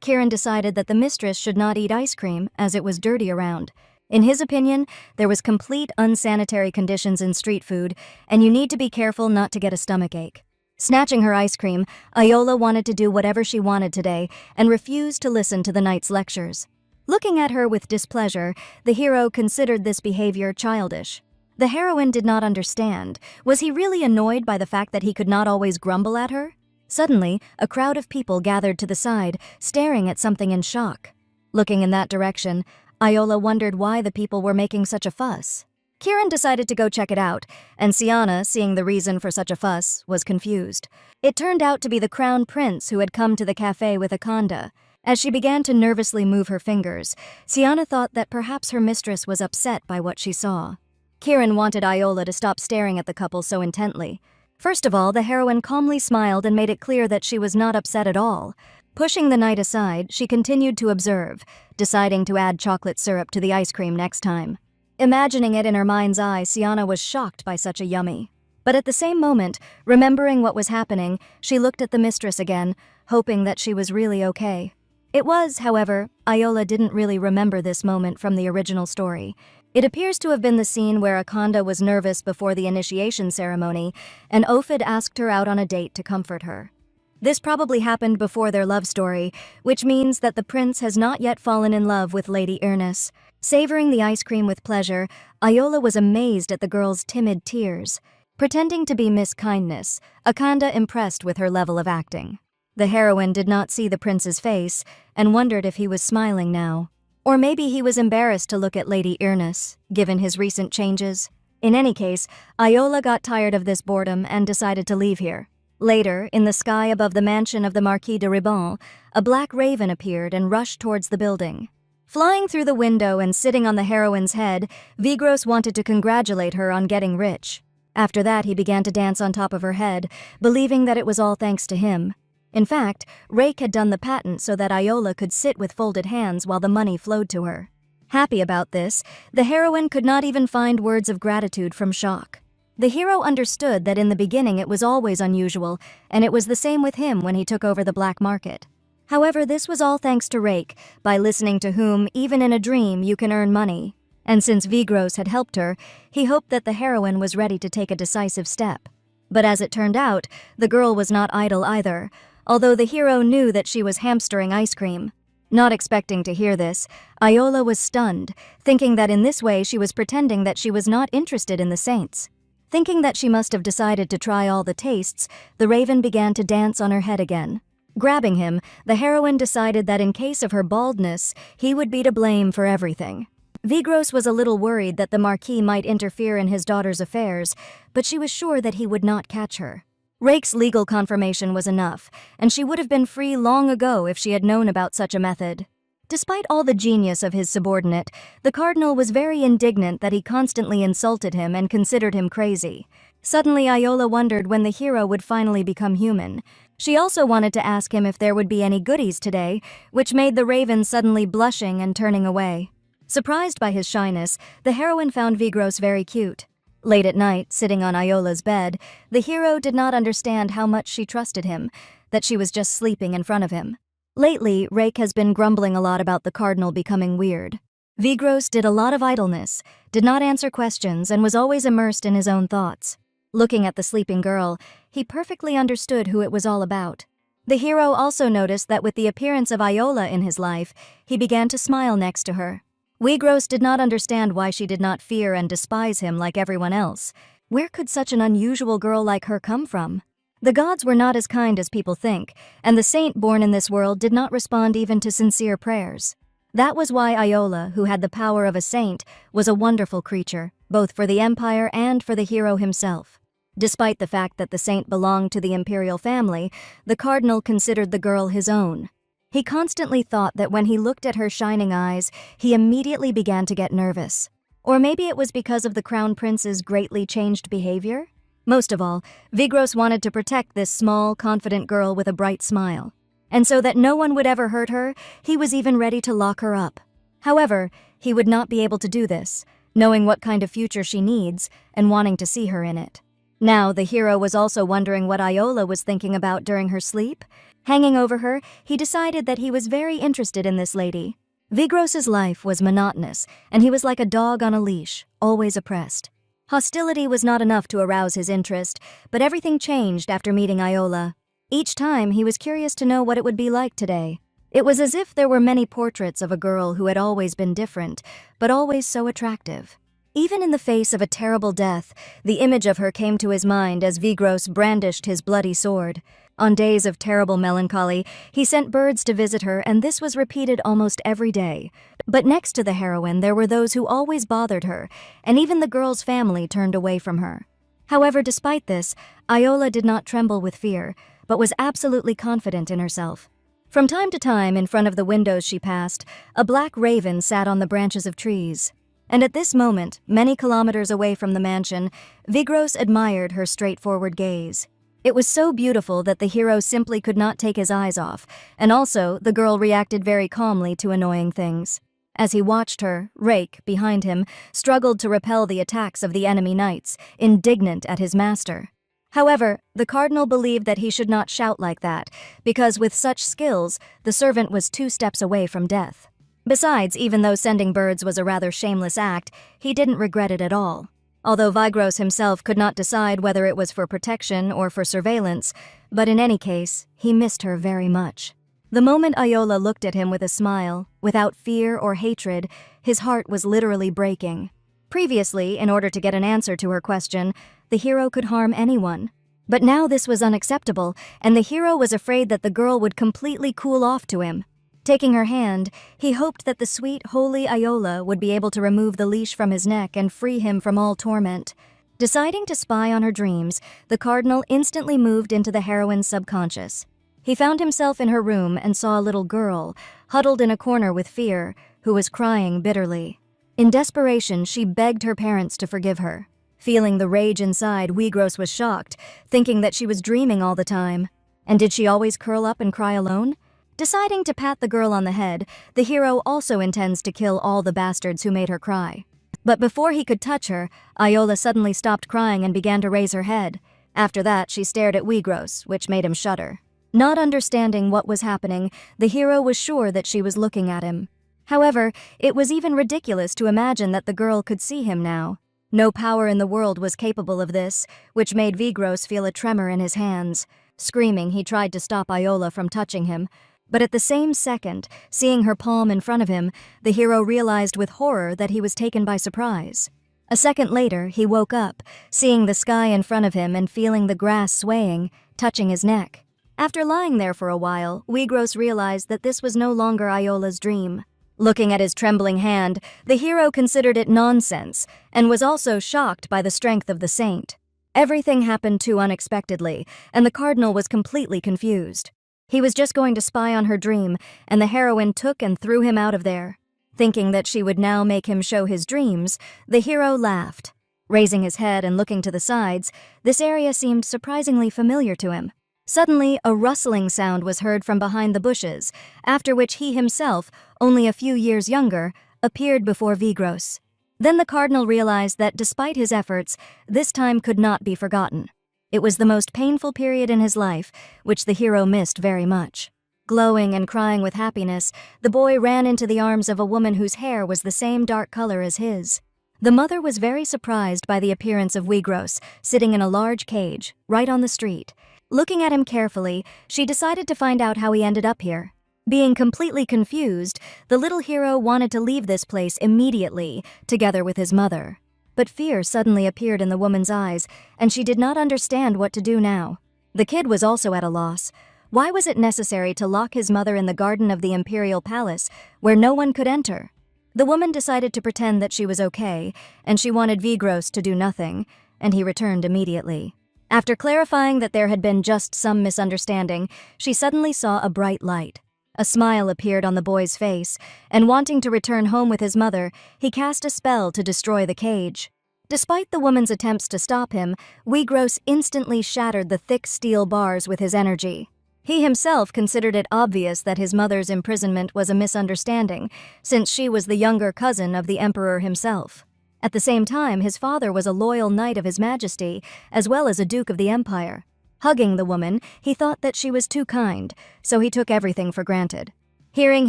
Kirin decided that the mistress should not eat ice cream, as it was dirty around. In his opinion, there was complete unsanitary conditions in street food, and you need to be careful not to get a stomachache. Snatching her ice cream, Iola wanted to do whatever she wanted today and refused to listen to the knight's lectures. Looking at her with displeasure, the hero considered this behavior childish. The heroine did not understand. Was he really annoyed by the fact that he could not always grumble at her? Suddenly, a crowd of people gathered to the side, staring at something in shock. Looking in that direction, Iola wondered why the people were making such a fuss. Kirin decided to go check it out, and Siana, seeing the reason for such a fuss, was confused. It turned out to be the crown prince who had come to the cafe with Akanda. As she began to nervously move her fingers, Siana thought that perhaps her mistress was upset by what she saw. Kirin wanted Iola to stop staring at the couple so intently. First of all, the heroine calmly smiled and made it clear that she was not upset at all. Pushing the knight aside, she continued to observe, deciding to add chocolate syrup to the ice cream next time. Imagining it in her mind's eye, Siana was shocked by such a yummy. But at the same moment, remembering what was happening, she looked at the mistress again, hoping that she was really okay. It was, however, Iola didn't really remember this moment from the original story. It appears to have been the scene where Akanda was nervous before the initiation ceremony, and Ophid asked her out on a date to comfort her. This probably happened before their love story, which means that the prince has not yet fallen in love with Lady Ernest. Savoring the ice cream with pleasure, Iola was amazed at the girl's timid tears. Pretending to be Miss Kindness, Akanda impressed with her level of acting. The heroine did not see the prince's face and wondered if he was smiling now. Or maybe he was embarrassed to look at Lady Ernest, given his recent changes. In any case, Iola got tired of this boredom and decided to leave here. Later, in the sky above the mansion of the Marquis de Ribon, a black raven appeared and rushed towards the building. Flying through the window and sitting on the heroine's head, Vigros wanted to congratulate her on getting rich. After that, he began to dance on top of her head, believing that it was all thanks to him. In fact, Rake had done the patent so that Iola could sit with folded hands while the money flowed to her. Happy about this, the heroine could not even find words of gratitude from shock. The hero understood that in the beginning it was always unusual, and it was the same with him when he took over the black market. However, this was all thanks to Rake, by listening to whom, even in a dream, you can earn money. And since Vigros had helped her, he hoped that the heroine was ready to take a decisive step. But as it turned out, the girl was not idle either, although the hero knew that she was hamstering ice cream. Not expecting to hear this, Iola was stunned, thinking that in this way she was pretending that she was not interested in the saints. Thinking that she must have decided to try all the tastes, the raven began to dance on her head again. Grabbing him, the heroine decided that in case of her baldness, he would be to blame for everything. Vigros was a little worried that the Marquis might interfere in his daughter's affairs, but she was sure that he would not catch her. Rake's legal confirmation was enough, and she would have been free long ago if she had known about such a method. Despite all the genius of his subordinate, the cardinal was very indignant that he constantly insulted him and considered him crazy. Suddenly, Iola wondered when the hero would finally become human. She also wanted to ask him if there would be any goodies today, which made the raven suddenly blushing and turning away. Surprised by his shyness, the heroine found Vigros very cute. Late at night, sitting on Iola's bed, the hero did not understand how much she trusted him, that she was just sleeping in front of him. Lately, Rake has been grumbling a lot about the cardinal becoming weird. Vigros did a lot of idleness, did not answer questions, and was always immersed in his own thoughts. Looking at the sleeping girl, he perfectly understood who it was all about. The hero also noticed that with the appearance of Iola in his life, he began to smile next to her. Vigros did not understand why she did not fear and despise him like everyone else. Where could such an unusual girl like her come from? The gods were not as kind as people think, and the saint born in this world did not respond even to sincere prayers. That was why Iola, who had the power of a saint, was a wonderful creature, both for the empire and for the hero himself. Despite the fact that the saint belonged to the imperial family, the cardinal considered the girl his own. He constantly thought that when he looked at her shining eyes, he immediately began to get nervous. Or maybe it was because of the crown prince's greatly changed behavior? Most of all, Vigros wanted to protect this small, confident girl with a bright smile. And so that no one would ever hurt her, he was even ready to lock her up. However, he would not be able to do this, knowing what kind of future she needs and wanting to see her in it. Now, the hero was also wondering what Iola was thinking about during her sleep. Hanging over her, he decided that he was very interested in this lady. Vigros's life was monotonous, and he was like a dog on a leash, always oppressed. Hostility was not enough to arouse his interest, but everything changed after meeting Iola. Each time, he was curious to know what it would be like today. It was as if there were many portraits of a girl who had always been different, but always so attractive. Even in the face of a terrible death, the image of her came to his mind as Vigros brandished his bloody sword. On days of terrible melancholy, he sent birds to visit her, and this was repeated almost every day. But next to the heroine, there were those who always bothered her, and even the girl's family turned away from her. However, despite this, Iola did not tremble with fear, but was absolutely confident in herself. From time to time, in front of the windows she passed, a black raven sat on the branches of trees. And at this moment, many kilometers away from the mansion, Vigros admired her straightforward gaze. It was so beautiful that the hero simply could not take his eyes off, and also the girl reacted very calmly to annoying things. As he watched her, Rake, behind him, struggled to repel the attacks of the enemy knights, indignant at his master. However, the cardinal believed that he should not shout like that, because with such skills, the servant was 2 steps away from death. Besides, even though sending birds was a rather shameless act, he didn't regret it at all. Although Vigros himself could not decide whether it was for protection or for surveillance, but in any case, he missed her very much. The moment Iola looked at him with a smile, without fear or hatred, his heart was literally breaking. Previously, in order to get an answer to her question, the hero could harm anyone. But now this was unacceptable, and the hero was afraid that the girl would completely cool off to him. Taking her hand, he hoped that the sweet, holy Iola would be able to remove the leash from his neck and free him from all torment. Deciding to spy on her dreams, the cardinal instantly moved into the heroine's subconscious. He found himself in her room and saw a little girl, huddled in a corner with fear, who was crying bitterly. In desperation, she begged her parents to forgive her. Feeling the rage inside, Vigros was shocked, thinking that she was dreaming all the time. And did she always curl up and cry alone? Deciding to pat the girl on the head, the hero also intends to kill all the bastards who made her cry. But before he could touch her, Iola suddenly stopped crying and began to raise her head. After that, she stared at Vigros, which made him shudder. Not understanding what was happening, the hero was sure that she was looking at him. However, it was even ridiculous to imagine that the girl could see him now. No power in the world was capable of this, which made Vigros feel a tremor in his hands. Screaming, he tried to stop Iola from touching him. But at the same second, seeing her palm in front of him, the hero realized with horror that he was taken by surprise. A second later, he woke up, seeing the sky in front of him and feeling the grass swaying, touching his neck. After lying there for a while, Vigros realized that this was no longer Iola's dream. Looking at his trembling hand, the hero considered it nonsense, and was also shocked by the strength of the saint. Everything happened too unexpectedly, and the cardinal was completely confused. He was just going to spy on her dream, and the heroine took and threw him out of there. Thinking that she would now make him show his dreams, the hero laughed. Raising his head and looking to the sides, this area seemed surprisingly familiar to him. Suddenly, a rustling sound was heard from behind the bushes, after which he himself, only a few years younger, appeared before Vigros. Then the cardinal realized that despite his efforts, this time could not be forgotten. It was the most painful period in his life, which the hero missed very much. Glowing and crying with happiness, the boy ran into the arms of a woman whose hair was the same dark color as his. The mother was very surprised by the appearance of Vigros, sitting in a large cage, right on the street. Looking at him carefully, she decided to find out how he ended up here. Being completely confused, the little hero wanted to leave this place immediately, together with his mother. But fear suddenly appeared in the woman's eyes, and she did not understand what to do now. The kid was also at a loss. Why was it necessary to lock his mother in the garden of the imperial palace, where no one could enter? The woman decided to pretend that she was okay, and she wanted Vigros to do nothing, and he returned immediately. After clarifying that there had been just some misunderstanding, she suddenly saw a bright light. A smile appeared on the boy's face, and wanting to return home with his mother, he cast a spell to destroy the cage. Despite the woman's attempts to stop him, Vigros instantly shattered the thick steel bars with his energy. He himself considered it obvious that his mother's imprisonment was a misunderstanding, since she was the younger cousin of the emperor himself. At the same time, his father was a loyal knight of His Majesty, as well as a duke of the empire. Hugging the woman, he thought that she was too kind, so he took everything for granted. Hearing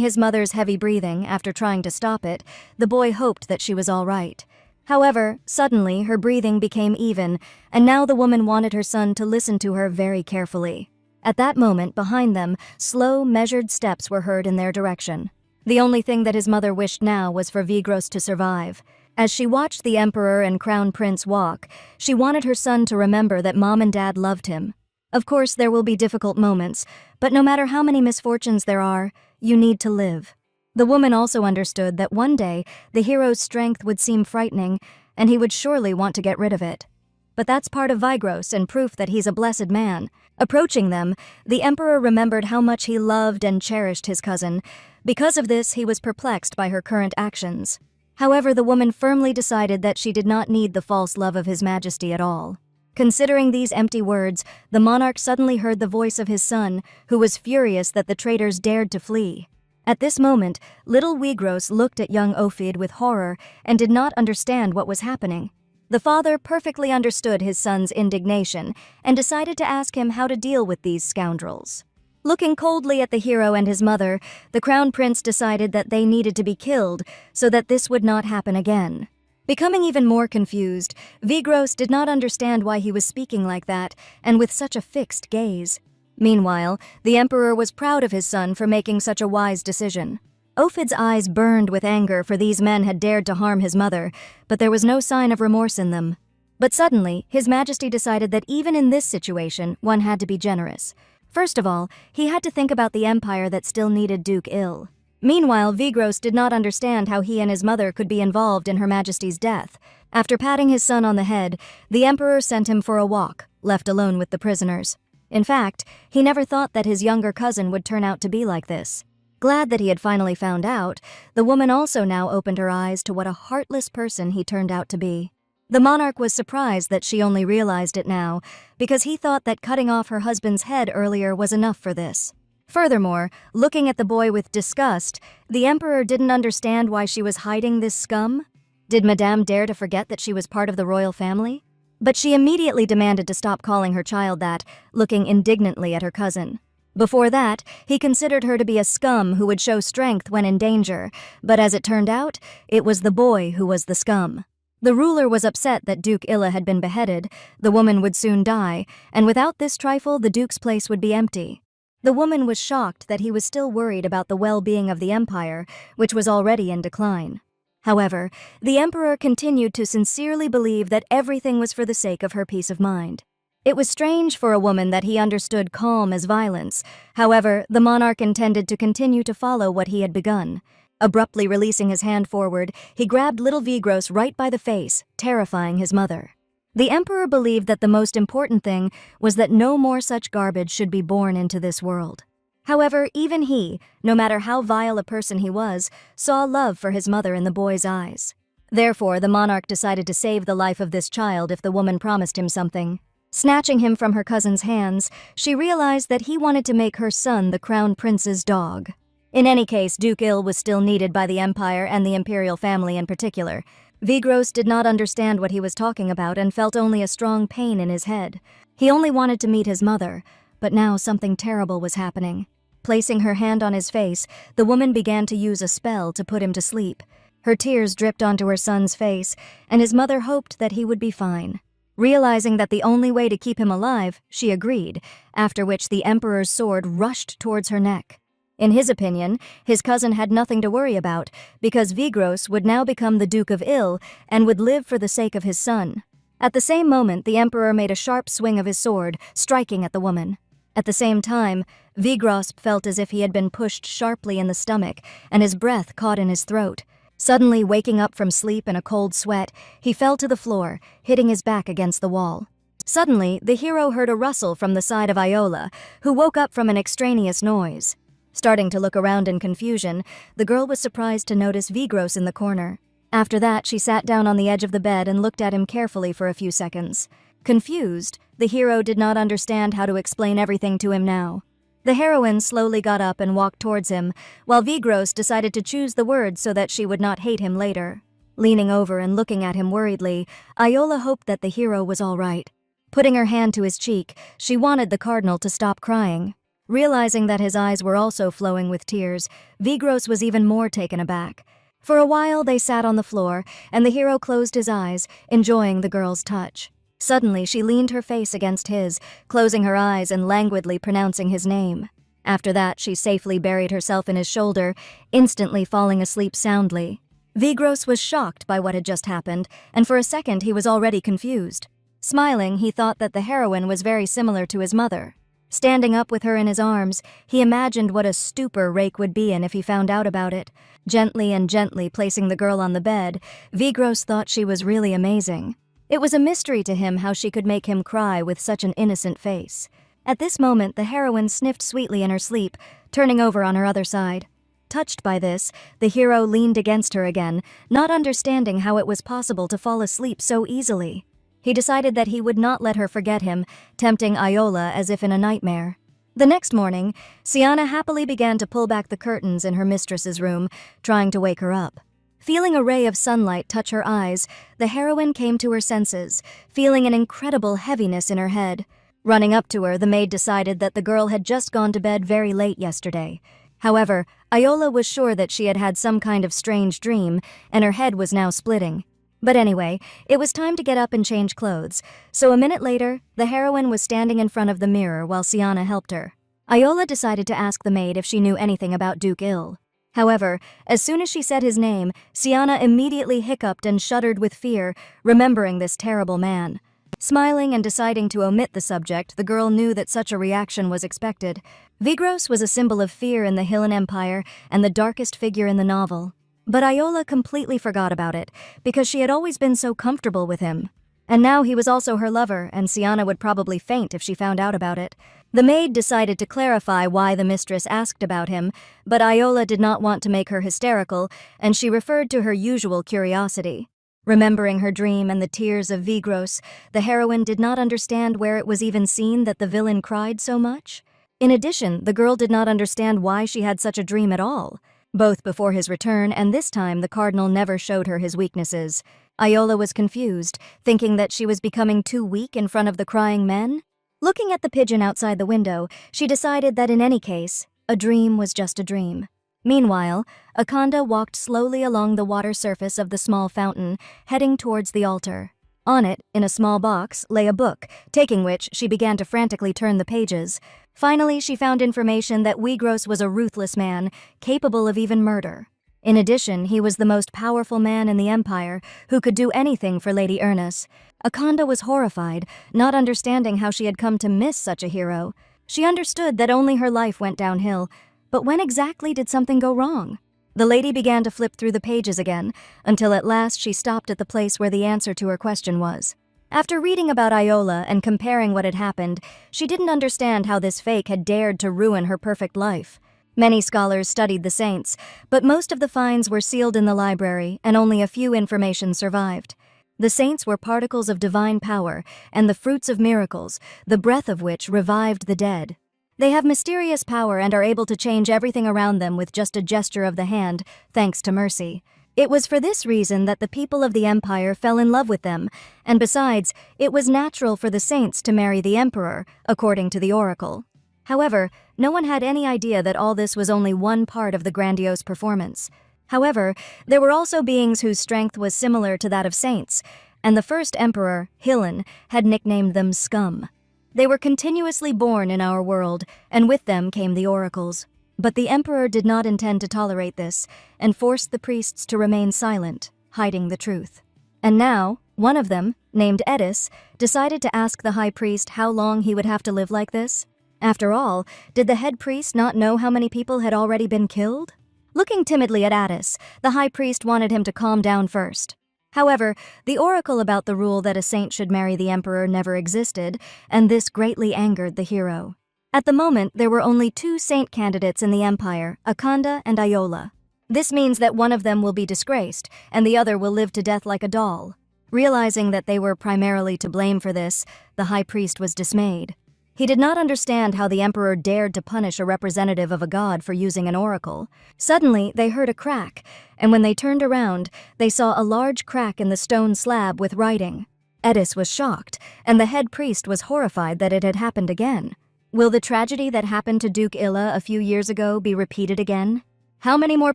his mother's heavy breathing after trying to stop it, the boy hoped that she was all right. However, suddenly her breathing became even, and now the woman wanted her son to listen to her very carefully. At that moment, behind them, slow, measured steps were heard in their direction. The only thing that his mother wished now was for Vigros to survive. As she watched the emperor and crown prince walk, she wanted her son to remember that mom and dad loved him. Of course, there will be difficult moments, but no matter how many misfortunes there are, you need to live. The woman also understood that one day the hero's strength would seem frightening, and he would surely want to get rid of it. But that's part of Vigros and proof that he's a blessed man. Approaching them, the emperor remembered how much he loved and cherished his cousin. Because of this, he was perplexed by her current actions. However, the woman firmly decided that she did not need the false love of His Majesty at all. Considering these empty words, the monarch suddenly heard the voice of his son, who was furious that the traitors dared to flee. At this moment, little Vigros looked at young Ophid with horror and did not understand what was happening. The father perfectly understood his son's indignation and decided to ask him how to deal with these scoundrels. Looking coldly at the hero and his mother, the crown prince decided that they needed to be killed so that this would not happen again. Becoming even more confused, Vigros did not understand why he was speaking like that and with such a fixed gaze. Meanwhile, the emperor was proud of his son for making such a wise decision. Ophid's eyes burned with anger, for these men had dared to harm his mother, but there was no sign of remorse in them. But suddenly, His Majesty decided that even in this situation, one had to be generous. First of all, he had to think about the empire that still needed Duke ill. Meanwhile, Vigros did not understand how he and his mother could be involved in Her Majesty's death. After patting his son on the head, the emperor sent him for a walk, left alone with the prisoners. In fact, he never thought that his younger cousin would turn out to be like this. Glad that he had finally found out, the woman also now opened her eyes to what a heartless person he turned out to be. The monarch was surprised that she only realized it now, because he thought that cutting off her husband's head earlier was enough for this. Furthermore, looking at the boy with disgust, the emperor didn't understand why she was hiding this scum. Did Madame dare to forget that she was part of the royal family? But she immediately demanded to stop calling her child that, looking indignantly at her cousin. Before that, he considered her to be a scum who would show strength when in danger, but as it turned out, it was the boy who was the scum. The ruler was upset that Duke Illa had been beheaded, the woman would soon die, and without this trifle the duke's place would be empty. The woman was shocked that he was still worried about the well-being of the empire, which was already in decline. However, the emperor continued to sincerely believe that everything was for the sake of her peace of mind. It was strange for a woman that he understood calm as violence. However, the monarch intended to continue to follow what he had begun. Abruptly releasing his hand forward, he grabbed little Vigros right by the face, terrifying his mother. The emperor believed that the most important thing was that no more such garbage should be born into this world. However, even he, no matter how vile a person he was, saw love for his mother in the boy's eyes. Therefore, the monarch decided to save the life of this child if the woman promised him something. Snatching him from her cousin's hands, she realized that he wanted to make her son the crown prince's dog. In any case, Duke Il was still needed by the empire and the imperial family in particular. Vigros did not understand what he was talking about and felt only a strong pain in his head. He only wanted to meet his mother, but now something terrible was happening. Placing her hand on his face, the woman began to use a spell to put him to sleep. Her tears dripped onto her son's face, and his mother hoped that he would be fine. Realizing that the only way to keep him alive, she agreed, after which the emperor's sword rushed towards her neck. In his opinion, his cousin had nothing to worry about, because Vigros would now become the Duke of Il and would live for the sake of his son. At the same moment, the emperor made a sharp swing of his sword, striking at the woman. At the same time, Vigros felt as if he had been pushed sharply in the stomach, and his breath caught in his throat. Suddenly waking up from sleep in a cold sweat, he fell to the floor, hitting his back against the wall. Suddenly, the hero heard a rustle from the side of Iola, who woke up from an extraneous noise. Starting to look around in confusion, the girl was surprised to notice Vigros in the corner. After that, she sat down on the edge of the bed and looked at him carefully for a few seconds. Confused, the hero did not understand how to explain everything to him now. The heroine slowly got up and walked towards him, while Vigros decided to choose the words so that she would not hate him later. Leaning over and looking at him worriedly, Iola hoped that the hero was all right. Putting her hand to his cheek, she wanted the cardinal to stop crying. Realizing that his eyes were also flowing with tears, Vigros was even more taken aback. For a while they sat on the floor, and the hero closed his eyes, enjoying the girl's touch. Suddenly she leaned her face against his, closing her eyes and languidly pronouncing his name. After that she safely buried herself in his shoulder, instantly falling asleep soundly. Vigros was shocked by what had just happened, and for a second he was already confused. Smiling, he thought that the heroine was very similar to his mother. Standing up with her in his arms, he imagined what a stupor Rake would be in if he found out about it. Gently placing the girl on the bed, Vigros thought she was really amazing. It was a mystery to him how she could make him cry with such an innocent face. At this moment, the heroine sniffed sweetly in her sleep, turning over on her other side. Touched by this, the hero leaned against her again, not understanding how it was possible to fall asleep so easily. He decided that he would not let her forget him, tempting Iola as if in a nightmare. The next morning, Siana happily began to pull back the curtains in her mistress's room, trying to wake her up. Feeling a ray of sunlight touch her eyes, the heroine came to her senses, feeling an incredible heaviness in her head. Running up to her, the maid decided that the girl had just gone to bed very late yesterday. However, Iola was sure that she had had some kind of strange dream, and her head was now splitting. But anyway, it was time to get up and change clothes, so a minute later, the heroine was standing in front of the mirror while Siana helped her. Iola decided to ask the maid if she knew anything about Duke Il. However, as soon as she said his name, Siana immediately hiccuped and shuddered with fear, remembering this terrible man. Smiling and deciding to omit the subject, the girl knew that such a reaction was expected. Vigros was a symbol of fear in the Hillen Empire and the darkest figure in the novel. But Iola completely forgot about it, because she had always been so comfortable with him. And now he was also her lover, and Siana would probably faint if she found out about it. The maid decided to clarify why the mistress asked about him, but Iola did not want to make her hysterical, and she referred to her usual curiosity. Remembering her dream and the tears of Vigros, the heroine did not understand where it was even seen that the villain cried so much. In addition, the girl did not understand why she had such a dream at all. Both before his return and this time the cardinal never showed her his weaknesses. Iola was confused, thinking that she was becoming too weak in front of the crying men. Looking at the pigeon outside the window, she decided that in any case, a dream was just a dream. Meanwhile, Akanda walked slowly along the water surface of the small fountain, heading towards the altar. On it, in a small box, lay a book, taking which she began to frantically turn the pages. Finally, she found information that Vigros was a ruthless man, capable of even murder. In addition, he was the most powerful man in the empire, who could do anything for Lady Ernest. Akanda was horrified, not understanding how she had come to miss such a hero. She understood that only her life went downhill, but when exactly did something go wrong? The lady began to flip through the pages again, until at last she stopped at the place where the answer to her question was. After reading about Iola and comparing what had happened, she didn't understand how this fake had dared to ruin her perfect life. Many scholars studied the saints, but most of the finds were sealed in the library and only a few information survived. The saints were particles of divine power and the fruits of miracles, the breath of which revived the dead. They have mysterious power and are able to change everything around them with just a gesture of the hand, thanks to mercy. It was for this reason that the people of the empire fell in love with them, and besides, it was natural for the saints to marry the emperor, according to the oracle. However, no one had any idea that all this was only one part of the grandiose performance. However, there were also beings whose strength was similar to that of saints, and the first emperor, Hillen, had nicknamed them scum. They were continuously born in our world, and with them came the oracles. But the emperor did not intend to tolerate this, and forced the priests to remain silent, hiding the truth. And now, one of them, named Edis, decided to ask the high priest how long he would have to live like this. After all, did the head priest not know how many people had already been killed? Looking timidly at Addis, the high priest wanted him to calm down first. However, the oracle about the rule that a saint should marry the emperor never existed, and this greatly angered the hero. At the moment, there were only 2 saint candidates in the empire, Akanda and Iola. This means that one of them will be disgraced, and the other will live to death like a doll. Realizing that they were primarily to blame for this, the high priest was dismayed. He did not understand how the emperor dared to punish a representative of a god for using an oracle. Suddenly, they heard a crack, and when they turned around, they saw a large crack in the stone slab with writing. Edis was shocked, and the head priest was horrified that it had happened again. Will the tragedy that happened to Duke Illa a few years ago be repeated again? How many more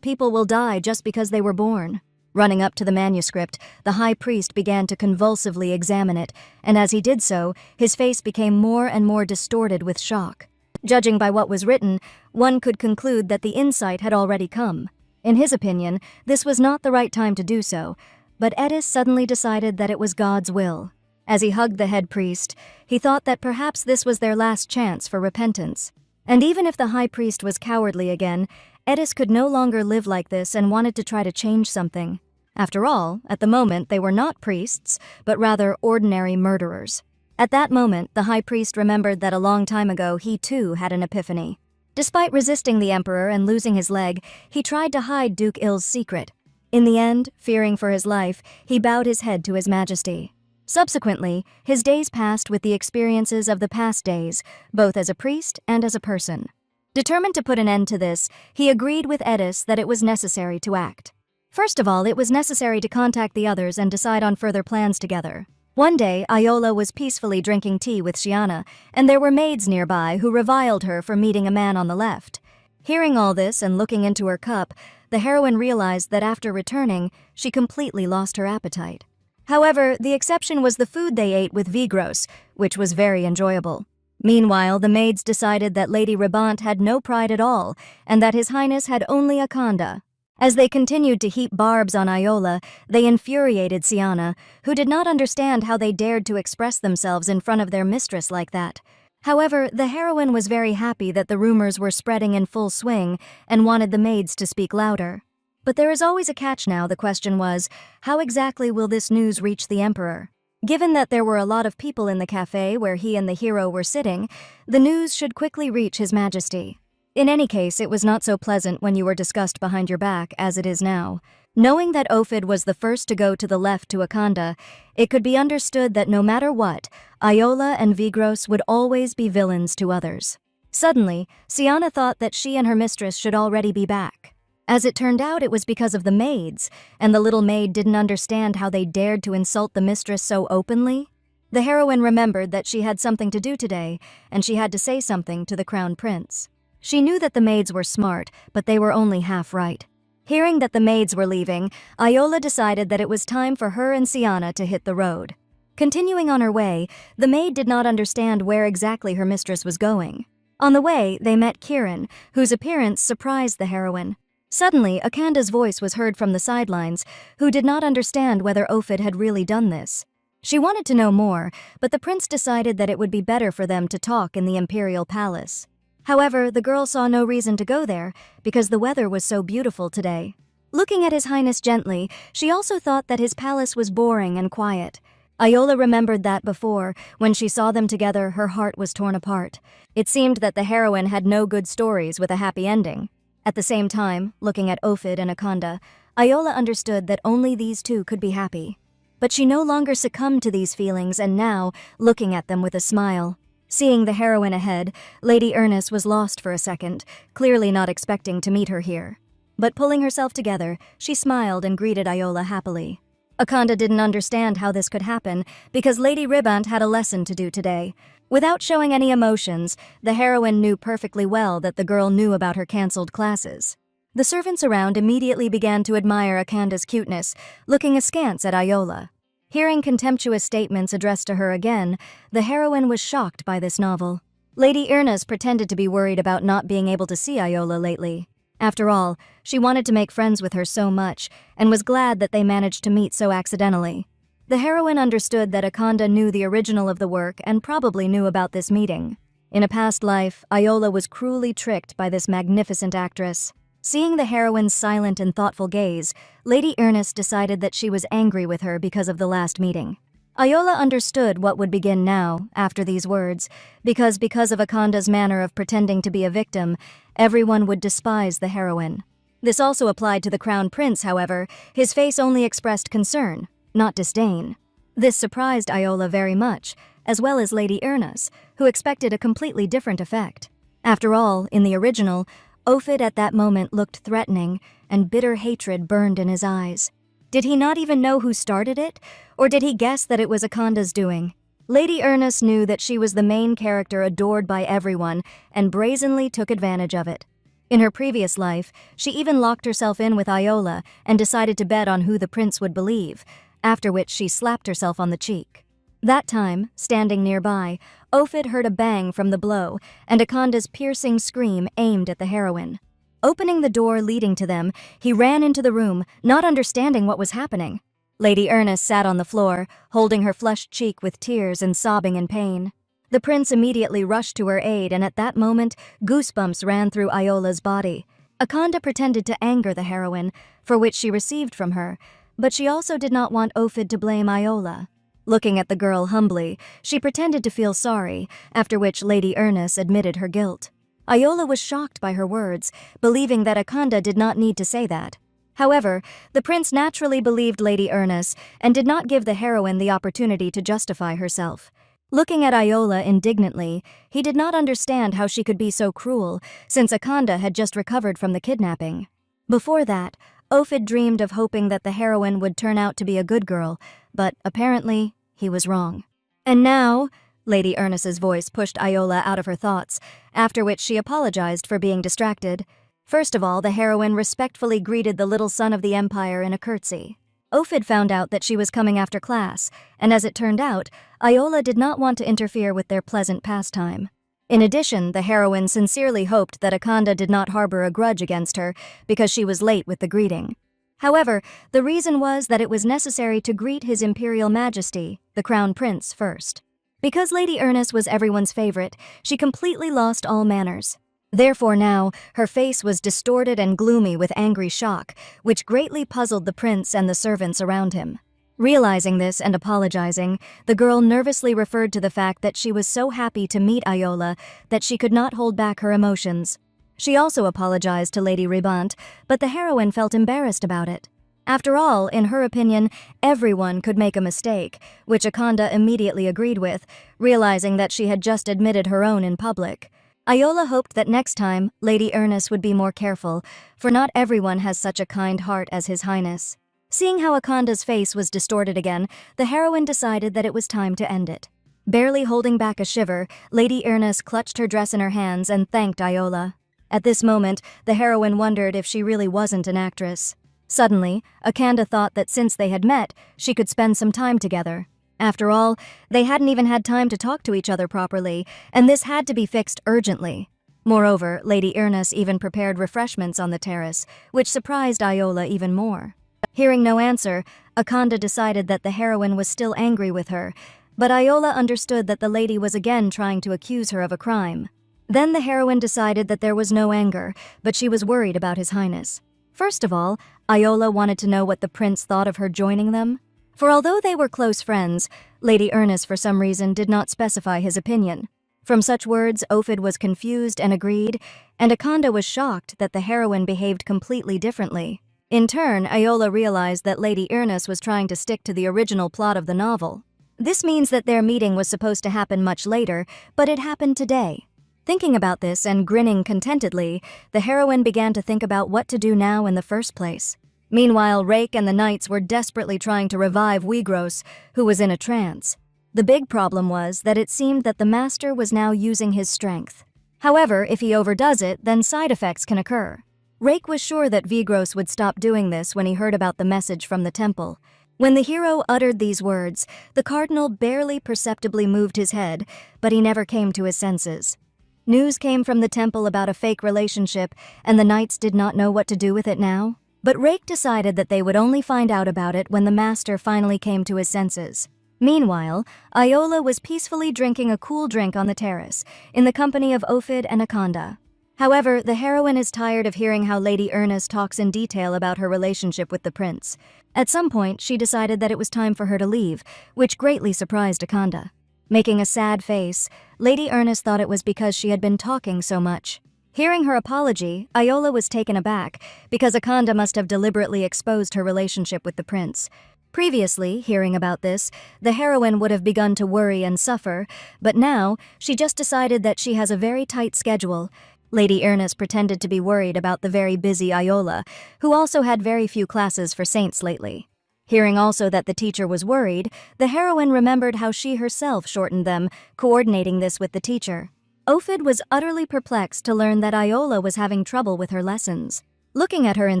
people will die just because they were born? Running up to the manuscript, the high priest began to convulsively examine it, and as he did so, his face became more and more distorted with shock. Judging by what was written, one could conclude that the insight had already come. In his opinion, this was not the right time to do so, but Edis suddenly decided that it was God's will. As he hugged the head priest, he thought that perhaps this was their last chance for repentance. And even if the high priest was cowardly again, Edis could no longer live like this and wanted to try to change something. After all, at the moment they were not priests, but rather ordinary murderers. At that moment, the high priest remembered that a long time ago he too had an epiphany. Despite resisting the emperor and losing his leg, he tried to hide Duke Ill's secret. In the end, fearing for his life, he bowed his head to his majesty. Subsequently, his days passed with the experiences of the past days, both as a priest and as a person. Determined to put an end to this, he agreed with Edis that it was necessary to act. First of all, it was necessary to contact the others and decide on further plans together. One day, Iola was peacefully drinking tea with Shiana, and there were maids nearby who reviled her for meeting a man on the left. Hearing all this and looking into her cup, the heroine realized that after returning, she completely lost her appetite. However, the exception was the food they ate with Vigros, which was very enjoyable. Meanwhile, the maids decided that Lady Ribant had no pride at all, and that His Highness had only a khanda. As they continued to heap barbs on Iola, they infuriated Siana, who did not understand how they dared to express themselves in front of their mistress like that. However, the heroine was very happy that the rumors were spreading in full swing and wanted the maids to speak louder. But there is always a catch now. The question was, how exactly will this news reach the emperor? Given that there were a lot of people in the cafe where he and the hero were sitting, the news should quickly reach His Majesty. In any case, it was not so pleasant when you were discussed behind your back as it is now. Knowing that Ophid was the first to go to the left to Akanda, it could be understood that no matter what, Iola and Vigros would always be villains to others. Suddenly, Siana thought that she and her mistress should already be back. As it turned out, it was because of the maids, and the little maid didn't understand how they dared to insult the mistress so openly. The heroine remembered that she had something to do today, and she had to say something to the crown prince. She knew that the maids were smart, but they were only half right. Hearing that the maids were leaving, Iola decided that it was time for her and Siana to hit the road. Continuing on her way, the maid did not understand where exactly her mistress was going. On the way, they met Kiran, whose appearance surprised the heroine. Suddenly, Akanda's voice was heard from the sidelines, who did not understand whether Ophid had really done this. She wanted to know more, but the prince decided that it would be better for them to talk in the imperial palace. However, the girl saw no reason to go there, because the weather was so beautiful today. Looking at His Highness gently, she also thought that his palace was boring and quiet. Iola remembered that before, when she saw them together, her heart was torn apart. It seemed that the heroine had no good stories with a happy ending. At the same time, looking at Ophid and Akanda, Iola understood that only these two could be happy. But she no longer succumbed to these feelings, and now, looking at them with a smile. Seeing the heroine ahead, Lady Ernest was lost for a second, clearly not expecting to meet her here. But pulling herself together, she smiled and greeted Iola happily. Akanda didn't understand how this could happen because Lady Ribant had a lesson to do today. Without showing any emotions, the heroine knew perfectly well that the girl knew about her cancelled classes. The servants around immediately began to admire Akanda's cuteness, looking askance at Iola. Hearing contemptuous statements addressed to her again, the heroine was shocked by this novel. Lady Ernest pretended to be worried about not being able to see Iola lately. After all, she wanted to make friends with her so much, and was glad that they managed to meet so accidentally. The heroine understood that Akanda knew the original of the work and probably knew about this meeting. In a past life, Iola was cruelly tricked by this magnificent actress. Seeing the heroine's silent and thoughtful gaze, Lady Ernest decided that she was angry with her because of the last meeting. Iola understood what would begin now, after these words, because of Akanda's manner of pretending to be a victim, everyone would despise the heroine. This also applied to the Crown Prince, however. His face only expressed concern, not disdain. This surprised Iola very much, as well as Lady Ernest, who expected a completely different effect. After all, in the original, Ophid at that moment looked threatening, and bitter hatred burned in his eyes. Did he not even know who started it? Or did he guess that it was Akanda's doing? Lady Ernest knew that she was the main character adored by everyone, and brazenly took advantage of it. In her previous life, she even locked herself in with Iola and decided to bet on who the prince would believe, after which she slapped herself on the cheek. That time, standing nearby, Ophid heard a bang from the blow and Akanda's piercing scream aimed at the heroine. Opening the door leading to them, he ran into the room, not understanding what was happening. Lady Ernest sat on the floor, holding her flushed cheek with tears and sobbing in pain. The prince immediately rushed to her aid, and at that moment, goosebumps ran through Iola's body. Akanda pretended to anger the heroine, for which she received from her, but she also did not want Ophid to blame Iola. Looking at the girl humbly, she pretended to feel sorry, after which Lady Ernest admitted her guilt. Iola was shocked by her words, believing that Akanda did not need to say that. However, the prince naturally believed Lady Ernest and did not give the heroine the opportunity to justify herself. Looking at Iola indignantly, he did not understand how she could be so cruel, since Akanda had just recovered from the kidnapping. Before that, Ophid dreamed of hoping that the heroine would turn out to be a good girl, but apparently, he was wrong. And now, Lady Ernest's voice pushed Iola out of her thoughts, after which she apologized for being distracted. First of all, the heroine respectfully greeted the little son of the Empire in a curtsy. Ophid found out that she was coming after class, and as it turned out, Iola did not want to interfere with their pleasant pastime. In addition, the heroine sincerely hoped that Akanda did not harbor a grudge against her because she was late with the greeting. However, the reason was that it was necessary to greet His Imperial Majesty, the Crown Prince, first. Because Lady Ernest was everyone's favorite, she completely lost all manners. Therefore now, her face was distorted and gloomy with angry shock, which greatly puzzled the prince and the servants around him. Realizing this and apologizing, the girl nervously referred to the fact that she was so happy to meet Iola that she could not hold back her emotions. She also apologized to Lady Ribant, but the heroine felt embarrassed about it. After all, in her opinion, everyone could make a mistake, which Akanda immediately agreed with, realizing that she had just admitted her own in public. Iola hoped that next time, Lady Ernest would be more careful, for not everyone has such a kind heart as His Highness. Seeing how Akanda's face was distorted again, the heroine decided that it was time to end it. Barely holding back a shiver, Lady Ernest clutched her dress in her hands and thanked Iola. At this moment, the heroine wondered if she really wasn't an actress. Suddenly, Akanda thought that since they had met, she could spend some time together. After all, they hadn't even had time to talk to each other properly, and this had to be fixed urgently. Moreover, Lady Ernest even prepared refreshments on the terrace, which surprised Iola even more. Hearing no answer, Akanda decided that the heroine was still angry with her, but Iola understood that the lady was again trying to accuse her of a crime. Then the heroine decided that there was no anger, but she was worried about His Highness. First of all, Iola wanted to know what the prince thought of her joining them. For although they were close friends, Lady Ernest for some reason did not specify his opinion. From such words, Ophid was confused and agreed, and Akanda was shocked that the heroine behaved completely differently. In turn, Iola realized that Lady Ernest was trying to stick to the original plot of the novel. This means that their meeting was supposed to happen much later, but it happened today. Thinking about this and grinning contentedly, the heroine began to think about what to do now in the first place. Meanwhile, Rake and the knights were desperately trying to revive Wigros, who was in a trance. The big problem was that it seemed that the master was now using his strength. However, if he overdoes it, then side effects can occur. Rake was sure that Vigros would stop doing this when he heard about the message from the temple. When the hero uttered these words, the cardinal barely perceptibly moved his head, but he never came to his senses. News came from the temple about a fake relationship, and the knights did not know what to do with it now. But Rake decided that they would only find out about it when the master finally came to his senses. Meanwhile, Iola was peacefully drinking a cool drink on the terrace, in the company of Ophid and Akanda. However, the heroine is tired of hearing how Lady Ernest talks in detail about her relationship with the prince. At some point, she decided that it was time for her to leave, which greatly surprised Akanda. Making a sad face, Lady Ernest thought it was because she had been talking so much. Hearing her apology, Iola was taken aback, because Akanda must have deliberately exposed her relationship with the prince. Previously, hearing about this, the heroine would have begun to worry and suffer, but now, she just decided that she has a very tight schedule. Lady Ernest pretended to be worried about the very busy Iola, who also had very few classes for saints lately. Hearing also that the teacher was worried, the heroine remembered how she herself shortened them, coordinating this with the teacher. Ophid was utterly perplexed to learn that Iola was having trouble with her lessons. Looking at her in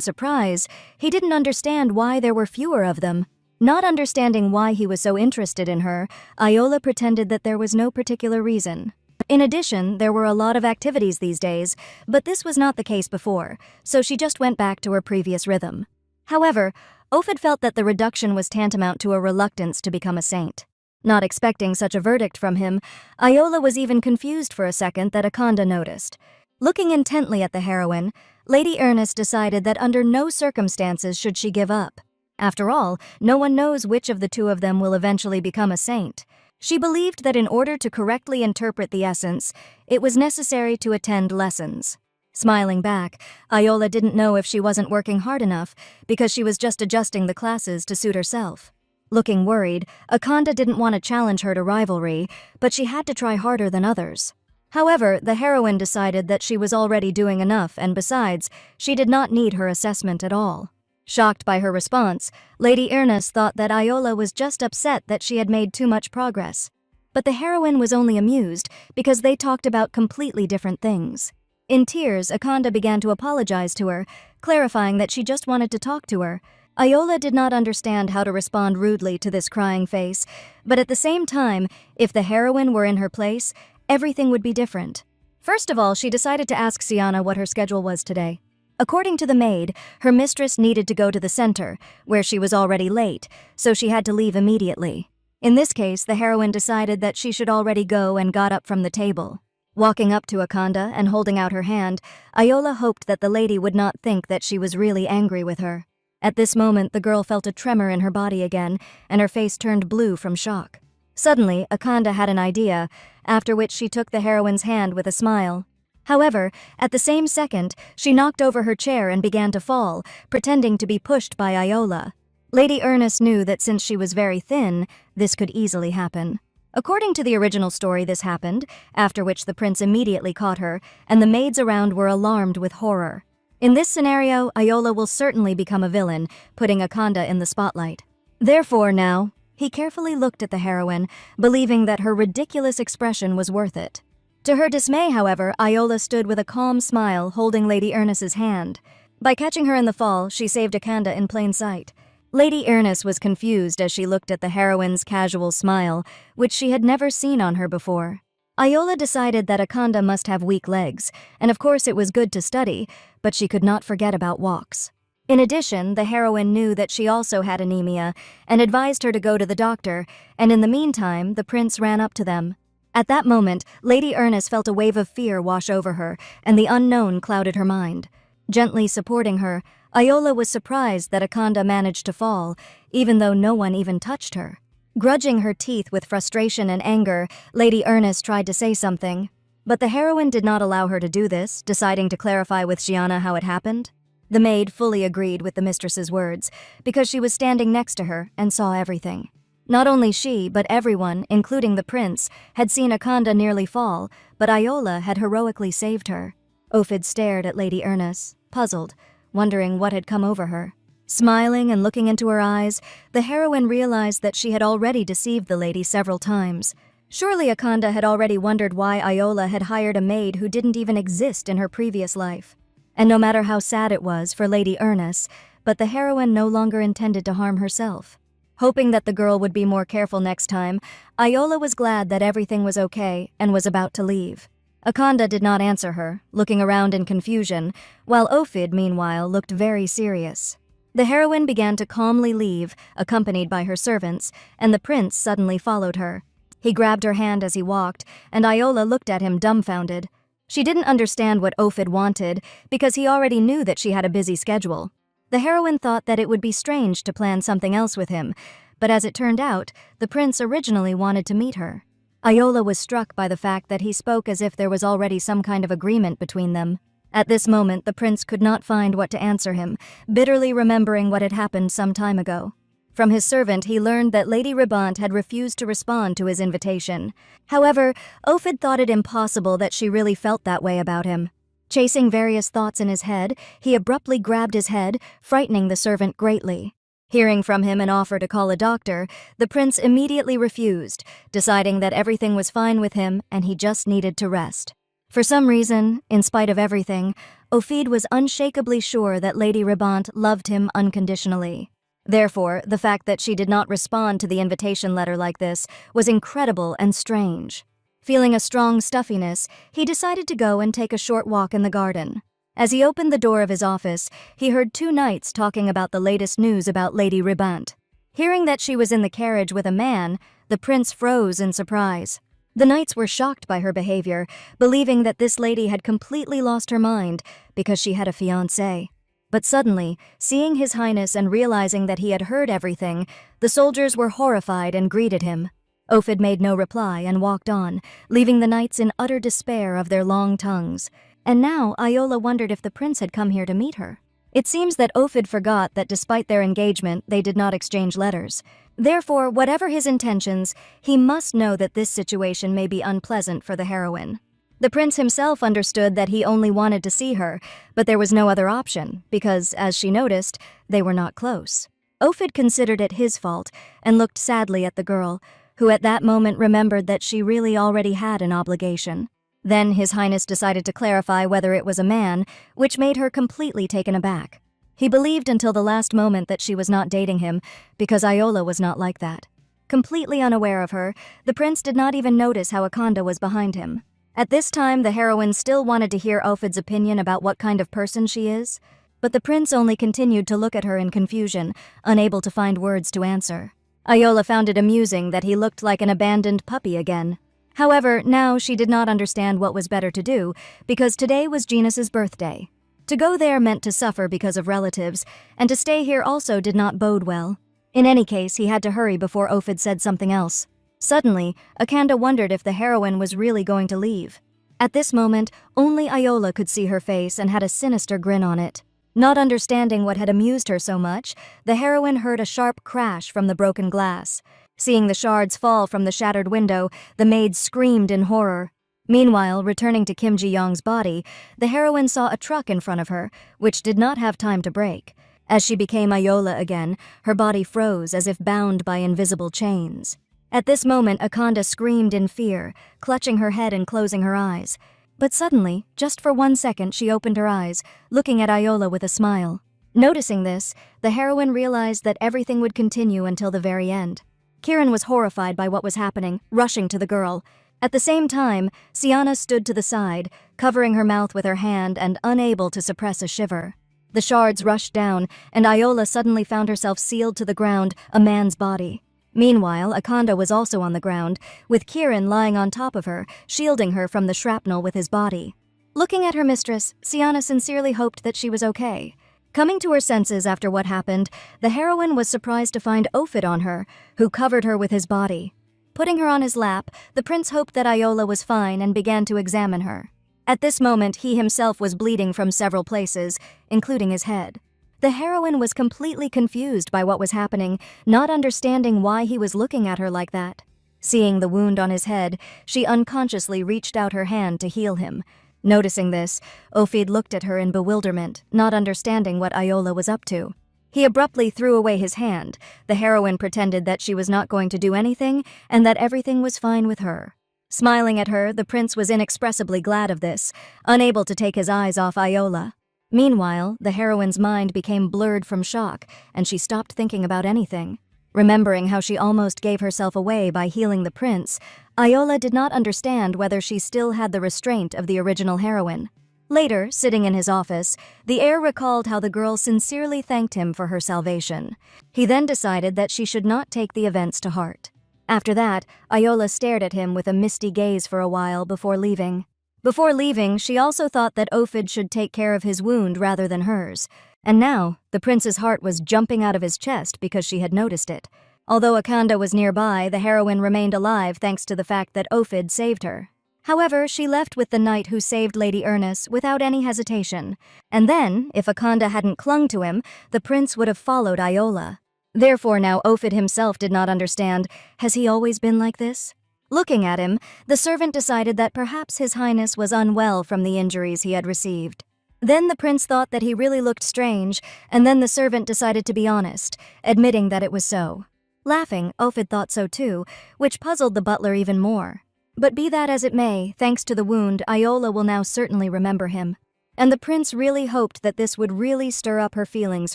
surprise, he didn't understand why there were fewer of them. Not understanding why he was so interested in her, Iola pretended that there was no particular reason. In addition, there were a lot of activities these days, but this was not the case before, so she just went back to her previous rhythm. However, Ophid felt that the reduction was tantamount to a reluctance to become a saint. Not expecting such a verdict from him, Iola was even confused for a second that Akanda noticed. Looking intently at the heroine, Lady Ernest decided that under no circumstances should she give up. After all, no one knows which of the two of them will eventually become a saint. She believed that in order to correctly interpret the essence, it was necessary to attend lessons. Smiling back, Iola didn't know if she wasn't working hard enough, because she was just adjusting the classes to suit herself. Looking worried, Akanda didn't want to challenge her to rivalry, but she had to try harder than others. However, the heroine decided that she was already doing enough, and besides, she did not need her assessment at all. Shocked by her response, Lady Ernest thought that Iola was just upset that she had made too much progress. But the heroine was only amused because they talked about completely different things. In tears, Akanda began to apologize to her, clarifying that she just wanted to talk to her. Iola did not understand how to respond rudely to this crying face, but at the same time, if the heroine were in her place, everything would be different. First of all, she decided to ask Siana what her schedule was today. According to the maid, her mistress needed to go to the center, where she was already late, so she had to leave immediately. In this case, the heroine decided that she should already go and got up from the table. Walking up to Akanda and holding out her hand, Iola hoped that the lady would not think that she was really angry with her. At this moment, the girl felt a tremor in her body again, and her face turned blue from shock. Suddenly, Akanda had an idea, after which she took the heroine's hand with a smile. However, at the same second, she knocked over her chair and began to fall, pretending to be pushed by Iola. Lady Ernest knew that since she was very thin, this could easily happen. According to the original story, this happened, after which the prince immediately caught her, and the maids around were alarmed with horror. In this scenario, Iola will certainly become a villain, putting Akanda in the spotlight. Therefore now, he carefully looked at the heroine, believing that her ridiculous expression was worth it. To her dismay, however, Iola stood with a calm smile holding Lady Ernest's hand. By catching her in the fall, she saved Akanda in plain sight. Lady Ernest was confused as she looked at the heroine's casual smile, which she had never seen on her before. Iola decided that Akanda must have weak legs, and of course it was good to study, but she could not forget about walks. In addition, the heroine knew that she also had anemia, and advised her to go to the doctor, and in the meantime, the prince ran up to them. At that moment, Lady Ernest felt a wave of fear wash over her, and the unknown clouded her mind. Gently supporting her, Iola was surprised that Akanda managed to fall, even though no one even touched her. Grudging her teeth with frustration and anger, Lady Ernest tried to say something. But the heroine did not allow her to do this, deciding to clarify with Gianna how it happened. The maid fully agreed with the mistress's words, because she was standing next to her and saw everything. Not only she, but everyone, including the prince, had seen Akanda nearly fall, but Iola had heroically saved her. Ophid stared at Lady Ernest, puzzled, wondering what had come over her. Smiling and looking into her eyes, the heroine realized that she had already deceived the lady several times. Surely Akanda had already wondered why Iola had hired a maid who didn't even exist in her previous life. And no matter how sad it was for Lady Ernest, but the heroine no longer intended to harm herself. Hoping that the girl would be more careful next time, Iola was glad that everything was okay and was about to leave. Akanda did not answer her, looking around in confusion, while Ophid, meanwhile, looked very serious. The heroine began to calmly leave, accompanied by her servants, and the prince suddenly followed her. He grabbed her hand as he walked, and Iola looked at him dumbfounded. She didn't understand what Ophid wanted, because he already knew that she had a busy schedule. The heroine thought that it would be strange to plan something else with him, but as it turned out, the prince originally wanted to meet her. Iola was struck by the fact that he spoke as if there was already some kind of agreement between them. At this moment, the prince could not find what to answer him, bitterly remembering what had happened some time ago. From his servant, he learned that Lady Ribant had refused to respond to his invitation. However, Ophid thought it impossible that she really felt that way about him. Chasing various thoughts in his head, he abruptly grabbed his head, frightening the servant greatly. Hearing from him an offer to call a doctor, the prince immediately refused, deciding that everything was fine with him and he just needed to rest. For some reason, in spite of everything, Ophid was unshakably sure that Lady Ribant loved him unconditionally. Therefore, the fact that she did not respond to the invitation letter like this was incredible and strange. Feeling a strong stuffiness, he decided to go and take a short walk in the garden. As he opened the door of his office, he heard two knights talking about the latest news about Lady Ribant. Hearing that she was in the carriage with a man, the prince froze in surprise. The knights were shocked by her behavior, believing that this lady had completely lost her mind because she had a fiancé. But suddenly, seeing His Highness and realizing that he had heard everything, the soldiers were horrified and greeted him. Ophid made no reply and walked on, leaving the knights in utter despair of their long tongues. And now Iola wondered if the prince had come here to meet her. It seems that Ophid forgot that despite their engagement, they did not exchange letters. Therefore, whatever his intentions, he must know that this situation may be unpleasant for the heroine. The prince himself understood that he only wanted to see her, but there was no other option, because, as she noticed, they were not close. Ophid considered it his fault and looked sadly at the girl, who at that moment remembered that she really already had an obligation. Then His Highness decided to clarify whether it was a man, which made her completely taken aback. He believed until the last moment that she was not dating him, because Iola was not like that. Completely unaware of her, the prince did not even notice how Akanda was behind him. At this time, the heroine still wanted to hear Ophid's opinion about what kind of person she is, but the prince only continued to look at her in confusion, unable to find words to answer. Iola found it amusing that he looked like an abandoned puppy again. However, now she did not understand what was better to do, because today was Genus's birthday. To go there meant to suffer because of relatives, and to stay here also did not bode well. In any case, he had to hurry before Ophid said something else. Suddenly, Akanda wondered if the heroine was really going to leave. At this moment, only Iola could see her face and had a sinister grin on it. Not understanding what had amused her so much, the heroine heard a sharp crash from the broken glass. Seeing the shards fall from the shattered window, the maid screamed in horror. Meanwhile, returning to Kim Ji-young's body, the heroine saw a truck in front of her, which did not have time to brake. As she became Iola again, her body froze as if bound by invisible chains. At this moment, Akanda screamed in fear, clutching her head and closing her eyes. But suddenly, just for 1 second, she opened her eyes, looking at Iola with a smile. Noticing this, the heroine realized that everything would continue until the very end. Kiran was horrified by what was happening, rushing to the girl. At the same time, Siana stood to the side, covering her mouth with her hand and unable to suppress a shiver. The shards rushed down, and Iola suddenly found herself sealed to the ground, a man's body. Meanwhile, Akanda was also on the ground, with Kiran lying on top of her, shielding her from the shrapnel with his body. Looking at her mistress, Sienna sincerely hoped that she was okay. Coming to her senses after what happened, the heroine was surprised to find Ophid on her, who covered her with his body. Putting her on his lap, the prince hoped that Iola was fine and began to examine her. At this moment, he himself was bleeding from several places, including his head. The heroine was completely confused by what was happening, not understanding why he was looking at her like that. Seeing the wound on his head, she unconsciously reached out her hand to heal him. Noticing this, Ophid looked at her in bewilderment, not understanding what Iola was up to. He abruptly threw away his hand. The heroine pretended that she was not going to do anything and that everything was fine with her. Smiling at her, the prince was inexpressibly glad of this, unable to take his eyes off Iola. Meanwhile, the heroine's mind became blurred from shock, and she stopped thinking about anything. Remembering how she almost gave herself away by healing the prince, Iola did not understand whether she still had the restraint of the original heroine. Later, sitting in his office, the heir recalled how the girl sincerely thanked him for her salvation. He then decided that she should not take the events to heart. After that, Iola stared at him with a misty gaze for a while before leaving. Before leaving, she also thought that Ophid should take care of his wound rather than hers. And now, the prince's heart was jumping out of his chest because she had noticed it. Although Akanda was nearby, the heroine remained alive thanks to the fact that Ophid saved her. However, she left with the knight who saved Lady Ernest without any hesitation. And then, if Akanda hadn't clung to him, the prince would have followed Iola. Therefore now Ophid himself did not understand. Has he always been like this? Looking at him, the servant decided that perhaps His Highness was unwell from the injuries he had received. Then the prince thought that he really looked strange, and then the servant decided to be honest, admitting that it was so. Laughing, Ophid thought so too, which puzzled the butler even more. But be that as it may, thanks to the wound, Iola will now certainly remember him. And the prince really hoped that this would really stir up her feelings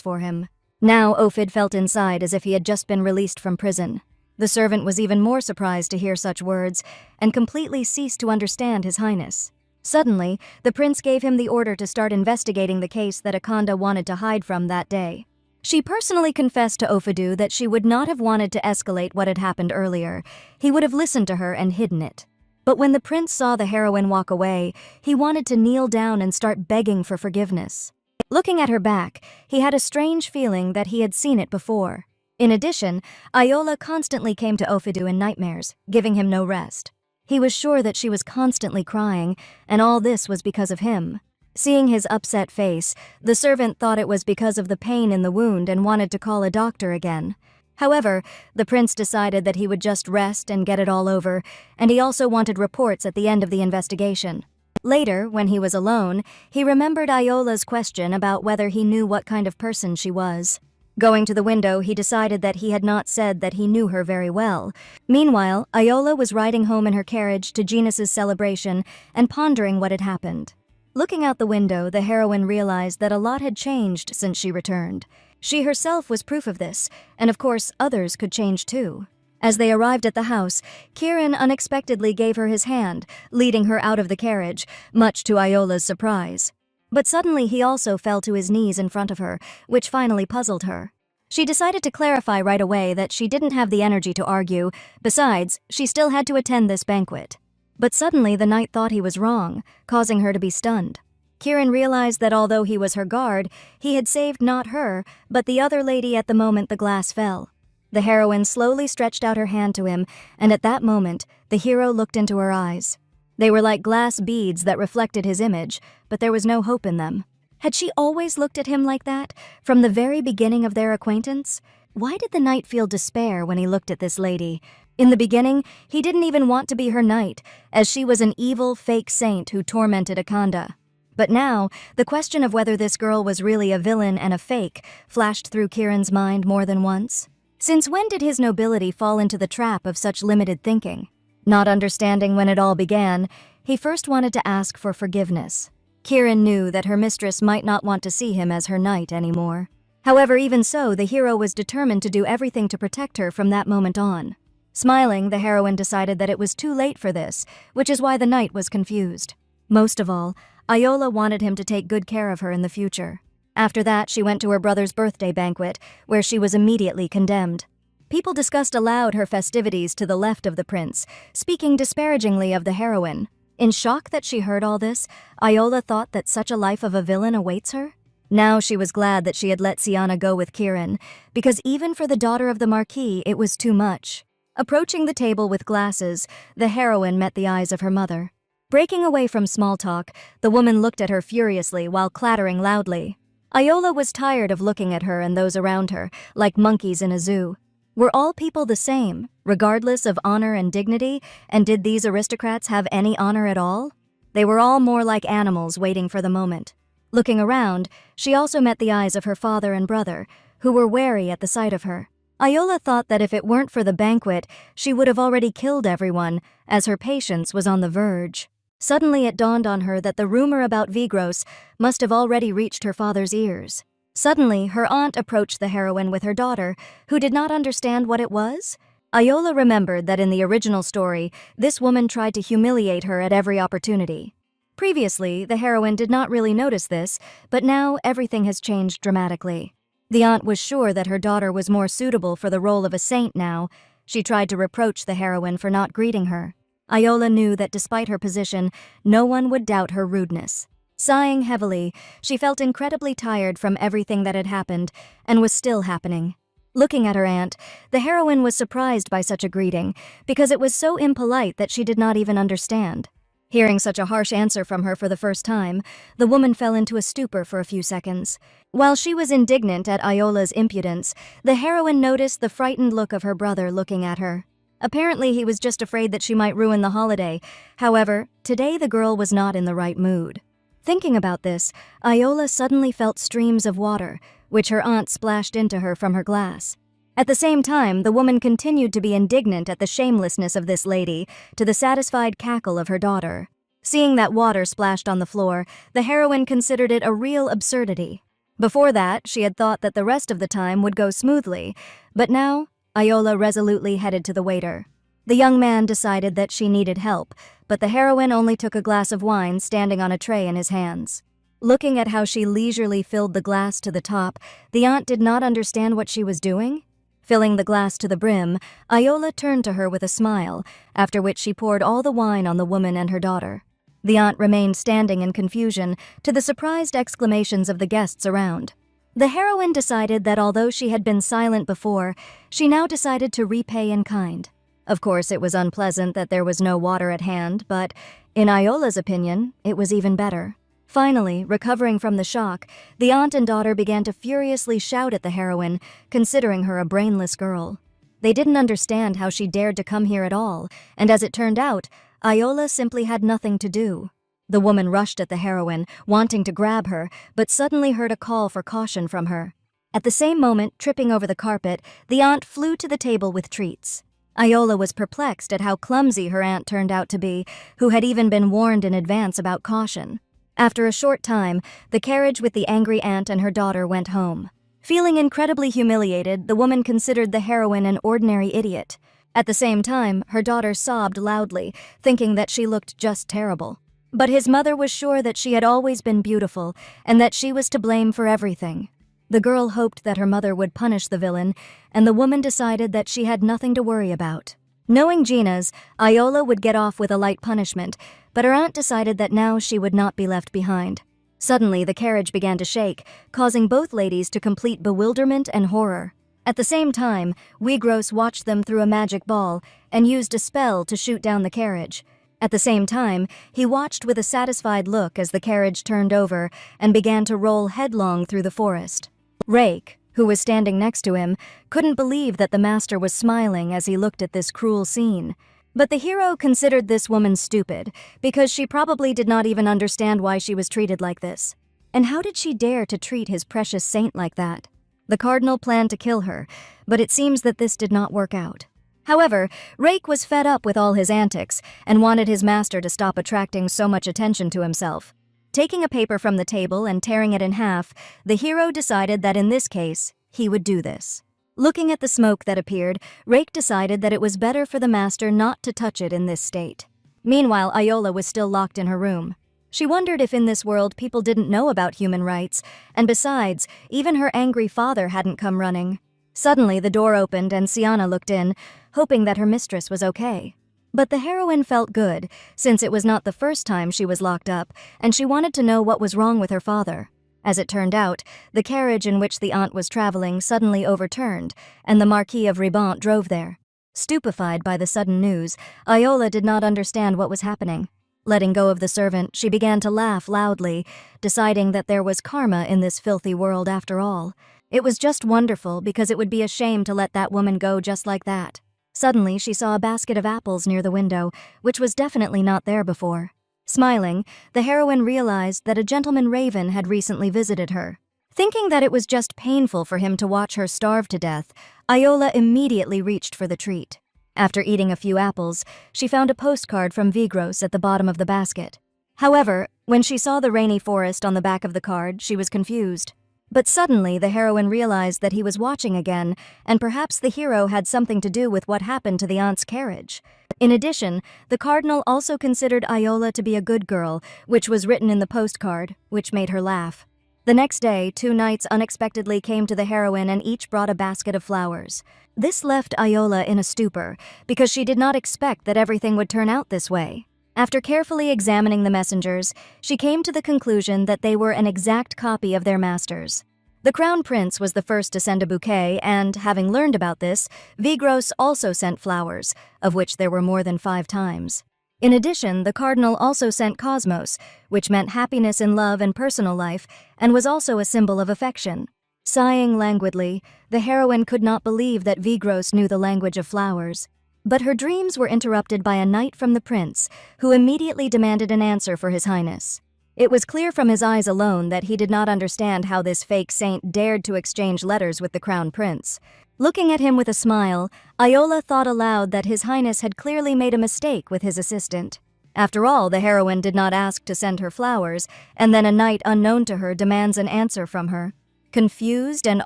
for him. Now Ophid felt inside as if he had just been released from prison. The servant was even more surprised to hear such words, and completely ceased to understand His Highness. Suddenly, the prince gave him the order to start investigating the case that Akanda wanted to hide from that day. She personally confessed to Ophidu that she would not have wanted to escalate what had happened earlier. He would have listened to her and hidden it. But when the prince saw the heroine walk away, he wanted to kneel down and start begging for forgiveness. Looking at her back, he had a strange feeling that he had seen it before. In addition, Iola constantly came to Ophidu in nightmares, giving him no rest. He was sure that she was constantly crying, and all this was because of him. Seeing his upset face, the servant thought it was because of the pain in the wound and wanted to call a doctor again. However, the prince decided that he would just rest and get it all over, and he also wanted reports at the end of the investigation. Later, when he was alone, he remembered Iola's question about whether he knew what kind of person she was. Going to the window, he decided that he had not said that he knew her very well. Meanwhile, Iola was riding home in her carriage to Genus's celebration and pondering what had happened. Looking out the window, the heroine realized that a lot had changed since she returned. She herself was proof of this, and of course, others could change too. As they arrived at the house, Kieran unexpectedly gave her his hand, leading her out of the carriage, much to Iola's surprise. But suddenly he also fell to his knees in front of her, which finally puzzled her. She decided to clarify right away that she didn't have the energy to argue. Besides, she still had to attend this banquet. But suddenly the knight thought he was wrong, causing her to be stunned. Kieran realized that although he was her guard, he had saved not her, but the other lady at the moment the glass fell. The heroine slowly stretched out her hand to him, and at that moment, the hero looked into her eyes. They were like glass beads that reflected his image, but there was no hope in them. Had she always looked at him like that, from the very beginning of their acquaintance? Why did the knight feel despair when he looked at this lady? In the beginning, he didn't even want to be her knight, as she was an evil, fake saint who tormented Akanda. But now, the question of whether this girl was really a villain and a fake flashed through Kieran's mind more than once. Since when did his nobility fall into the trap of such limited thinking? Not understanding when it all began, he first wanted to ask for forgiveness. Kieran knew that her mistress might not want to see him as her knight anymore. However, even so, the hero was determined to do everything to protect her from that moment on. Smiling, the heroine decided that it was too late for this, which is why the knight was confused. Most of all, Iola wanted him to take good care of her in the future. After that, she went to her brother's birthday banquet, where she was immediately condemned. People discussed aloud her festivities to the left of the prince, speaking disparagingly of the heroine. In shock that she heard all this, Iola thought that such a life of a villain awaits her. Now she was glad that she had let Siana go with Kieran, because even for the daughter of the Marquis, it was too much. Approaching the table with glasses, the heroine met the eyes of her mother. Breaking away from small talk, the woman looked at her furiously while clattering loudly. Iola was tired of looking at her and those around her, like monkeys in a zoo. Were all people the same, regardless of honor and dignity, and did these aristocrats have any honor at all? They were all more like animals waiting for the moment. Looking around, she also met the eyes of her father and brother, who were wary at the sight of her. Iola thought that if it weren't for the banquet, she would have already killed everyone, as her patience was on the verge. Suddenly it dawned on her that the rumor about Vigros must have already reached her father's ears. Suddenly, her aunt approached the heroine with her daughter, who did not understand what it was. Iola remembered that in the original story, this woman tried to humiliate her at every opportunity. Previously, the heroine did not really notice this, but now everything has changed dramatically. The aunt was sure that her daughter was more suitable for the role of a saint now. She tried to reproach the heroine for not greeting her. Iola knew that despite her position, no one would doubt her rudeness. Sighing heavily, she felt incredibly tired from everything that had happened and was still happening. Looking at her aunt, the heroine was surprised by such a greeting because it was so impolite that she did not even understand. Hearing such a harsh answer from her for the first time, the woman fell into a stupor for a few seconds. While she was indignant at Iola's impudence, the heroine noticed the frightened look of her brother looking at her. Apparently, he was just afraid that she might ruin the holiday. However, today the girl was not in the right mood. Thinking about this, Iola suddenly felt streams of water, which her aunt splashed into her from her glass. At the same time, the woman continued to be indignant at the shamelessness of this lady, to the satisfied cackle of her daughter. Seeing that water splashed on the floor, the heroine considered it a real absurdity. Before that, she had thought that the rest of the time would go smoothly, but now, Iola resolutely headed to the waiter. The young man decided that she needed help, but the heroine only took a glass of wine standing on a tray in his hands. Looking at how she leisurely filled the glass to the top, the aunt did not understand what she was doing. Filling the glass to the brim, Iola turned to her with a smile, after which she poured all the wine on the woman and her daughter. The aunt remained standing in confusion, to the surprised exclamations of the guests around. The heroine decided that although she had been silent before, she now decided to repay in kind. Of course, it was unpleasant that there was no water at hand, but, in Iola's opinion, it was even better. Finally, recovering from the shock, the aunt and daughter began to furiously shout at the heroine, considering her a brainless girl. They didn't understand how she dared to come here at all, and as it turned out, Iola simply had nothing to do. The woman rushed at the heroine, wanting to grab her, but suddenly heard a call for caution from her. At the same moment, tripping over the carpet, the aunt flew to the table with treats. Iola was perplexed at how clumsy her aunt turned out to be, who had even been warned in advance about caution. After a short time, the carriage with the angry aunt and her daughter went home. Feeling incredibly humiliated, the woman considered the heroine an ordinary idiot. At the same time, her daughter sobbed loudly, thinking that she looked just terrible. But his mother was sure that she had always been beautiful, and that she was to blame for everything. The girl hoped that her mother would punish the villain, and the woman decided that she had nothing to worry about. Knowing Gina's, Iola would get off with a light punishment, but her aunt decided that now she would not be left behind. Suddenly, the carriage began to shake, causing both ladies to complete bewilderment and horror. At the same time, Wigros watched them through a magic ball and used a spell to shoot down the carriage. At the same time, he watched with a satisfied look as the carriage turned over and began to roll headlong through the forest. Rake, who was standing next to him, couldn't believe that the master was smiling as he looked at this cruel scene. But the hero considered this woman stupid, because she probably did not even understand why she was treated like this. And how did she dare to treat his precious saint like that? The cardinal planned to kill her, but it seems that this did not work out. However, Rake was fed up with all his antics and wanted his master to stop attracting so much attention to himself. Taking a paper from the table and tearing it in half, the hero decided that in this case, he would do this. Looking at the smoke that appeared, Rake decided that it was better for the master not to touch it in this state. Meanwhile, Iola was still locked in her room. She wondered if in this world people didn't know about human rights, and besides, even her angry father hadn't come running. Suddenly, the door opened and Siana looked in, hoping that her mistress was okay. But the heroine felt good, since it was not the first time she was locked up, and she wanted to know what was wrong with her father. As it turned out, the carriage in which the aunt was traveling suddenly overturned, and the Marquis of Ribant drove there. Stupefied by the sudden news, Iola did not understand what was happening. Letting go of the servant, she began to laugh loudly, deciding that there was karma in this filthy world after all. It was just wonderful because it would be a shame to let that woman go just like that. Suddenly, she saw a basket of apples near the window, which was definitely not there before. Smiling, the heroine realized that a gentleman raven had recently visited her. Thinking that it was just painful for him to watch her starve to death, Iola immediately reached for the treat. After eating a few apples, she found a postcard from Vigros at the bottom of the basket. However, when she saw the rainy forest on the back of the card, she was confused. But suddenly, the heroine realized that he was watching again, and perhaps the hero had something to do with what happened to the aunt's carriage. In addition, the cardinal also considered Iola to be a good girl, which was written in the postcard, which made her laugh. The next day, 2 knights unexpectedly came to the heroine and each brought a basket of flowers. This left Iola in a stupor, because she did not expect that everything would turn out this way. After carefully examining the messengers, she came to the conclusion that they were an exact copy of their masters. The crown prince was the first to send a bouquet, and, having learned about this, Vigros also sent flowers, of which there were more than 5 times. In addition, the cardinal also sent cosmos, which meant happiness in love and personal life, and was also a symbol of affection. Sighing languidly, the heroine could not believe that Vigros knew the language of flowers. But her dreams were interrupted by a knight from the prince, who immediately demanded an answer for His Highness. It was clear from his eyes alone that he did not understand how this fake saint dared to exchange letters with the crown prince. Looking at him with a smile, Iola thought aloud that His Highness had clearly made a mistake with his assistant. After all, the heroine did not ask to send her flowers, and then a knight unknown to her demands an answer from her. Confused and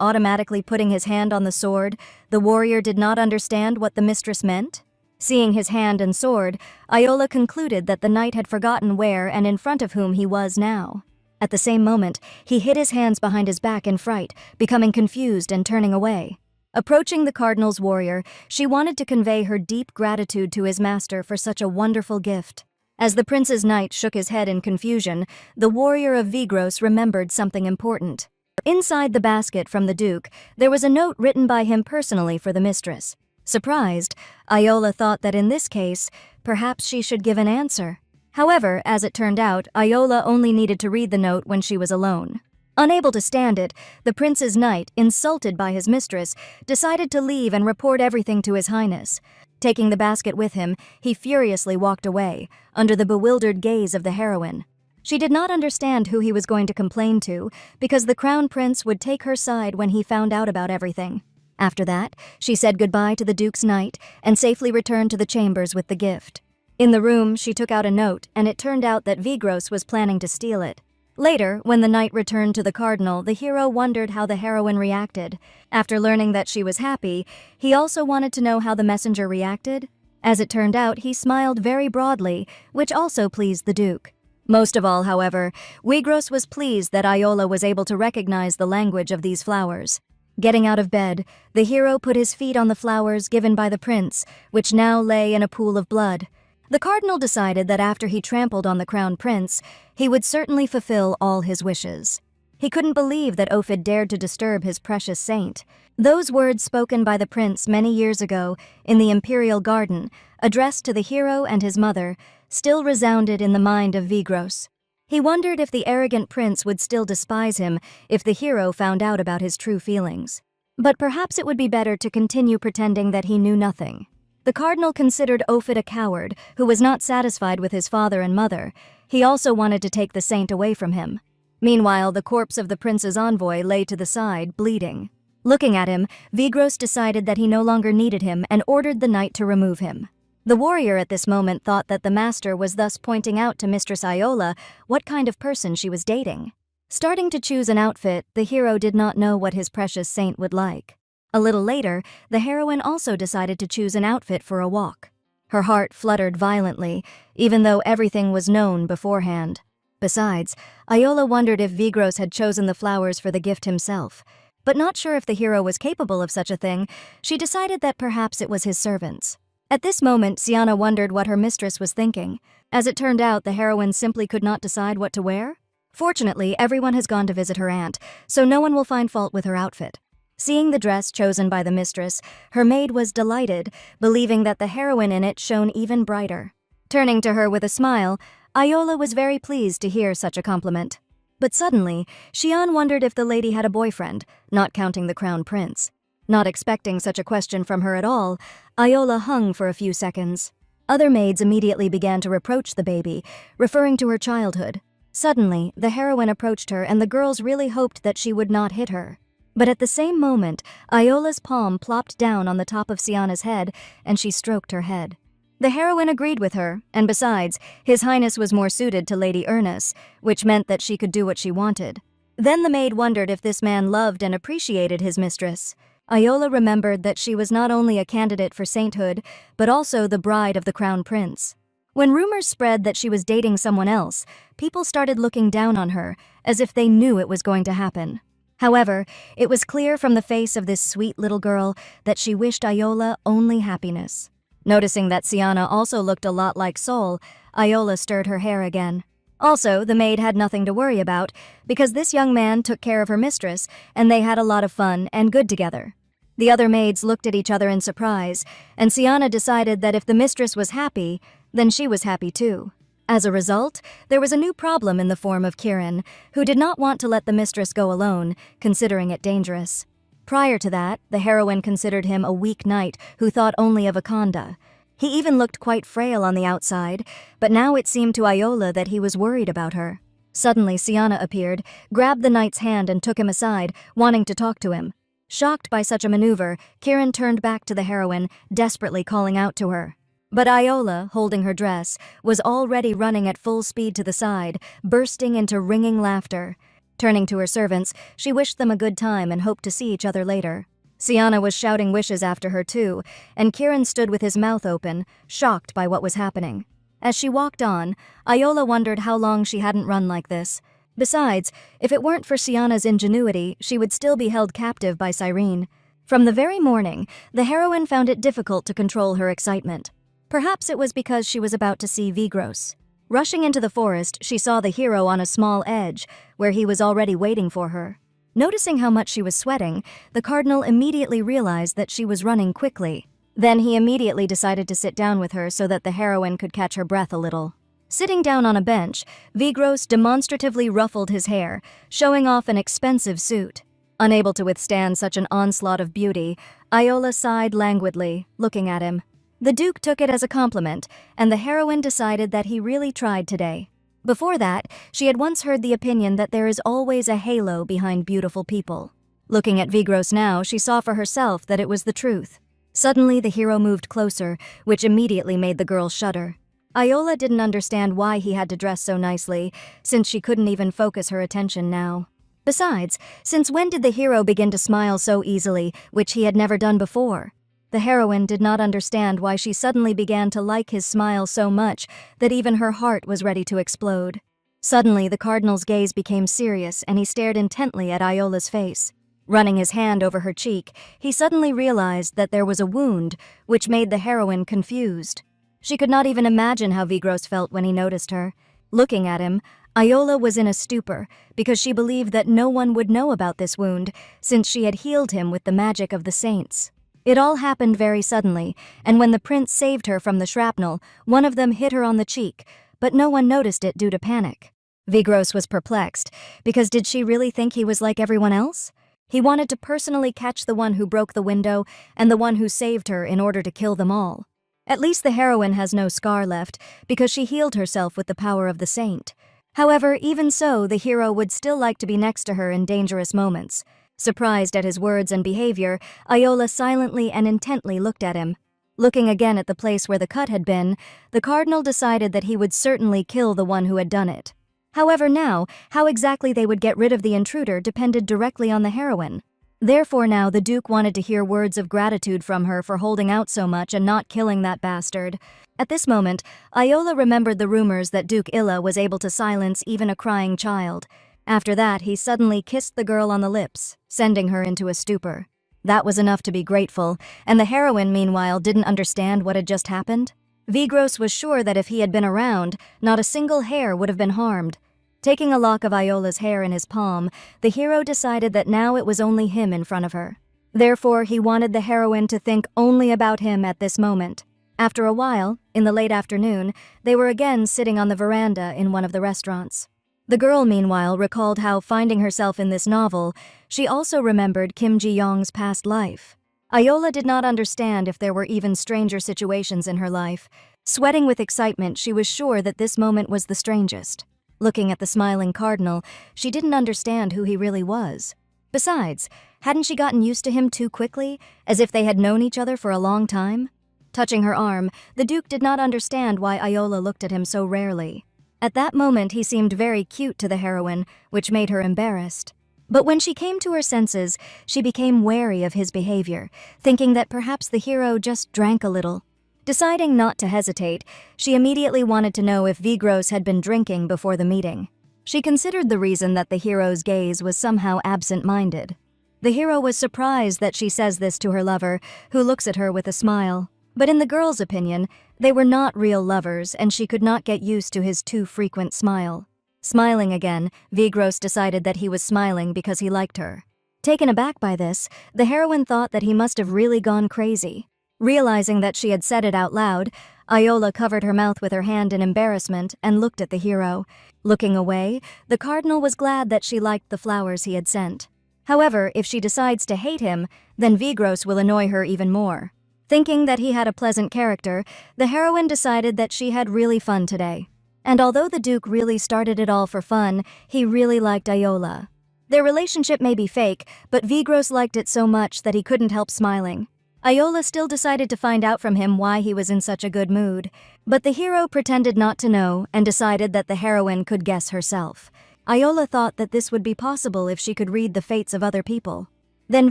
automatically putting his hand on the sword, the warrior did not understand what the mistress meant. Seeing his hand and sword, Iola concluded that the knight had forgotten where and in front of whom he was now. At the same moment, he hid his hands behind his back in fright, becoming confused and turning away. Approaching the cardinal's warrior, she wanted to convey her deep gratitude to his master for such a wonderful gift. As the prince's knight shook his head in confusion, the warrior of Vigros remembered something important. Inside the basket from the duke, there was a note written by him personally for the mistress. Surprised, Iola thought that in this case, perhaps she should give an answer. However, as it turned out, Iola only needed to read the note when she was alone. Unable to stand it, the prince's knight, insulted by his mistress, decided to leave and report everything to His Highness. Taking the basket with him, he furiously walked away, under the bewildered gaze of the heroine. She did not understand who he was going to complain to, because the crown prince would take her side when he found out about everything. After that, she said goodbye to the duke's knight and safely returned to the chambers with the gift. In the room, she took out a note, and it turned out that Vigros was planning to steal it. Later, when the knight returned to the cardinal, the hero wondered how the heroine reacted. After learning that she was happy, he also wanted to know how the messenger reacted. As it turned out, he smiled very broadly, which also pleased the duke. Most of all, however, Vigros was pleased that Iola was able to recognize the language of these flowers. Getting out of bed, the hero put his feet on the flowers given by the prince, which now lay in a pool of blood. The cardinal decided that after he trampled on the crown prince, he would certainly fulfill all his wishes. He couldn't believe that Ophid dared to disturb his precious saint. Those words spoken by the prince many years ago in the imperial garden, addressed to the hero and his mother, still resounded in the mind of Vigros. He wondered if the arrogant prince would still despise him if the hero found out about his true feelings. But perhaps it would be better to continue pretending that he knew nothing. The cardinal considered Ophid a coward who was not satisfied with his father and mother. He also wanted to take the saint away from him. Meanwhile, the corpse of the prince's envoy lay to the side, bleeding. Looking at him, Vigros decided that he no longer needed him and ordered the knight to remove him. The warrior at this moment thought that the master was thus pointing out to Mistress Iola what kind of person she was dating. Starting to choose an outfit, the hero did not know what his precious saint would like. A little later, the heroine also decided to choose an outfit for a walk. Her heart fluttered violently, even though everything was known beforehand. Besides, Iola wondered if Vigros had chosen the flowers for the gift himself. But not sure if the hero was capable of such a thing, she decided that perhaps it was his servants. At this moment, Siana wondered what her mistress was thinking. As it turned out, the heroine simply could not decide what to wear. Fortunately, everyone has gone to visit her aunt, so no one will find fault with her outfit. Seeing the dress chosen by the mistress, her maid was delighted, believing that the heroine in it shone even brighter. Turning to her with a smile, Iola was very pleased to hear such a compliment. But suddenly, Xian wondered if the lady had a boyfriend, not counting the crown prince. Not expecting such a question from her at all, Iola hung for a few seconds. Other maids immediately began to reproach the baby, referring to her childhood. Suddenly, the heroine approached her and the girls really hoped that she would not hit her. But at the same moment, Iola's palm plopped down on the top of Siana's head and she stroked her head. The heroine agreed with her, and besides, His Highness was more suited to Lady Ernest, which meant that she could do what she wanted. Then the maid wondered if this man loved and appreciated his mistress. Iola remembered that she was not only a candidate for sainthood, but also the bride of the crown prince. When rumors spread that she was dating someone else, people started looking down on her, as if they knew it was going to happen. However, it was clear from the face of this sweet little girl that she wished Iola only happiness. Noticing that Siana also looked a lot like Sol, Iola stirred her hair again. Also, the maid had nothing to worry about, because this young man took care of her mistress, and they had a lot of fun and good together. The other maids looked at each other in surprise, and Siana decided that if the mistress was happy, then she was happy too. As a result, there was a new problem in the form of Kiran, who did not want to let the mistress go alone, considering it dangerous. Prior to that, the heroine considered him a weak knight who thought only of Akanda. He even looked quite frail on the outside, but now it seemed to Iola that he was worried about her. Suddenly, Siana appeared, grabbed the knight's hand and took him aside, wanting to talk to him. Shocked by such a maneuver, Kiran turned back to the heroine, desperately calling out to her. But Iola, holding her dress, was already running at full speed to the side, bursting into ringing laughter. Turning to her servants, she wished them a good time and hoped to see each other later. Siana was shouting wishes after her too, and Kiran stood with his mouth open, shocked by what was happening. As she walked on, Iola wondered how long she hadn't run like this. Besides, if it weren't for Siana's ingenuity, she would still be held captive by Cyrene. From the very morning, the heroine found it difficult to control her excitement. Perhaps it was because she was about to see Vigros. Rushing into the forest, she saw the hero on a small edge, where he was already waiting for her. Noticing how much she was sweating, the cardinal immediately realized that she was running quickly. Then he immediately decided to sit down with her so that the heroine could catch her breath a little. Sitting down on a bench, Vigros demonstratively ruffled his hair, showing off an expensive suit. Unable to withstand such an onslaught of beauty, Iola sighed languidly, looking at him. The Duke took it as a compliment, and the heroine decided that he really tried today. Before that, she had once heard the opinion that there is always a halo behind beautiful people. Looking at Vigros now, she saw for herself that it was the truth. Suddenly, the hero moved closer, which immediately made the girl shudder. Iola didn't understand why he had to dress so nicely, since she couldn't even focus her attention now. Besides, since when did the hero begin to smile so easily, which he had never done before? The heroine did not understand why she suddenly began to like his smile so much that even her heart was ready to explode. Suddenly, the cardinal's gaze became serious and he stared intently at Iola's face. Running his hand over her cheek, he suddenly realized that there was a wound, which made the heroine confused. She could not even imagine how Vigros felt when he noticed her. Looking at him, Iola was in a stupor because she believed that no one would know about this wound since she had healed him with the magic of the saints. It all happened very suddenly, and when the prince saved her from the shrapnel, one of them hit her on the cheek, but no one noticed it due to panic. Vigros was perplexed, because did she really think he was like everyone else? He wanted to personally catch the one who broke the window and the one who saved her in order to kill them all. At least the heroine has no scar left, because she healed herself with the power of the saint. However, even so, the hero would still like to be next to her in dangerous moments. Surprised at his words and behavior, Iola silently and intently looked at him. Looking again at the place where the cut had been, the cardinal decided that he would certainly kill the one who had done it. However now, how exactly they would get rid of the intruder depended directly on the heroine. Therefore now the Duke wanted to hear words of gratitude from her for holding out so much and not killing that bastard. At this moment, Iola remembered the rumors that Duke Illa was able to silence even a crying child. After that, he suddenly kissed the girl on the lips, sending her into a stupor. That was enough to be grateful, and the heroine, meanwhile, didn't understand what had just happened. Vigros was sure that if he had been around, not a single hair would have been harmed. Taking a lock of Iola's hair in his palm, the hero decided that now it was only him in front of her. Therefore, he wanted the heroine to think only about him at this moment. After a while, in the late afternoon, they were again sitting on the veranda in one of the restaurants. The girl, meanwhile, recalled how, finding herself in this novel, she also remembered Kim Ji-young's past life. Iola did not understand if there were even stranger situations in her life. Sweating with excitement, she was sure that this moment was the strangest. Looking at the smiling cardinal, she didn't understand who he really was. Besides, hadn't she gotten used to him too quickly, as if they had known each other for a long time? Touching her arm, the Duke did not understand why Iola looked at him so rarely. At that moment, he seemed very cute to the heroine, which made her embarrassed. But when she came to her senses, she became wary of his behavior, thinking that perhaps the hero just drank a little. Deciding not to hesitate, she immediately wanted to know if Vigros had been drinking before the meeting. She considered the reason that the hero's gaze was somehow absent-minded. The hero was surprised that she says this to her lover, who looks at her with a smile. But in the girl's opinion, they were not real lovers, and she could not get used to his too frequent smile. Smiling again, Vigros decided that he was smiling because he liked her. Taken aback by this, the heroine thought that he must have really gone crazy. Realizing that she had said it out loud, Iola covered her mouth with her hand in embarrassment and looked at the hero. Looking away, the cardinal was glad that she liked the flowers he had sent. However, if she decides to hate him, then Vigros will annoy her even more. Thinking that he had a pleasant character, the heroine decided that she had really fun today. And although the Duke really started it all for fun, he really liked Iola. Their relationship may be fake, but Vigros liked it so much that he couldn't help smiling. Iola still decided to find out from him why he was in such a good mood. But the hero pretended not to know and decided that the heroine could guess herself. Iola thought that this would be possible if she could read the fates of other people. Then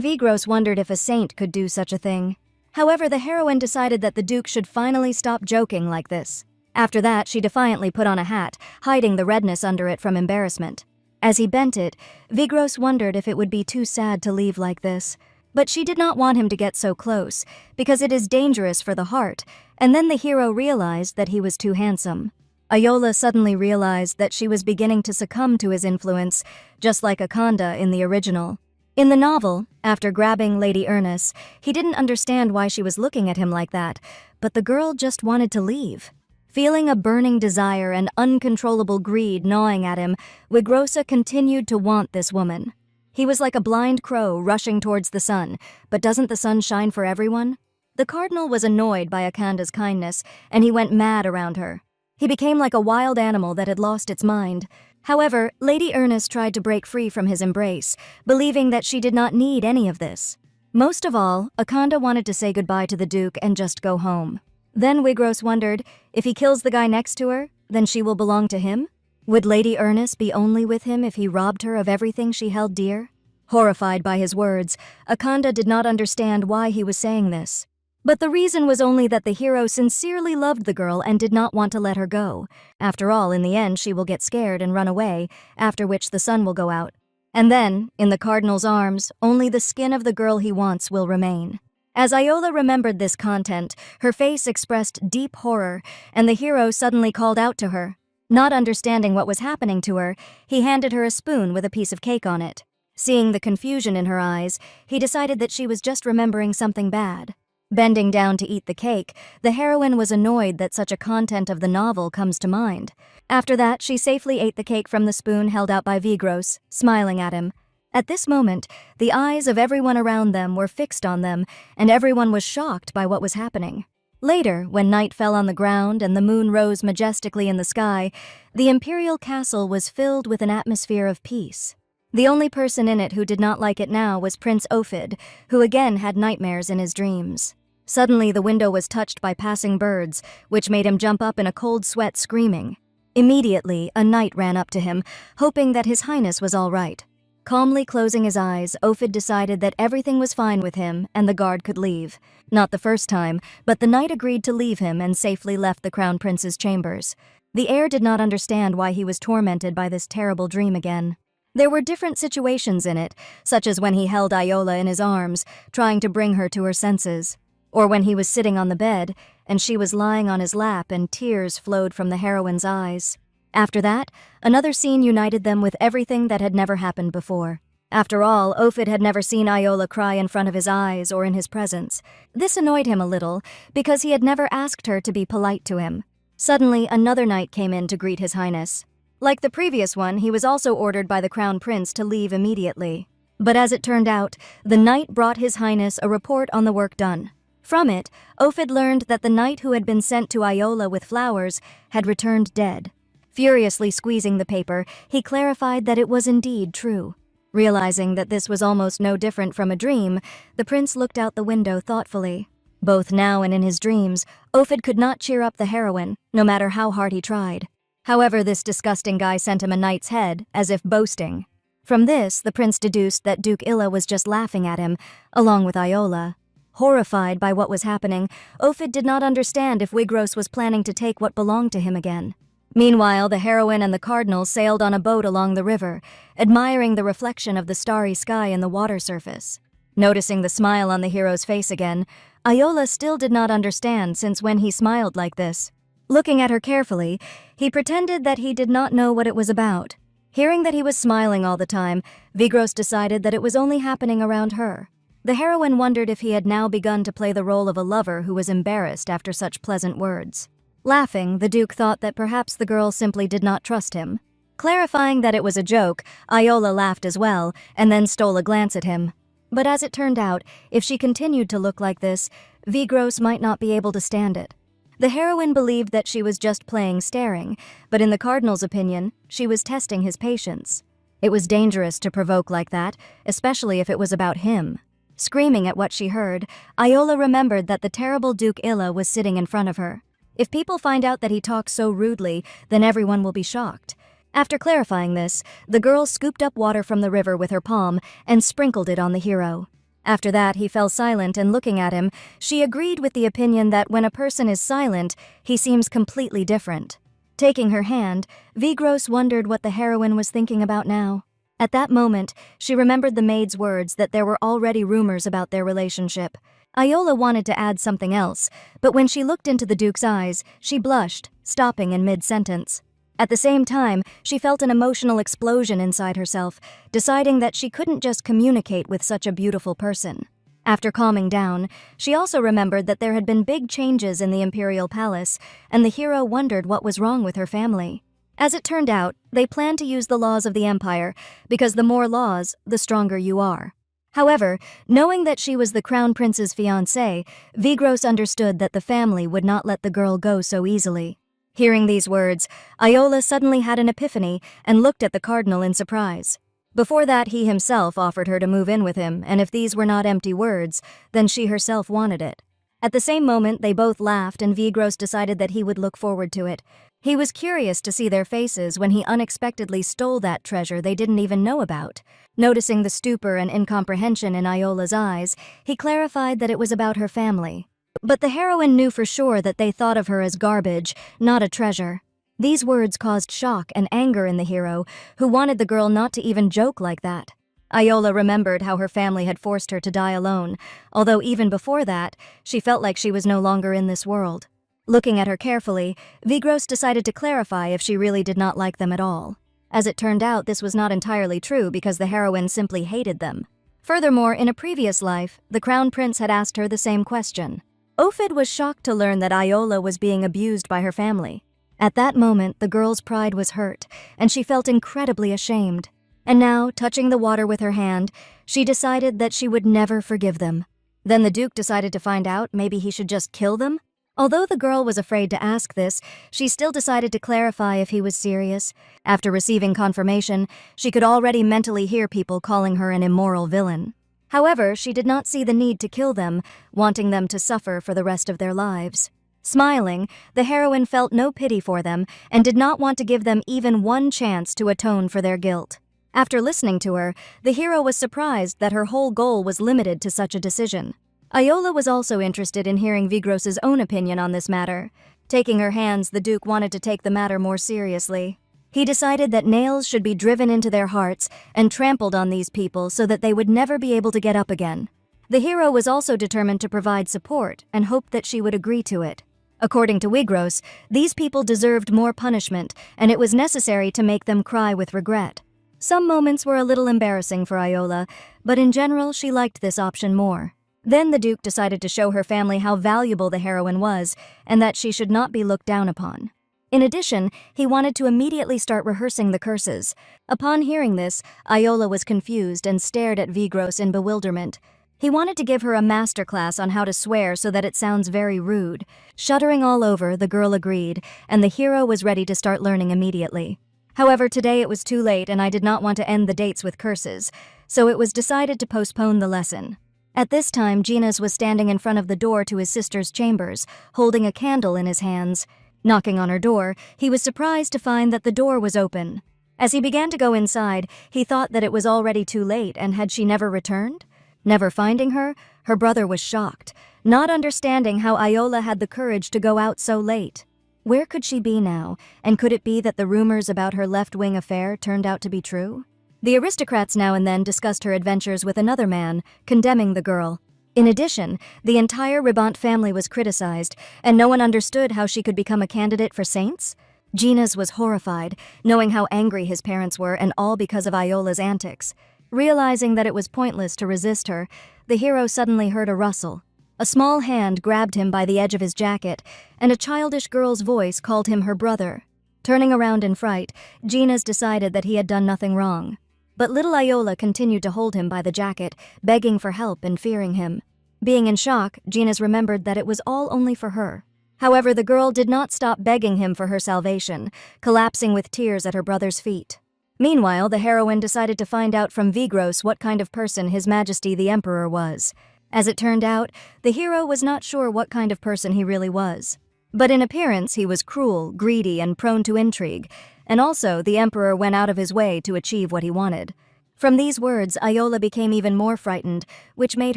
Vigros wondered if a saint could do such a thing. However, the heroine decided that the Duke should finally stop joking like this. After that, she defiantly put on a hat, hiding the redness under it from embarrassment. As he bent it, Vigros wondered if it would be too sad to leave like this. But she did not want him to get so close, because it is dangerous for the heart, and then the hero realized that he was too handsome. Iola suddenly realized that she was beginning to succumb to his influence, just like Akanda in the original. In the novel, after grabbing Lady Ernest, he didn't understand why she was looking at him like that, but the girl just wanted to leave. Feeling a burning desire and uncontrollable greed gnawing at him, Wigrosa continued to want this woman. He was like a blind crow rushing towards the sun, but doesn't the sun shine for everyone? The cardinal was annoyed by Akanda's kindness, and he went mad around her. He became like a wild animal that had lost its mind. However, Lady Ernest tried to break free from his embrace, believing that she did not need any of this. Most of all, Akanda wanted to say goodbye to the Duke and just go home. Then Wigros wondered, if he kills the guy next to her, then she will belong to him? Would Lady Ernest be only with him if he robbed her of everything she held dear? Horrified by his words, Akanda did not understand why he was saying this. But the reason was only that the hero sincerely loved the girl and did not want to let her go. After all, in the end, she will get scared and run away, after which the sun will go out. And then, in the cardinal's arms, only the skin of the girl he wants will remain. As Iola remembered this content, her face expressed deep horror, and the hero suddenly called out to her. Not understanding what was happening to her, he handed her a spoon with a piece of cake on it. Seeing the confusion in her eyes, he decided that she was just remembering something bad. Bending down to eat the cake, the heroine was annoyed that such a content of the novel comes to mind. After that, she safely ate the cake from the spoon held out by Vigros, smiling at him. At this moment, the eyes of everyone around them were fixed on them, and everyone was shocked by what was happening. Later, when night fell on the ground and the moon rose majestically in the sky, the imperial castle was filled with an atmosphere of peace. The only person in it who did not like it now was Prince Ophid, who again had nightmares in his dreams. Suddenly, the window was touched by passing birds, which made him jump up in a cold sweat, screaming. Immediately, a knight ran up to him, hoping that His Highness was all right. Calmly closing his eyes, Ophid decided that everything was fine with him and the guard could leave. Not the first time, but the knight agreed to leave him and safely left the crown prince's chambers. The heir did not understand why he was tormented by this terrible dream again. There were different situations in it, such as when he held Iola in his arms, trying to bring her to her senses, or when he was sitting on the bed and she was lying on his lap and tears flowed from the heroine's eyes. After that, another scene united them with everything that had never happened before. After all, Ophid had never seen Iola cry in front of his eyes or in his presence. This annoyed him a little, because he had never asked her to be polite to him. Suddenly, another knight came in to greet His Highness. Like the previous one, he was also ordered by the Crown Prince to leave immediately. But as it turned out, the knight brought His Highness a report on the work done. From it, Ophid learned that the knight who had been sent to Iola with flowers had returned dead. Furiously squeezing the paper, he clarified that it was indeed true. Realizing that this was almost no different from a dream, the prince looked out the window thoughtfully. Both now and in his dreams, Ophid could not cheer up the heroine, no matter how hard he tried. However, this disgusting guy sent him a knight's head, as if boasting. From this, the prince deduced that Duke Illa was just laughing at him, along with Iola. Horrified by what was happening, Ophid did not understand if Wigros was planning to take what belonged to him again. Meanwhile, the heroine and the cardinal sailed on a boat along the river, admiring the reflection of the starry sky in the water surface. Noticing the smile on the hero's face again, Iola still did not understand since when he smiled like this. Looking at her carefully, he pretended that he did not know what it was about. Hearing that he was smiling all the time, Vigros decided that it was only happening around her. The heroine wondered if he had now begun to play the role of a lover who was embarrassed after such pleasant words. Laughing, the Duke thought that perhaps the girl simply did not trust him. Clarifying that it was a joke, Iola laughed as well, and then stole a glance at him. But as it turned out, if she continued to look like this, Vigros might not be able to stand it. The heroine believed that she was just playing staring, but in the cardinal's opinion, she was testing his patience. It was dangerous to provoke like that, especially if it was about him. Screaming at what she heard, Iola remembered that the terrible Duke Illa was sitting in front of her. If people find out that he talks so rudely, then everyone will be shocked. After clarifying this, the girl scooped up water from the river with her palm and sprinkled it on the hero. After that, he fell silent, and looking at him, she agreed with the opinion that when a person is silent, he seems completely different. Taking her hand, Vigros wondered what the heroine was thinking about now. At that moment, she remembered the maid's words that there were already rumors about their relationship. Iola wanted to add something else, but when she looked into the Duke's eyes, she blushed, stopping in mid-sentence. At the same time, she felt an emotional explosion inside herself, deciding that she couldn't just communicate with such a beautiful person. After calming down, she also remembered that there had been big changes in the imperial palace, and the hero wondered what was wrong with her family. As it turned out, they planned to use the laws of the empire, because the more laws, the stronger you are. However, knowing that she was the crown prince's fiancé, Vigros understood that the family would not let the girl go so easily. Hearing these words, Iola suddenly had an epiphany and looked at the cardinal in surprise. Before that, he himself offered her to move in with him, and if these were not empty words, then she herself wanted it. At the same moment, they both laughed, and Vigros decided that he would look forward to it. He was curious to see their faces when he unexpectedly stole that treasure they didn't even know about. Noticing the stupor and incomprehension in Iola's eyes, he clarified that it was about her family. But the heroine knew for sure that they thought of her as garbage, not a treasure. These words caused shock and anger in the hero, who wanted the girl not to even joke like that. Iola remembered how her family had forced her to die alone, although even before that, she felt like she was no longer in this world. Looking at her carefully, Vigros decided to clarify if she really did not like them at all. As it turned out, this was not entirely true because the heroine simply hated them. Furthermore, in a previous life, the crown prince had asked her the same question. Ophid was shocked to learn that Iola was being abused by her family. At that moment, the girl's pride was hurt, and she felt incredibly ashamed. And now, touching the water with her hand, she decided that she would never forgive them. Then the Duke decided to find out maybe he should just kill them? Although the girl was afraid to ask this, she still decided to clarify if he was serious. After receiving confirmation, she could already mentally hear people calling her an immoral villain. However, she did not see the need to kill them, wanting them to suffer for the rest of their lives. Smiling, the heroine felt no pity for them and did not want to give them even one chance to atone for their guilt. After listening to her, the hero was surprised that her whole goal was limited to such a decision. Iola was also interested in hearing Vigros's own opinion on this matter. Taking her hands, the Duke wanted to take the matter more seriously. He decided that nails should be driven into their hearts and trampled on these people so that they would never be able to get up again. The hero was also determined to provide support and hoped that she would agree to it. According to Wigros, these people deserved more punishment, and it was necessary to make them cry with regret. Some moments were a little embarrassing for Iola, but in general she liked this option more. Then the Duke decided to show her family how valuable the heroine was, and that she should not be looked down upon. In addition, he wanted to immediately start rehearsing the curses. Upon hearing this, Iola was confused and stared at Wigros in bewilderment. He wanted to give her a masterclass on how to swear so that it sounds very rude. Shuddering all over, the girl agreed, and the hero was ready to start learning immediately. However, today it was too late and I did not want to end the dates with curses, so it was decided to postpone the lesson. At this time, Ginas was standing in front of the door to his sister's chambers, holding a candle in his hands. Knocking on her door, he was surprised to find that the door was open. As he began to go inside, he thought that it was already too late, and had she never returned? Never finding her, her brother was shocked, not understanding how Iola had the courage to go out so late. Where could she be now, and could it be that the rumors about her left-wing affair turned out to be true? The aristocrats now and then discussed her adventures with another man, condemning the girl. In addition, the entire Ribant family was criticized, and no one understood how she could become a candidate for saints. Ginas was horrified, knowing how angry his parents were, and all because of Iola's antics. Realizing that it was pointless to resist her, the hero suddenly heard a rustle. A small hand grabbed him by the edge of his jacket, and a childish girl's voice called him her brother. Turning around in fright, Ginas decided that he had done nothing wrong. But little Iola continued to hold him by the jacket, begging for help and fearing him. Being in shock, Ginas remembered that it was all only for her. However, the girl did not stop begging him for her salvation, collapsing with tears at her brother's feet. Meanwhile, the heroine decided to find out from Wigros what kind of person His Majesty the Emperor was. As it turned out, the hero was not sure what kind of person he really was. But in appearance, he was cruel, greedy, and prone to intrigue, and also the Emperor went out of his way to achieve what he wanted. From these words, Iola became even more frightened, which made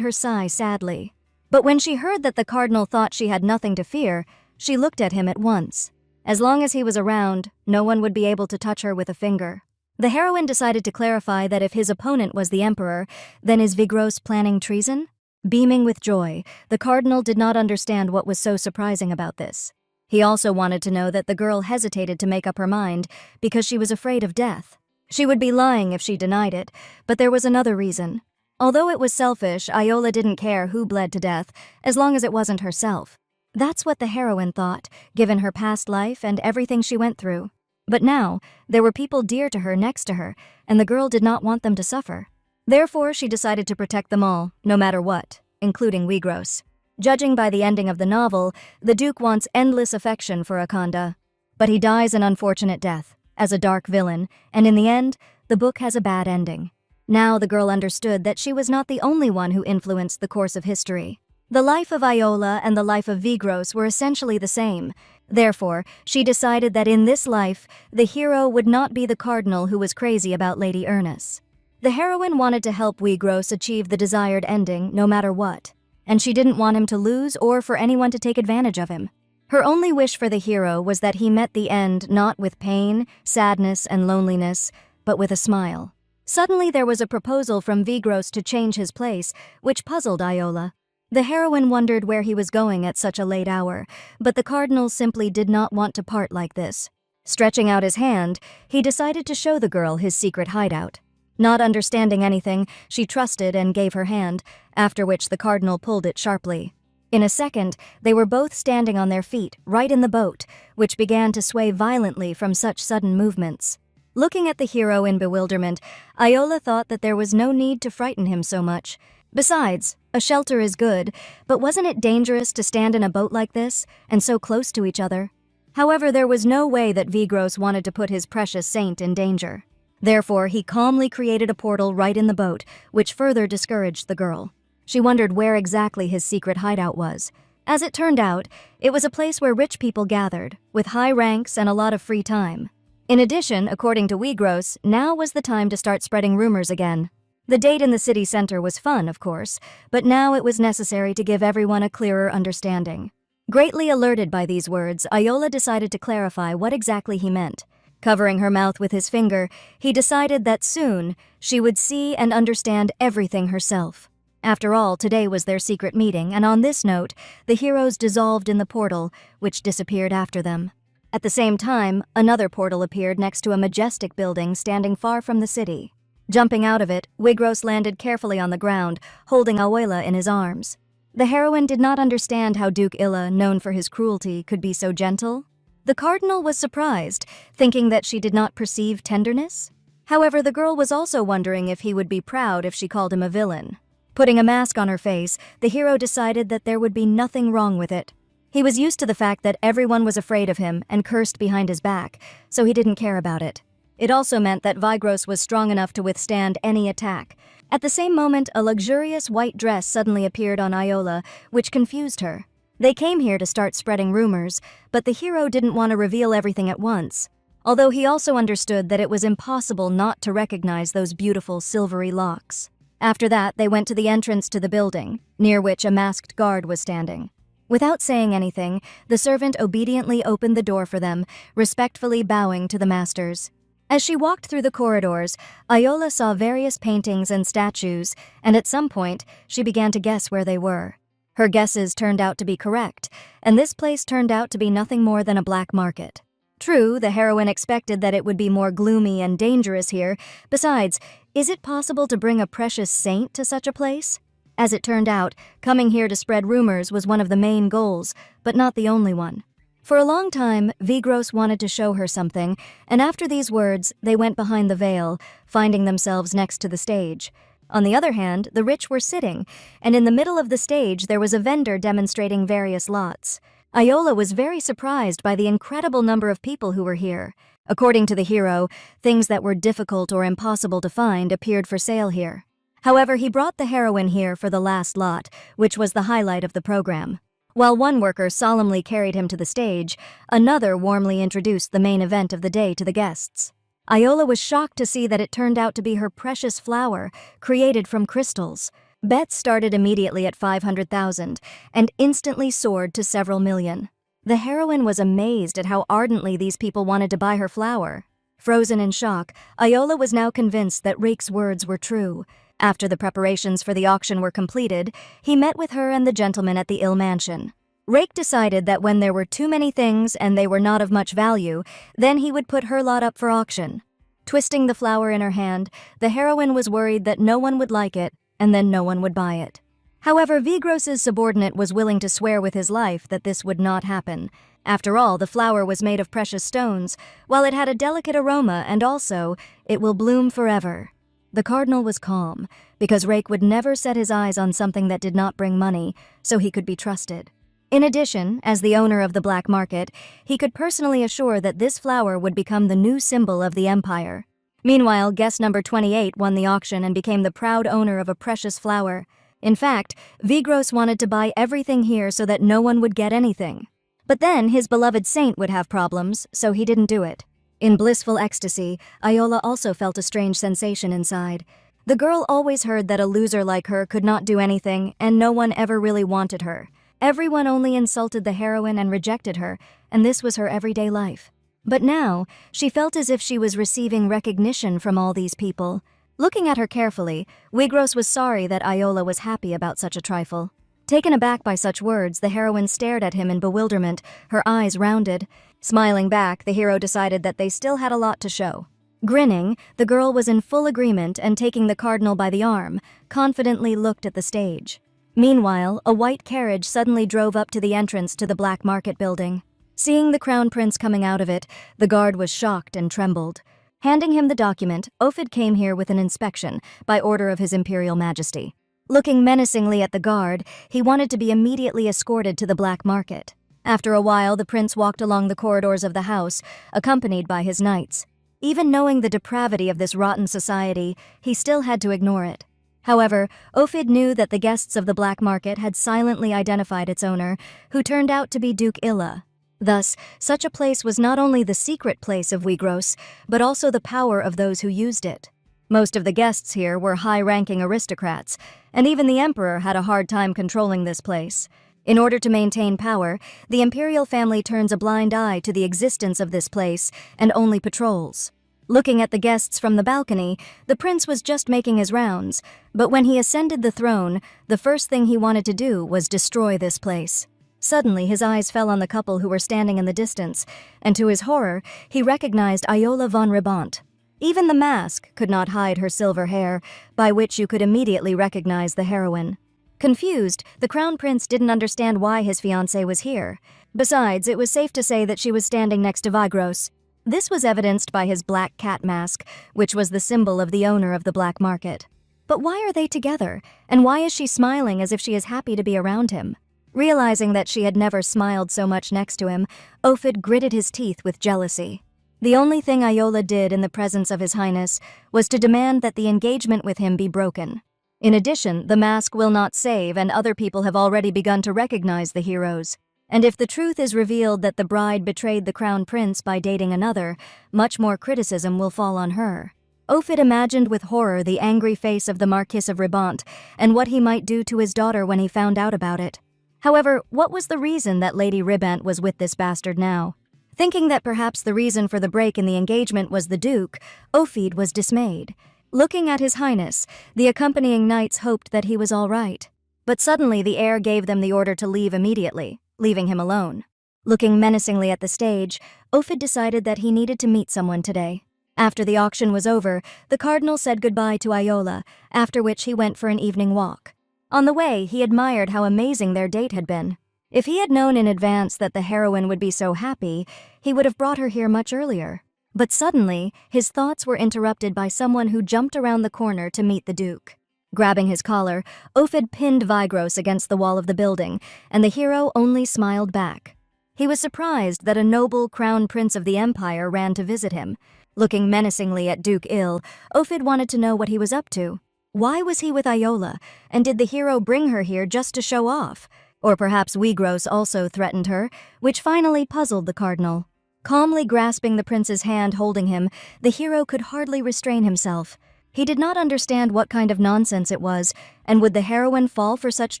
her sigh sadly. But when she heard that the cardinal thought she had nothing to fear, she looked at him at once. As long as he was around, no one would be able to touch her with a finger. The heroine decided to clarify that if his opponent was the Emperor, then is Wigros planning treason? Beaming with joy, the cardinal did not understand what was so surprising about this. He also wanted to know that the girl hesitated to make up her mind because she was afraid of death. She would be lying if she denied it, but there was another reason. Although it was selfish, Iola didn't care who bled to death, as long as it wasn't herself. That's what the heroine thought, given her past life and everything she went through. But now, there were people dear to her next to her, and the girl did not want them to suffer. Therefore, she decided to protect them all, no matter what, including Wigros. Judging by the ending of the novel, the Duke wants endless affection for Akanda. But he dies an unfortunate death, as a dark villain, and in the end, the book has a bad ending. Now the girl understood that she was not the only one who influenced the course of history. The life of Iola and the life of Wigros were essentially the same. Therefore, she decided that in this life, the hero would not be the cardinal who was crazy about Lady Ernest. The heroine wanted to help Wigros achieve the desired ending, no matter what, and she didn't want him to lose or for anyone to take advantage of him. Her only wish for the hero was that he met the end not with pain, sadness, and loneliness, but with a smile. Suddenly there was a proposal from Wigros to change his place, which puzzled Iola. The heroine wondered where he was going at such a late hour, but the cardinal simply did not want to part like this. Stretching out his hand, he decided to show the girl his secret hideout. Not understanding anything, she trusted and gave her hand, after which the cardinal pulled it sharply. In a second, they were both standing on their feet, right in the boat, which began to sway violently from such sudden movements. Looking at the hero in bewilderment, Iola thought that there was no need to frighten him so much. Besides, a shelter is good, but wasn't it dangerous to stand in a boat like this, and so close to each other? However, there was no way that Wigros wanted to put his precious saint in danger. Therefore, he calmly created a portal right in the boat, which further discouraged the girl. She wondered where exactly his secret hideout was. As it turned out, it was a place where rich people gathered, with high ranks and a lot of free time. In addition, according to Wigros, now was the time to start spreading rumors again. The date in the city center was fun, of course, but now it was necessary to give everyone a clearer understanding. Greatly alerted by these words, Iola decided to clarify what exactly he meant. Covering her mouth with his finger, he decided that soon she would see and understand everything herself. After all, today was their secret meeting, and on this note, the heroes dissolved in the portal, which disappeared after them. At the same time, another portal appeared next to a majestic building standing far from the city. Jumping out of it, Wigros landed carefully on the ground, holding Aoila in his arms. The heroine did not understand how Duke Illa, known for his cruelty, could be so gentle. The cardinal was surprised, thinking that she did not perceive tenderness. However, the girl was also wondering if he would be proud if she called him a villain. Putting a mask on her face, the hero decided that there would be nothing wrong with it. He was used to the fact that everyone was afraid of him and cursed behind his back, so he didn't care about it. It also meant that Wigros was strong enough to withstand any attack. At the same moment, a luxurious white dress suddenly appeared on Aoila, which confused her. They came here to start spreading rumors, but the hero didn't want to reveal everything at once, although he also understood that it was impossible not to recognize those beautiful silvery locks. After that, they went to the entrance to the building, near which a masked guard was standing. Without saying anything, the servant obediently opened the door for them, respectfully bowing to the masters. As she walked through the corridors, Aoila saw various paintings and statues, and at some point, she began to guess where they were. Her guesses turned out to be correct, and this place turned out to be nothing more than a black market. True, the heroine expected that it would be more gloomy and dangerous here. Besides, is it possible to bring a precious saint to such a place? As it turned out, coming here to spread rumors was one of the main goals, but not the only one. For a long time, Wigros wanted to show her something, and after these words, they went behind the veil, finding themselves next to the stage. On the other hand, the rich were sitting, and in the middle of the stage there was a vendor demonstrating various lots. Aoila was very surprised by the incredible number of people who were here. According to the hero, things that were difficult or impossible to find appeared for sale here. However, he brought the heroine here for the last lot, which was the highlight of the program. While one worker solemnly carried him to the stage, another warmly introduced the main event of the day to the guests. Aoila was shocked to see that it turned out to be her precious flower, created from crystals. Bets started immediately at 500,000 and instantly soared to several million. The heroine was amazed at how ardently these people wanted to buy her flower. Frozen in shock, Aoila was now convinced that Rake's words were true. After the preparations for the auction were completed, he met with her and the gentleman at the Ill Mansion. Rake decided that when there were too many things and they were not of much value, then he would put her lot up for auction. Twisting the flower in her hand, the heroine was worried that no one would like it, and then no one would buy it. However, Vigros's subordinate was willing to swear with his life that this would not happen. After all, the flower was made of precious stones, while it had a delicate aroma and also, it will bloom forever. The cardinal was calm, because Rake would never set his eyes on something that did not bring money, so he could be trusted. In addition, as the owner of the black market, he could personally assure that this flower would become the new symbol of the empire. Meanwhile, guest number 28 won the auction and became the proud owner of a precious flower. In fact, Wigros wanted to buy everything here so that no one would get anything. But then his beloved saint would have problems, so he didn't do it. In blissful ecstasy, Aoila also felt a strange sensation inside. The girl always heard that a loser like her could not do anything, and no one ever really wanted her. Everyone only insulted the heroine and rejected her, and this was her everyday life. But now, she felt as if she was receiving recognition from all these people. Looking at her carefully, Wigros was sorry that Aoila was happy about such a trifle. Taken aback by such words, the heroine stared at him in bewilderment, her eyes rounded. Smiling back, the hero decided that they still had a lot to show. Grinning, the girl was in full agreement and taking the cardinal by the arm, confidently looked at the stage. Meanwhile, a white carriage suddenly drove up to the entrance to the black market building. Seeing the crown prince coming out of it, the guard was shocked and trembled. Handing him the document, Ophid came here with an inspection, by order of His Imperial Majesty. Looking menacingly at the guard, he wanted to be immediately escorted to the black market. After a while, the prince walked along the corridors of the house, accompanied by his knights. Even knowing the depravity of this rotten society, he still had to ignore it. However, Ophid knew that the guests of the black market had silently identified its owner, who turned out to be Duke Illa. Thus, such a place was not only the secret place of Wigros, but also the power of those who used it. Most of the guests here were high-ranking aristocrats, and even the emperor had a hard time controlling this place. In order to maintain power, the imperial family turns a blind eye to the existence of this place and only patrols. Looking at the guests from the balcony, the prince was just making his rounds, but when he ascended the throne, the first thing he wanted to do was destroy this place. Suddenly, his eyes fell on the couple who were standing in the distance, and to his horror, he recognized Yahello von Ribant. Even the mask could not hide her silver hair, by which you could immediately recognize the heroine. Confused, the crown prince didn't understand why his fiancée was here. Besides, it was safe to say that she was standing next to Vigros. This was evidenced by his black cat mask, which was the symbol of the owner of the black market. But why are they together, and why is she smiling as if she is happy to be around him? Realizing that she had never smiled so much next to him, Ophid gritted his teeth with jealousy. The only thing Yahello did in the presence of His Highness was to demand that the engagement with him be broken. In addition, the mask will not save, and other people have already begun to recognize the heroes. And if the truth is revealed that the bride betrayed the crown prince by dating another, much more criticism will fall on her. Ophid imagined with horror the angry face of the Marquis of Ribant and what he might do to his daughter when he found out about it. However, what was the reason that Lady Ribant was with this bastard now? Thinking that perhaps the reason for the break in the engagement was the Duke, Ophid was dismayed. Looking at His Highness, the accompanying knights hoped that he was all right. But suddenly the heir gave them the order to leave immediately, leaving him alone. Looking menacingly at the stage, Ophid decided that he needed to meet someone today. After the auction was over, the cardinal said goodbye to Yahello, after which he went for an evening walk. On the way, he admired how amazing their date had been. If he had known in advance that the heroine would be so happy, he would have brought her here much earlier. But suddenly, his thoughts were interrupted by someone who jumped around the corner to meet the Duke. Grabbing his collar, Ophid pinned Vigros against the wall of the building, and the hero only smiled back. He was surprised that a noble crown prince of the empire ran to visit him. Looking menacingly at Duke Il, Ophid wanted to know what he was up to. Why was he with Yahello, and did the hero bring her here just to show off? Or perhaps Vigros also threatened her, which finally puzzled the cardinal. Calmly grasping the prince's hand holding him, the hero could hardly restrain himself. He did not understand what kind of nonsense it was, and would the heroine fall for such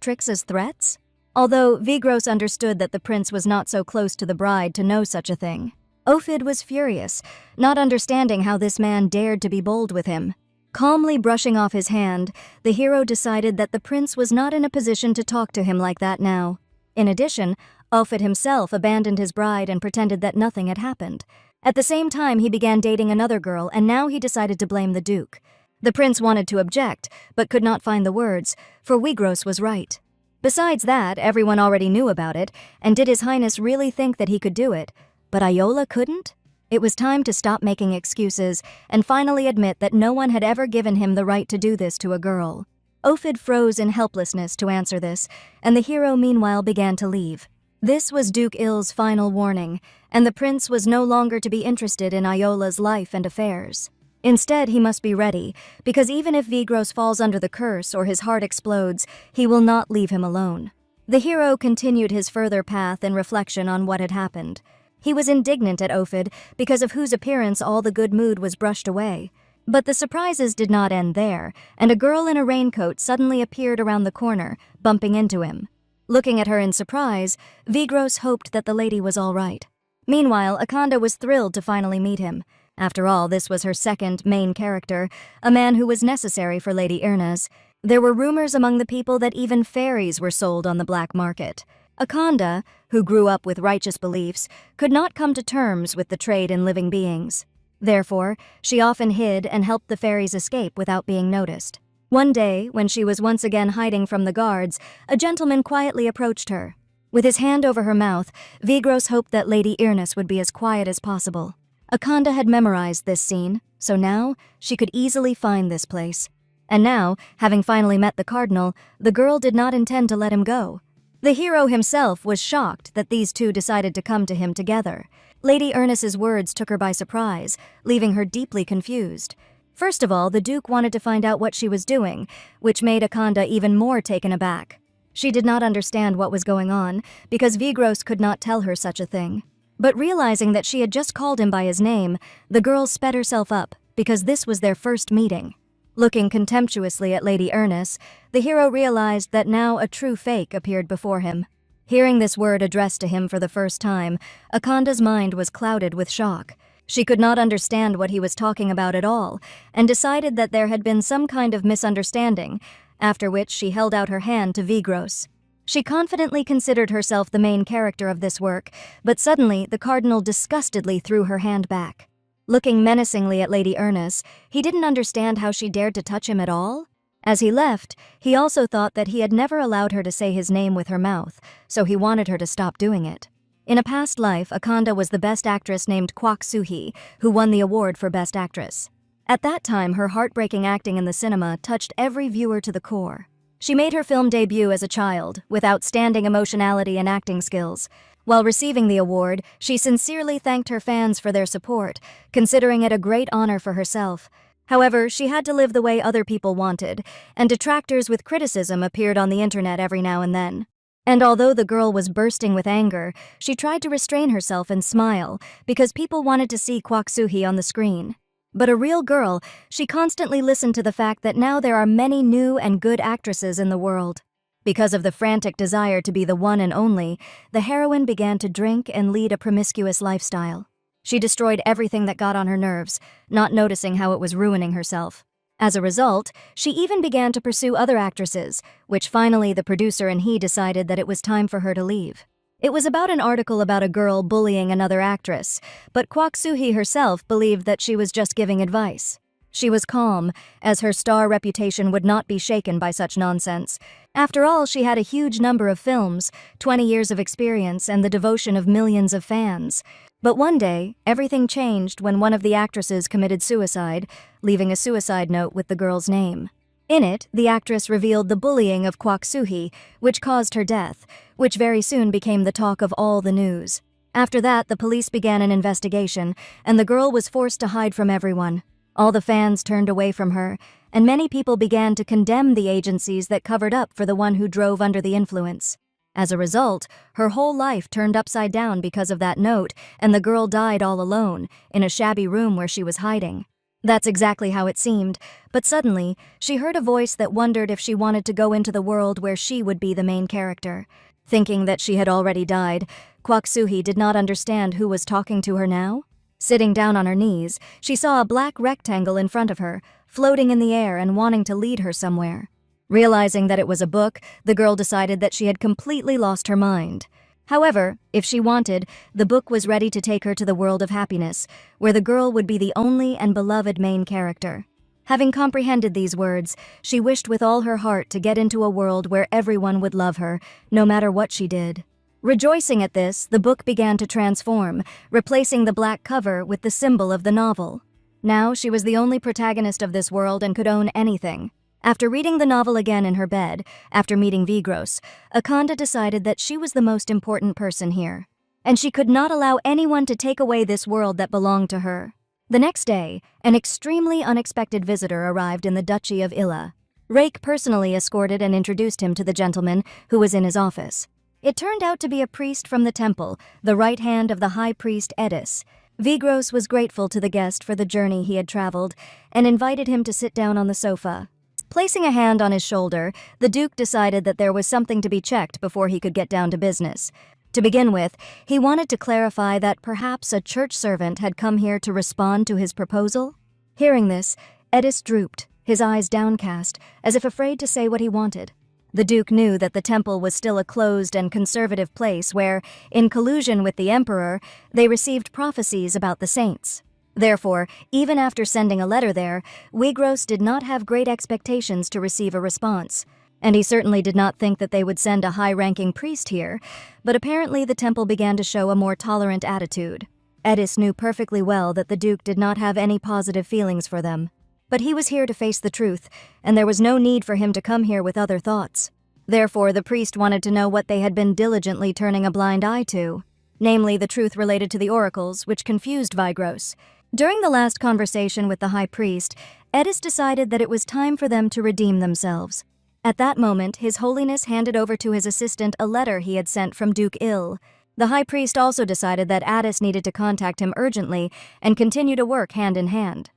tricks as threats? Although Vigros understood that the prince was not so close to the bride to know such a thing. Ophid was furious, not understanding how this man dared to be bold with him. Calmly brushing off his hand, the hero decided that the prince was not in a position to talk to him like that now. In addition, Ophid himself abandoned his bride and pretended that nothing had happened. At the same time, he began dating another girl, and now he decided to blame the Duke. The prince wanted to object, but could not find the words, for Vigros was right. Besides that, everyone already knew about it, and did His Highness really think that he could do it? But Yahello couldn't? It was time to stop making excuses and finally admit that no one had ever given him the right to do this to a girl. Ophid froze in helplessness to answer this, and the hero meanwhile began to leave. This was Duke Il's final warning, and the prince was no longer to be interested in Yahello's life and affairs. Instead, he must be ready, because even if Vigros falls under the curse or his heart explodes, he will not leave him alone. The hero continued his further path in reflection on what had happened. He was indignant at Ophid, because of whose appearance all the good mood was brushed away. But the surprises did not end there, and a girl in a raincoat suddenly appeared around the corner, bumping into him. Looking at her in surprise, Vigros hoped that the lady was all right. Meanwhile, Akanda was thrilled to finally meet him. After all, this was her second main character, a man who was necessary for Lady Irna's. There were rumors among the people that even fairies were sold on the black market. Akanda, who grew up with righteous beliefs, could not come to terms with the trade in living beings. Therefore, she often hid and helped the fairies escape without being noticed. One day, when she was once again hiding from the guards, a gentleman quietly approached her. With his hand over her mouth, Vigros hoped that Lady Irnis would be as quiet as possible. Akanda had memorized this scene, so now she could easily find this place. And now, having finally met the cardinal, the girl did not intend to let him go. The hero himself was shocked that these two decided to come to him together. Lady Irnis's words took her by surprise, leaving her deeply confused. First of all, the Duke wanted to find out what she was doing, which made Akanda even more taken aback. She did not understand what was going on, because Vigros could not tell her such a thing. But realizing that she had just called him by his name, the girl sped herself up, because this was their first meeting. Looking contemptuously at Lady Irnis, the hero realized that now a true fake appeared before him. Hearing this word addressed to him for the first time, Akanda's mind was clouded with shock. She could not understand what he was talking about at all, and decided that there had been some kind of misunderstanding, after which she held out her hand to Vigros. She confidently considered herself the main character of this work, but suddenly the cardinal disgustedly threw her hand back. Looking menacingly at Lady Ernest, he didn't understand how she dared to touch him at all. As he left, he also thought that he had never allowed her to say his name with her mouth, so he wanted her to stop doing it. In a past life, Akanda was the best actress named Kwak Suhi, who won the award for Best Actress. At that time, her heartbreaking acting in the cinema touched every viewer to the core. She made her film debut as a child, with outstanding emotionality and acting skills. While receiving the award, she sincerely thanked her fans for their support, considering it a great honor for herself. However, she had to live the way other people wanted, and detractors with criticism appeared on the internet every now and then. And although the girl was bursting with anger, she tried to restrain herself and smile, because people wanted to see Kwak Suhi on the screen. But a real girl, she constantly listened to the fact that now there are many new and good actresses in the world. Because of the frantic desire to be the one and only, the heroine began to drink and lead a promiscuous lifestyle. She destroyed everything that got on her nerves, not noticing how it was ruining herself. As a result, she even began to pursue other actresses, which finally the producer and he decided that it was time for her to leave. It was about an article about a girl bullying another actress, but Kwak Suhi herself believed that she was just giving advice. She was calm, as her star reputation would not be shaken by such nonsense. After all, she had a huge number of films, 20 years of experience, and the devotion of millions of fans. But one day, everything changed when one of the actresses committed suicide, leaving a suicide note with the girl's name. In it, the actress revealed the bullying of Kwak Suhi, which caused her death, which very soon became the talk of all the news. After that, the police began an investigation, and the girl was forced to hide from everyone. All the fans turned away from her, and many people began to condemn the agencies that covered up for the one who drove under the influence. As a result, her whole life turned upside down because of that note, and the girl died all alone, in a shabby room where she was hiding. That's exactly how it seemed, but suddenly, she heard a voice that wondered if she wanted to go into the world where she would be the main character. Thinking that she had already died, Kwak Suhi did not understand who was talking to her now. Sitting down on her knees, she saw a black rectangle in front of her, floating in the air and wanting to lead her somewhere. Realizing that it was a book, the girl decided that she had completely lost her mind. However, if she wanted, the book was ready to take her to the world of happiness, where the girl would be the only and beloved main character. Having comprehended these words, she wished with all her heart to get into a world where everyone would love her, no matter what she did. Rejoicing at this, the book began to transform, replacing the black cover with the symbol of the novel. Now she was the only protagonist of this world and could own anything. After reading the novel again in her bed, after meeting Vigros, Akanda decided that she was the most important person here, and she could not allow anyone to take away this world that belonged to her. The next day, an extremely unexpected visitor arrived in the Duchy of Illa. Rake personally escorted and introduced him to the gentleman who was in his office. It turned out to be a priest from the temple, the right hand of the high priest Edis. Vigros was grateful to the guest for the journey he had traveled and invited him to sit down on the sofa. Placing a hand on his shoulder, the Duke decided that there was something to be checked before he could get down to business. To begin with, he wanted to clarify that perhaps a church servant had come here to respond to his proposal. Hearing this, Edis drooped, his eyes downcast, as if afraid to say what he wanted. The Duke knew that the temple was still a closed and conservative place where, in collusion with the Emperor, they received prophecies about the saints. Therefore, even after sending a letter there, Vigros did not have great expectations to receive a response. And he certainly did not think that they would send a high-ranking priest here, but apparently the temple began to show a more tolerant attitude. Edis knew perfectly well that the Duke did not have any positive feelings for them. But he was here to face the truth, and there was no need for him to come here with other thoughts. Therefore, the priest wanted to know what they had been diligently turning a blind eye to, namely the truth related to the oracles, which confused Vigros. During the last conversation with the high priest, Edis decided that it was time for them to redeem themselves. At that moment, His Holiness handed over to his assistant a letter he had sent from Duke Il. The high priest also decided that Addis needed to contact him urgently and continue to work hand in hand.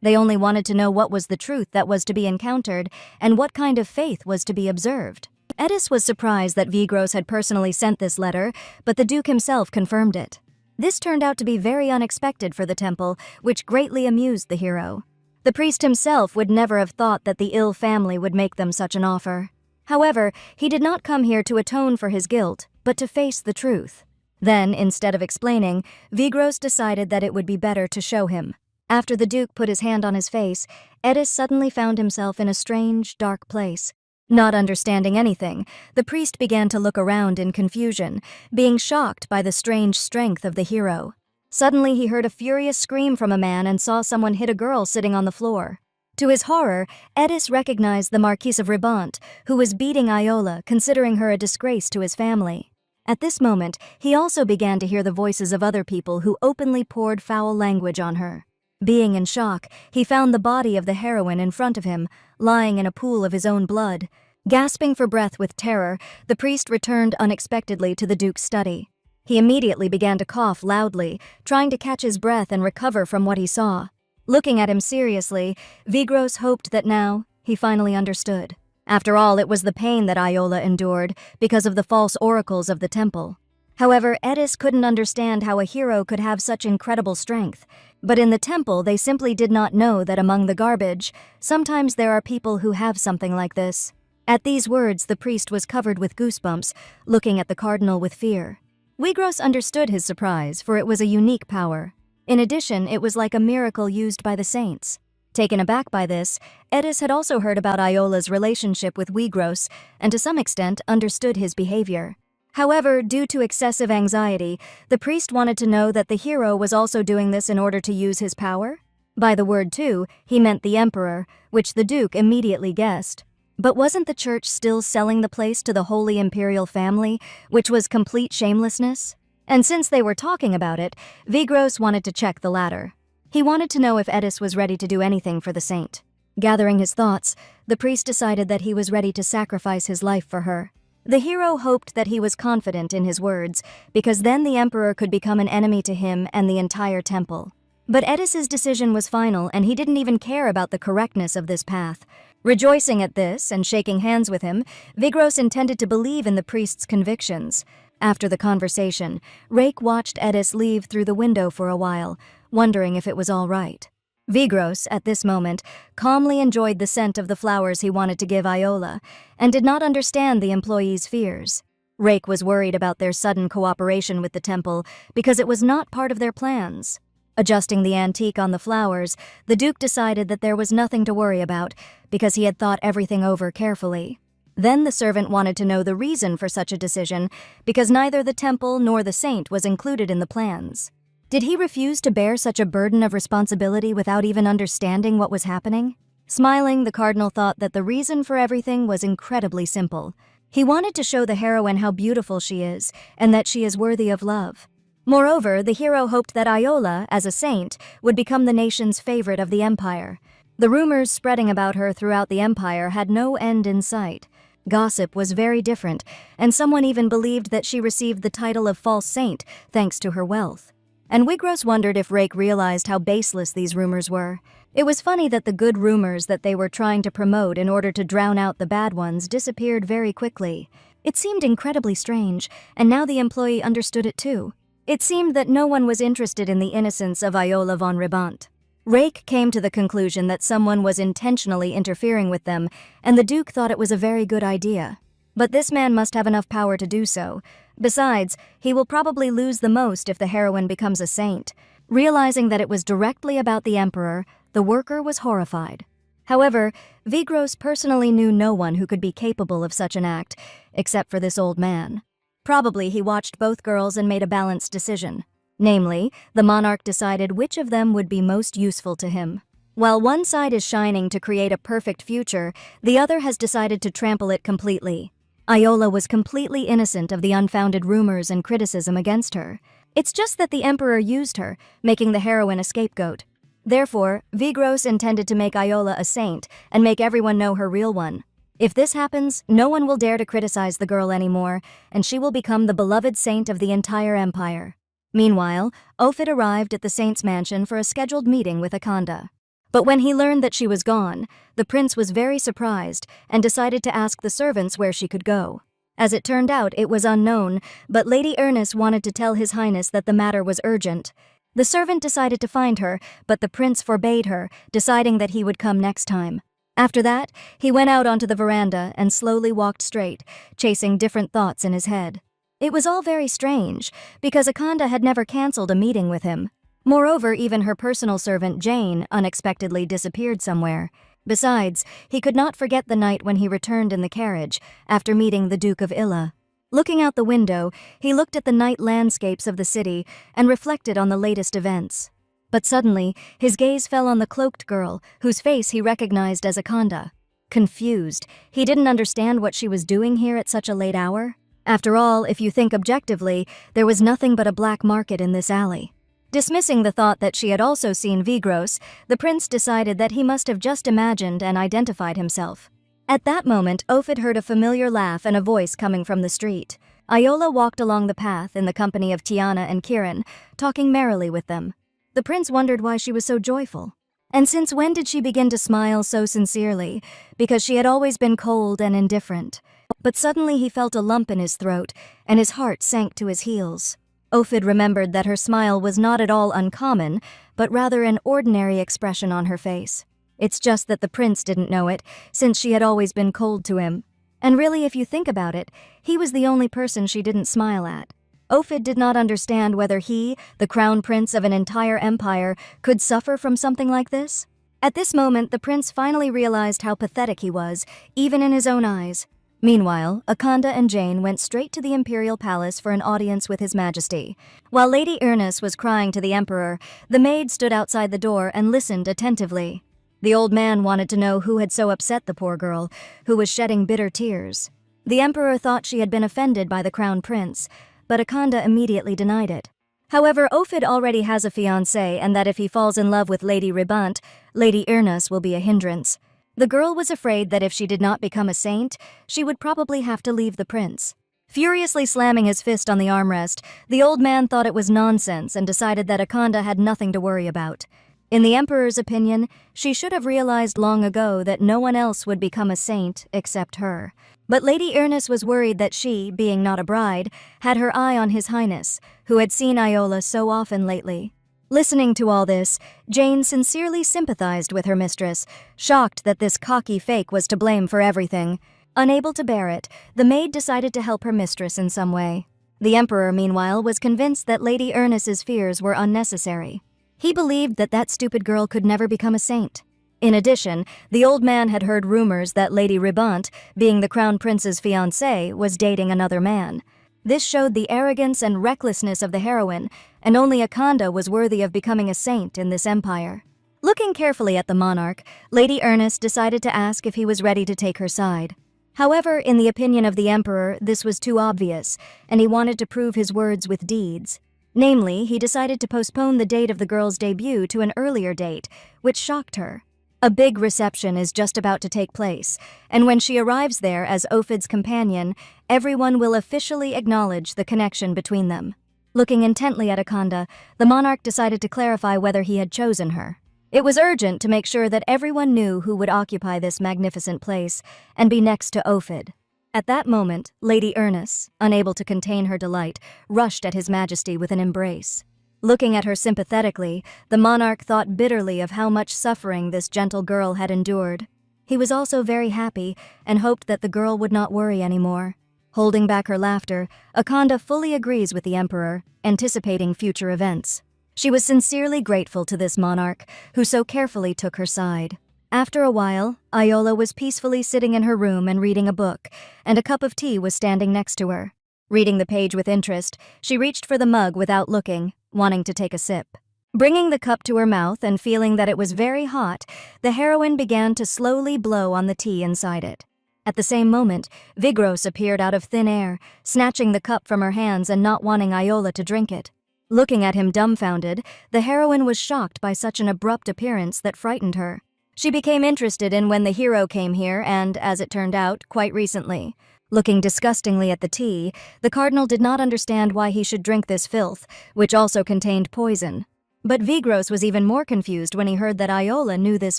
They only wanted to know what was the truth that was to be encountered and what kind of faith was to be observed. Edis was surprised that Vigros had personally sent this letter, but the Duke himself confirmed it. This turned out to be very unexpected for the temple, which greatly amused the hero. The priest himself would never have thought that the ill family would make them such an offer. However, he did not come here to atone for his guilt, but to face the truth. Then, instead of explaining, Vigros decided that it would be better to show him. After the Duke put his hand on his face, Edis suddenly found himself in a strange, dark place. Not understanding anything, the priest began to look around in confusion, being shocked by the strange strength of the hero. Suddenly he heard a furious scream from a man and saw someone hit a girl sitting on the floor. To his horror, Edis recognized the Marquise of Ribant, who was beating Yahello, considering her a disgrace to his family. At this moment, he also began to hear the voices of other people who openly poured foul language on her. Being in shock, he found the body of the heroine in front of him, lying in a pool of his own blood. Gasping for breath with terror, the priest returned unexpectedly to the Duke's study. He immediately began to cough loudly, trying to catch his breath and recover from what he saw. Looking at him seriously, Vigros hoped that now he finally understood. After all, it was the pain that Yahello endured because of the false oracles of the temple. However, Edis couldn't understand how a hero could have such incredible strength. But in the temple, they simply did not know that among the garbage, sometimes there are people who have something like this. At these words, the priest was covered with goosebumps, looking at the cardinal with fear. Vigros understood his surprise, for it was a unique power. In addition, it was like a miracle used by the saints. Taken aback by this, Edis had also heard about Yahello's relationship with Vigros, and to some extent understood his behavior. However, due to excessive anxiety, the priest wanted to know that the hero was also doing this in order to use his power. By the word too, he meant the emperor, which the Duke immediately guessed. But wasn't the church still selling the place to the Holy Imperial family, which was complete shamelessness? And since they were talking about it, Vigros wanted to check the latter. He wanted to know if Edis was ready to do anything for the saint. Gathering his thoughts, the priest decided that he was ready to sacrifice his life for her. The hero hoped that he was confident in his words, because then the emperor could become an enemy to him and the entire temple. But Edis's decision was final, and he didn't even care about the correctness of this path. Rejoicing at this and shaking hands with him, Vigros intended to believe in the priest's convictions. After the conversation, Rake watched Edis leave through the window for a while, wondering if it was all right. Vigros, at this moment, calmly enjoyed the scent of the flowers he wanted to give Yahello, and did not understand the employees' fears. Rake was worried about their sudden cooperation with the temple because it was not part of their plans. Adjusting the antique on the flowers, the Duke decided that there was nothing to worry about because he had thought everything over carefully. Then the servant wanted to know the reason for such a decision because neither the temple nor the saint was included in the plans. Did he refuse to bear such a burden of responsibility without even understanding what was happening? Smiling, the cardinal thought that the reason for everything was incredibly simple. He wanted to show the heroine how beautiful she is and that she is worthy of love. Moreover, the hero hoped that Yahello, as a saint, would become the nation's favorite of the empire. The rumors spreading about her throughout the empire had no end in sight. Gossip was very different, and someone even believed that she received the title of false saint thanks to her wealth. And Vigros wondered if Rake realized how baseless these rumors were. It was funny that the good rumors that they were trying to promote in order to drown out the bad ones disappeared very quickly. It seemed incredibly strange, and now the employee understood it too. It seemed that no one was interested in the innocence of Yahello von Ribant. Rake came to the conclusion that someone was intentionally interfering with them, and the Duke thought it was a very good idea. But this man must have enough power to do so. Besides, he will probably lose the most if the heroine becomes a saint. Realizing that it was directly about the emperor, the worker was horrified. However, Vigros personally knew no one who could be capable of such an act, except for this old man. Probably he watched both girls and made a balanced decision. Namely, the monarch decided which of them would be most useful to him. While one side is shining to create a perfect future, the other has decided to trample it completely. Yahello was completely innocent of the unfounded rumors and criticism against her. It's just that the emperor used her, making the heroine a scapegoat. Therefore, Vigros intended to make Yahello a saint and make everyone know her real one. If this happens, no one will dare to criticize the girl anymore, and she will become the beloved saint of the entire empire. Meanwhile, Ophid arrived at the saint's mansion for a scheduled meeting with Akanda. But when he learned that she was gone, the prince was very surprised and decided to ask the servants where she could go. As it turned out, it was unknown, but Lady Ernest wanted to tell His Highness that the matter was urgent. The servant decided to find her, but the prince forbade her, deciding that he would come next time. After that, he went out onto the veranda and slowly walked straight, chasing different thoughts in his head. It was all very strange, because Akanda had never cancelled a meeting with him. Moreover, even her personal servant Jane unexpectedly disappeared somewhere. Besides, he could not forget the night when he returned in the carriage, after meeting the Duke of Illa. Looking out the window, he looked at the night landscapes of the city and reflected on the latest events. But suddenly, his gaze fell on the cloaked girl, whose face he recognized as Akanda. Confused, he didn't understand what she was doing here at such a late hour. After all, if you think objectively, there was nothing but a black market in this alley. Dismissing the thought that she had also seen Vigros, the prince decided that he must have just imagined and identified himself. At that moment, Ophid heard a familiar laugh and a voice coming from the street. Iola walked along the path in the company of Tiana and Kiran, talking merrily with them. The prince wondered why she was so joyful. And since when did she begin to smile so sincerely? Because she had always been cold and indifferent. But suddenly he felt a lump in his throat, and his heart sank to his heels. Ophid remembered that her smile was not at all uncommon, but rather an ordinary expression on her face. It's just that the prince didn't know it, since she had always been cold to him. And really, if you think about it, he was the only person she didn't smile at. Ophid did not understand whether he, the crown prince of an entire empire, could suffer from something like this. At this moment, the prince finally realized how pathetic he was, even in his own eyes. Meanwhile, Akanda and Jane went straight to the imperial palace for an audience with His Majesty. While Lady Ernest was crying to the emperor, the maid stood outside the door and listened attentively. The old man wanted to know who had so upset the poor girl, who was shedding bitter tears. The emperor thought she had been offended by the crown prince, but Akanda immediately denied it. However, Ophid already has a fiancé, and that if he falls in love with Lady Ribant, Lady Ernest will be a hindrance. The girl was afraid that if she did not become a saint, she would probably have to leave the prince. Furiously slamming his fist on the armrest, the old man thought it was nonsense and decided that Akanda had nothing to worry about. In the emperor's opinion, she should have realized long ago that no one else would become a saint except her. But Lady Ernest was worried that she, being not a bride, had her eye on His Highness, who had seen Iola so often lately. Listening to all this, Jane sincerely sympathized with her mistress, shocked that this cocky fake was to blame for everything. Unable to bear it, the maid decided to help her mistress in some way. The emperor, meanwhile, was convinced that Lady Ernest's fears were unnecessary. He believed that that stupid girl could never become a saint. In addition, the old man had heard rumors that Lady Ribant, being the crown prince's fiancée, was dating another man. This showed the arrogance and recklessness of the heroine, and only Akanda was worthy of becoming a saint in this empire. Looking carefully at the monarch, Lady Ernest decided to ask if he was ready to take her side. However, in the opinion of the emperor, this was too obvious, and he wanted to prove his words with deeds. Namely, he decided to postpone the date of the girl's debut to an earlier date, which shocked her. A big reception is just about to take place, and when she arrives there as Ophid's companion, everyone will officially acknowledge the connection between them. Looking intently at Akanda, the monarch decided to clarify whether he had chosen her. It was urgent to make sure that everyone knew who would occupy this magnificent place and be next to Ophid. At that moment, Lady Ernest, unable to contain her delight, rushed at His Majesty with an embrace. Looking at her sympathetically, the monarch thought bitterly of how much suffering this gentle girl had endured. He was also very happy and hoped that the girl would not worry anymore. Holding back her laughter, Akanda fully agrees with the emperor, anticipating future events. She was sincerely grateful to this monarch, who so carefully took her side. After a while, Iola was peacefully sitting in her room and reading a book, and a cup of tea was standing next to her. Reading the page with interest, she reached for the mug without looking, wanting to take a sip. Bringing the cup to her mouth and feeling that it was very hot, the heroine began to slowly blow on the tea inside it. At the same moment, Vigros appeared out of thin air, snatching the cup from her hands and not wanting Iola to drink it. Looking at him dumbfounded, the heroine was shocked by such an abrupt appearance that frightened her. She became interested in when the hero came here and, as it turned out, quite recently. Looking disgustingly at the tea, the cardinal did not understand why he should drink this filth, which also contained poison. But Vigros was even more confused when he heard that Iola knew this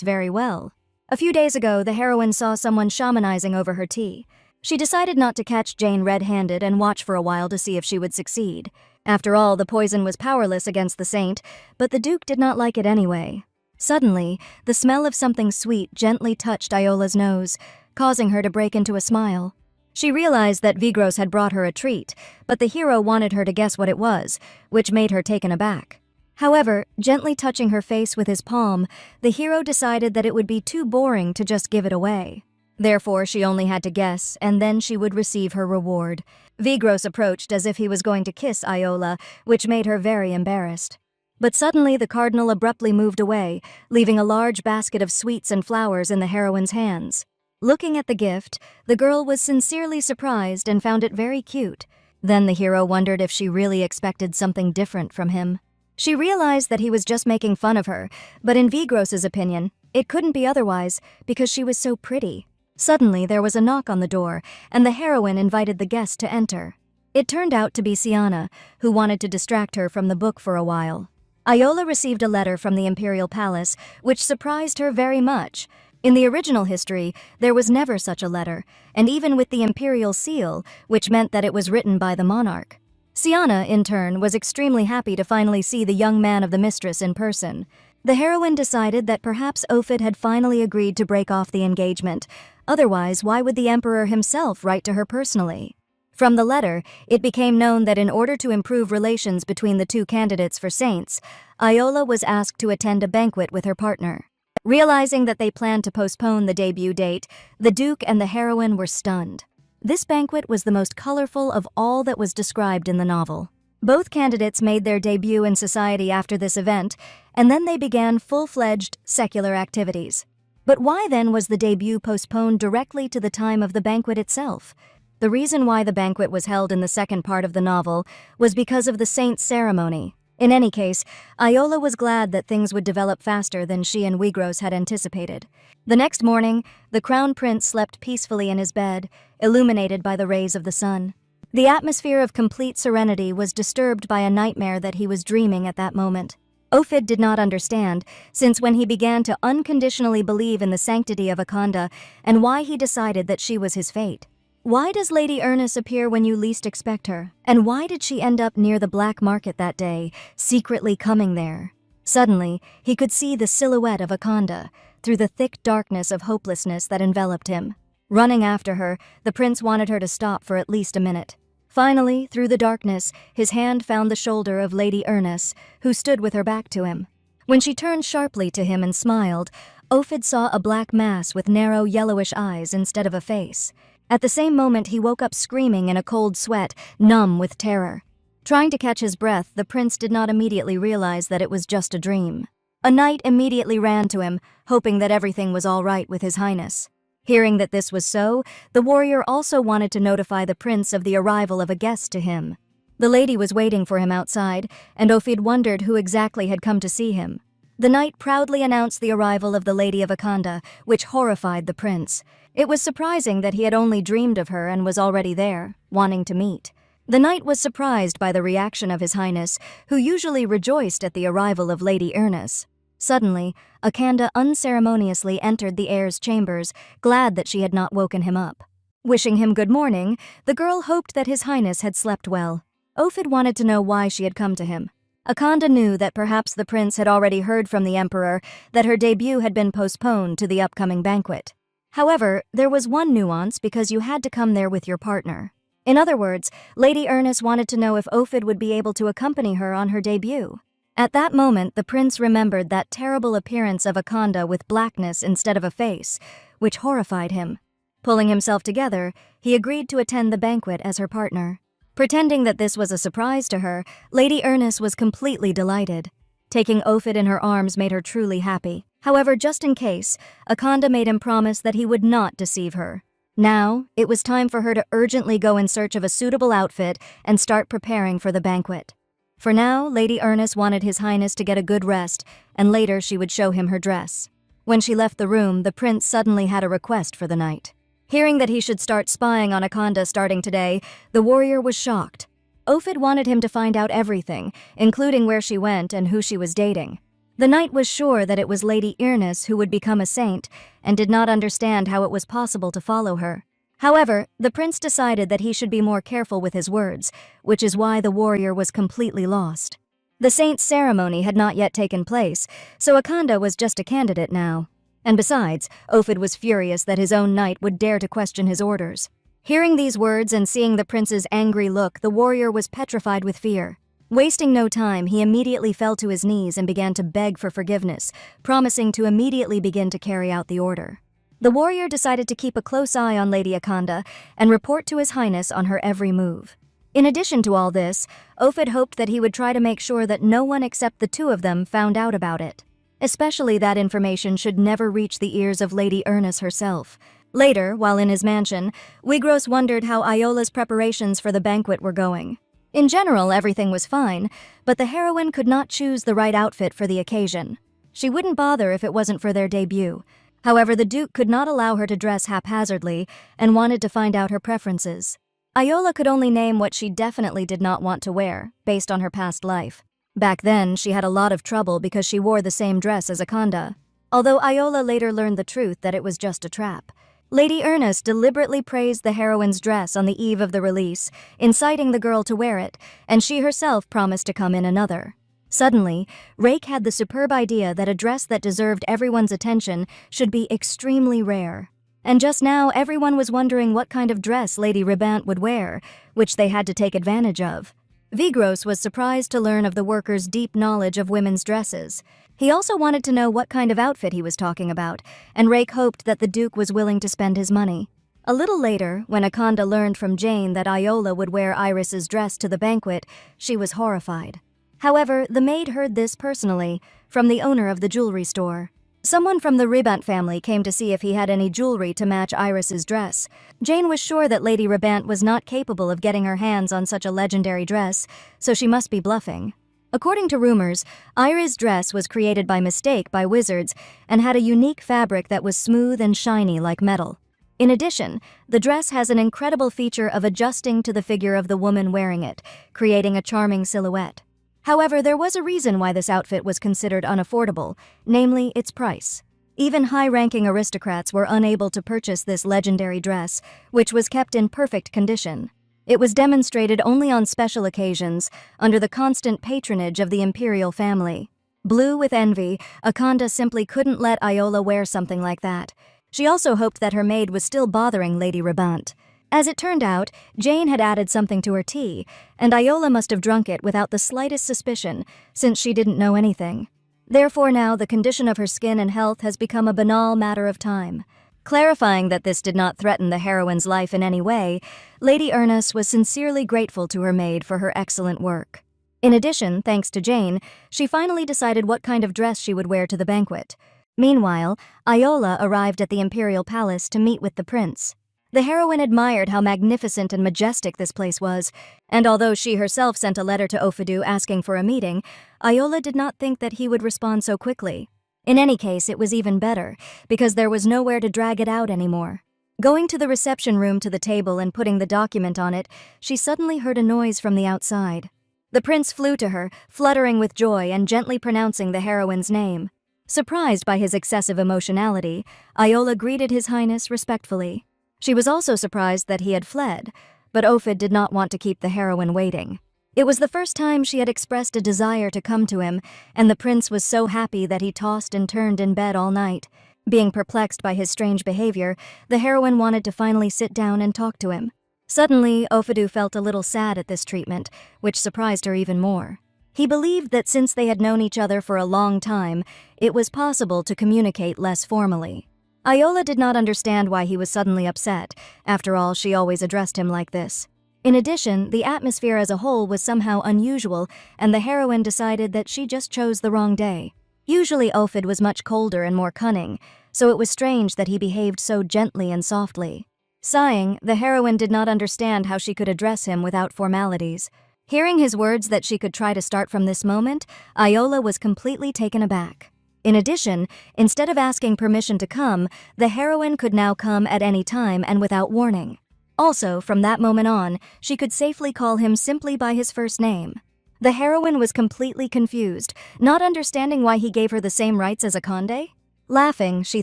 very well. A few days ago, the heroine saw someone shamanizing over her tea. She decided not to catch Jane red-handed and watch for a while to see if she would succeed. After all, the poison was powerless against the saint, but the Duke did not like it anyway. Suddenly, the smell of something sweet gently touched Iola's nose, causing her to break into a smile. She realized that Vigros had brought her a treat, but the hero wanted her to guess what it was, which made her taken aback. However, gently touching her face with his palm, the hero decided that it would be too boring to just give it away. Therefore, she only had to guess, and then she would receive her reward. Vigros approached as if he was going to kiss Iola, which made her very embarrassed. But suddenly the cardinal abruptly moved away, leaving a large basket of sweets and flowers in the heroine's hands. Looking at the gift, the girl was sincerely surprised and found it very cute. Then the hero wondered if she really expected something different from him. She realized that he was just making fun of her, but in Vigros's opinion, it couldn't be otherwise because she was so pretty. Suddenly, there was a knock on the door, and the heroine invited the guest to enter. It turned out to be Siana, who wanted to distract her from the book for a while. Iola received a letter from the Imperial Palace, which surprised her very much. In the original history, there was never such a letter, and even with the Imperial seal, which meant that it was written by the monarch. Siana, in turn, was extremely happy to finally see the young man of the mistress in person. The heroine decided that perhaps Ophid had finally agreed to break off the engagement. Otherwise, why would the emperor himself write to her personally? From the letter, it became known that in order to improve relations between the two candidates for saints, Iola was asked to attend a banquet with her partner. Realizing that they planned to postpone the debut date, the Duke and the heroine were stunned. This banquet was the most colorful of all that was described in the novel. Both candidates made their debut in society after this event, and then they began full-fledged secular activities. But why then was the debut postponed directly to the time of the banquet itself? The reason why the banquet was held in the second part of the novel was because of the saint's ceremony. In any case, Iola was glad that things would develop faster than she and Vigros had anticipated. The next morning, the crown prince slept peacefully in his bed, illuminated by the rays of the sun. The atmosphere of complete serenity was disturbed by a nightmare that he was dreaming at that moment. Ophid did not understand, since when he began to unconditionally believe in the sanctity of Akanda and why he decided that she was his fate. Why does Lady Ernest appear when you least expect her? And why did she end up near the black market that day, secretly coming there? Suddenly, he could see the silhouette of Akanda through the thick darkness of hopelessness that enveloped him. Running after her, the prince wanted her to stop for at least a minute. Finally, through the darkness, his hand found the shoulder of Lady Ernest, who stood with her back to him. When she turned sharply to him and smiled, Ophid saw a black mass with narrow yellowish eyes instead of a face. At the same moment, he woke up screaming in a cold sweat, numb with terror. Trying to catch his breath, the prince did not immediately realize that it was just a dream. A knight immediately ran to him, hoping that everything was all right with his highness. Hearing that this was so, the warrior also wanted to notify the prince of the arrival of a guest to him. The lady was waiting for him outside, and Ophid wondered who exactly had come to see him. The knight proudly announced the arrival of the Lady of Akanda, which horrified the prince. It was surprising that he had only dreamed of her and was already there, wanting to meet. The knight was surprised by the reaction of his highness, who usually rejoiced at the arrival of Lady Ernest. Suddenly, Akanda unceremoniously entered the heir's chambers, glad that she had not woken him up. Wishing him good morning, the girl hoped that his highness had slept well. Ophid wanted to know why she had come to him. Akanda knew that perhaps the prince had already heard from the emperor that her debut had been postponed to the upcoming banquet. However, there was one nuance because you had to come there with your partner. In other words, Lady Ernest wanted to know if Ophid would be able to accompany her on her debut. At that moment, the prince remembered that terrible appearance of Akanda with blackness instead of a face, which horrified him. Pulling himself together, he agreed to attend the banquet as her partner. Pretending that this was a surprise to her, Lady Ernest was completely delighted. Taking Ophid in her arms made her truly happy. However, just in case, Akanda made him promise that he would not deceive her. Now, it was time for her to urgently go in search of a suitable outfit and start preparing for the banquet. For now, Lady Ernest wanted His Highness to get a good rest, and later she would show him her dress. When she left the room, the prince suddenly had a request for the night. Hearing that he should start spying on Akanda starting today, the warrior was shocked. Ophid wanted him to find out everything, including where she went and who she was dating. The knight was sure that it was Lady Irnis who would become a saint, and did not understand how it was possible to follow her. However, the prince decided that he should be more careful with his words, which is why the warrior was completely lost. The saint's ceremony had not yet taken place, so Akanda was just a candidate now. And besides, Ophid was furious that his own knight would dare to question his orders. Hearing these words and seeing the prince's angry look, the warrior was petrified with fear. Wasting no time, he immediately fell to his knees and began to beg for forgiveness, promising to immediately begin to carry out the order. The warrior decided to keep a close eye on Lady Akanda and report to His Highness on her every move. In addition to all this, Ophid hoped that he would try to make sure that no one except the two of them found out about it. Especially that information should never reach the ears of Lady Irnis herself. Later, while in his mansion, Wigros wondered how Iola's preparations for the banquet were going. In general, everything was fine, but the heroine could not choose the right outfit for the occasion. She wouldn't bother if it wasn't for their debut. However, the Duke could not allow her to dress haphazardly and wanted to find out her preferences. Iola could only name what she definitely did not want to wear, based on her past life. Back then, she had a lot of trouble because she wore the same dress as Akanda, although Iola later learned the truth that it was just a trap. Lady Ernest deliberately praised the heroine's dress on the eve of the release, inciting the girl to wear it, and she herself promised to come in another. Suddenly, Rake had the superb idea that a dress that deserved everyone's attention should be extremely rare. And just now, everyone was wondering what kind of dress Lady Ribant would wear, which they had to take advantage of. Vigros was surprised to learn of the worker's deep knowledge of women's dresses. He also wanted to know what kind of outfit he was talking about, and Rake hoped that the Duke was willing to spend his money. A little later, when Akanda learned from Jane that Iola would wear Iris's dress to the banquet, she was horrified. However, the maid heard this personally, from the owner of the jewelry store. Someone from the Ribant family came to see if he had any jewelry to match Iris's dress. Jane was sure that Lady Ribant was not capable of getting her hands on such a legendary dress, so she must be bluffing. According to rumors, Iris' dress was created by mistake by wizards and had a unique fabric that was smooth and shiny like metal. In addition, the dress has an incredible feature of adjusting to the figure of the woman wearing it, creating a charming silhouette. However, there was a reason why this outfit was considered unaffordable, namely its price. Even high-ranking aristocrats were unable to purchase this legendary dress, which was kept in perfect condition. It was demonstrated only on special occasions, under the constant patronage of the imperial family. Blue with envy, Akanda simply couldn't let Iola wear something like that. She also hoped that her maid was still bothering Lady Ribant. As it turned out, Jane had added something to her tea, and Iola must have drunk it without the slightest suspicion, since she didn't know anything. Therefore now the condition of her skin and health has become a banal matter of time. Clarifying that this did not threaten the heroine's life in any way, Lady Ernest was sincerely grateful to her maid for her excellent work. In addition, thanks to Jane, she finally decided what kind of dress she would wear to the banquet. Meanwhile, Iola arrived at the imperial palace to meet with the prince. The heroine admired how magnificent and majestic this place was, and although she herself sent a letter to Ophidu asking for a meeting, Iola did not think that he would respond so quickly. In any case, it was even better, because there was nowhere to drag it out anymore. Going to the reception room to the table and putting the document on it, she suddenly heard a noise from the outside. The prince flew to her, fluttering with joy and gently pronouncing the heroine's name. Surprised by his excessive emotionality, Iola greeted His Highness respectfully. She was also surprised that he had fled, but Ophid did not want to keep the heroine waiting. It was the first time she had expressed a desire to come to him, and the prince was so happy that he tossed and turned in bed all night. Being perplexed by his strange behavior, the heroine wanted to finally sit down and talk to him. Suddenly, Ophidu felt a little sad at this treatment, which surprised her even more. He believed that since they had known each other for a long time, it was possible to communicate less formally. Iola did not understand why he was suddenly upset. After all, she always addressed him like this. In addition, the atmosphere as a whole was somehow unusual, and the heroine decided that she just chose the wrong day. Usually Ophid was much colder and more cunning, so it was strange that he behaved so gently and softly. Sighing, the heroine did not understand how she could address him without formalities. Hearing his words that she could try to start from this moment, Iola was completely taken aback. In addition, instead of asking permission to come, the heroine could now come at any time and without warning. Also, from that moment on, she could safely call him simply by his first name. The heroine was completely confused, not understanding why he gave her the same rights as a conde. Laughing, she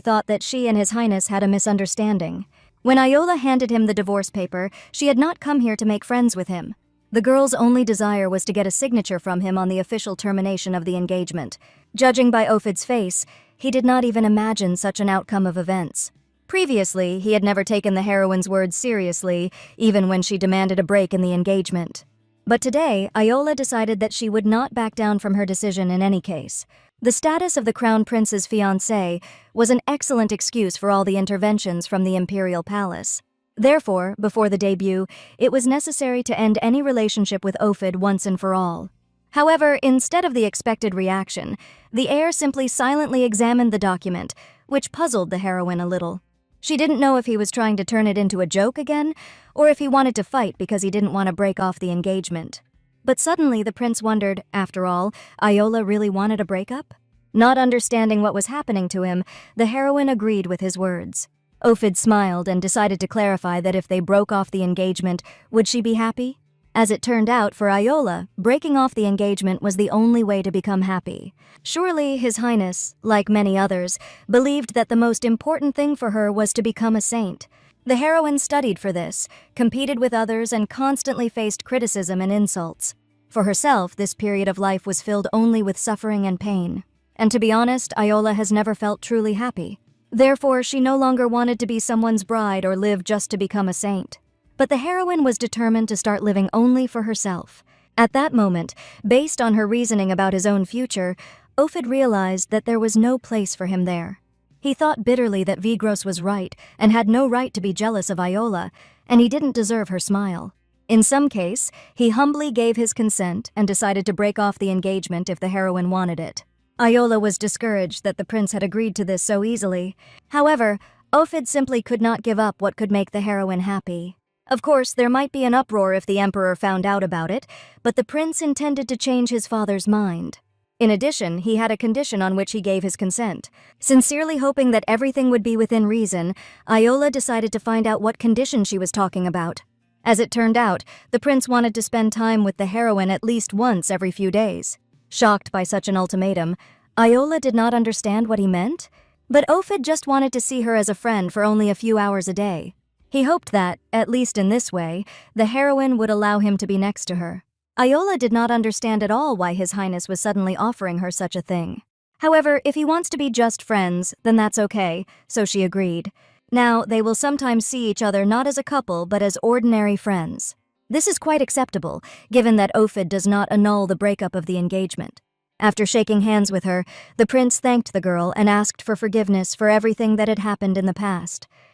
thought that she and His Highness had a misunderstanding. When Iola handed him the divorce paper, she had not come here to make friends with him. The girl's only desire was to get a signature from him on the official termination of the engagement. Judging by Ophid's face, he did not even imagine such an outcome of events. Previously, he had never taken the heroine's words seriously, even when she demanded a break in the engagement. But today, Iola decided that she would not back down from her decision in any case. The status of the Crown Prince's fiancé was an excellent excuse for all the interventions from the imperial palace. Therefore, before the debut, it was necessary to end any relationship with Ophid once and for all. However, instead of the expected reaction, the heir simply silently examined the document, which puzzled the heroine a little. She didn't know if he was trying to turn it into a joke again, or if he wanted to fight because he didn't want to break off the engagement. But suddenly the prince wondered, after all, Iola really wanted a breakup? Not understanding what was happening to him, the heroine agreed with his words. Ophid smiled and decided to clarify that if they broke off the engagement, would she be happy? As it turned out, for Iola, breaking off the engagement was the only way to become happy. Surely His Highness, like many others, believed that the most important thing for her was to become a saint. The heroine studied for this, competed with others, and constantly faced criticism and insults. For herself, this period of life was filled only with suffering and pain. And to be honest, Iola has never felt truly happy. Therefore, she no longer wanted to be someone's bride or live just to become a saint. But the heroine was determined to start living only for herself. At that moment, based on her reasoning about his own future, Ophid realized that there was no place for him there. He thought bitterly that Vigros was right and had no right to be jealous of Iola, and he didn't deserve her smile. In some case, he humbly gave his consent and decided to break off the engagement if the heroine wanted it. Iola was discouraged that the prince had agreed to this so easily. However, Ophid simply could not give up what could make the heroine happy. Of course, there might be an uproar if the emperor found out about it, but the prince intended to change his father's mind. In addition, he had a condition on which he gave his consent. Sincerely hoping that everything would be within reason, Iola decided to find out what condition she was talking about. As it turned out, the prince wanted to spend time with the heroine at least once every few days. Shocked by such an ultimatum, Iola did not understand what he meant, but Ophid just wanted to see her as a friend for only a few hours a day. He hoped that, at least in this way, the heroine would allow him to be next to her. Iola did not understand at all why His Highness was suddenly offering her such a thing. However, if he wants to be just friends, then that's okay, so she agreed. Now, they will sometimes see each other not as a couple but as ordinary friends. This is quite acceptable, given that Ophid does not annul the breakup of the engagement. After shaking hands with her, the prince thanked the girl and asked for forgiveness for everything that had happened in the past.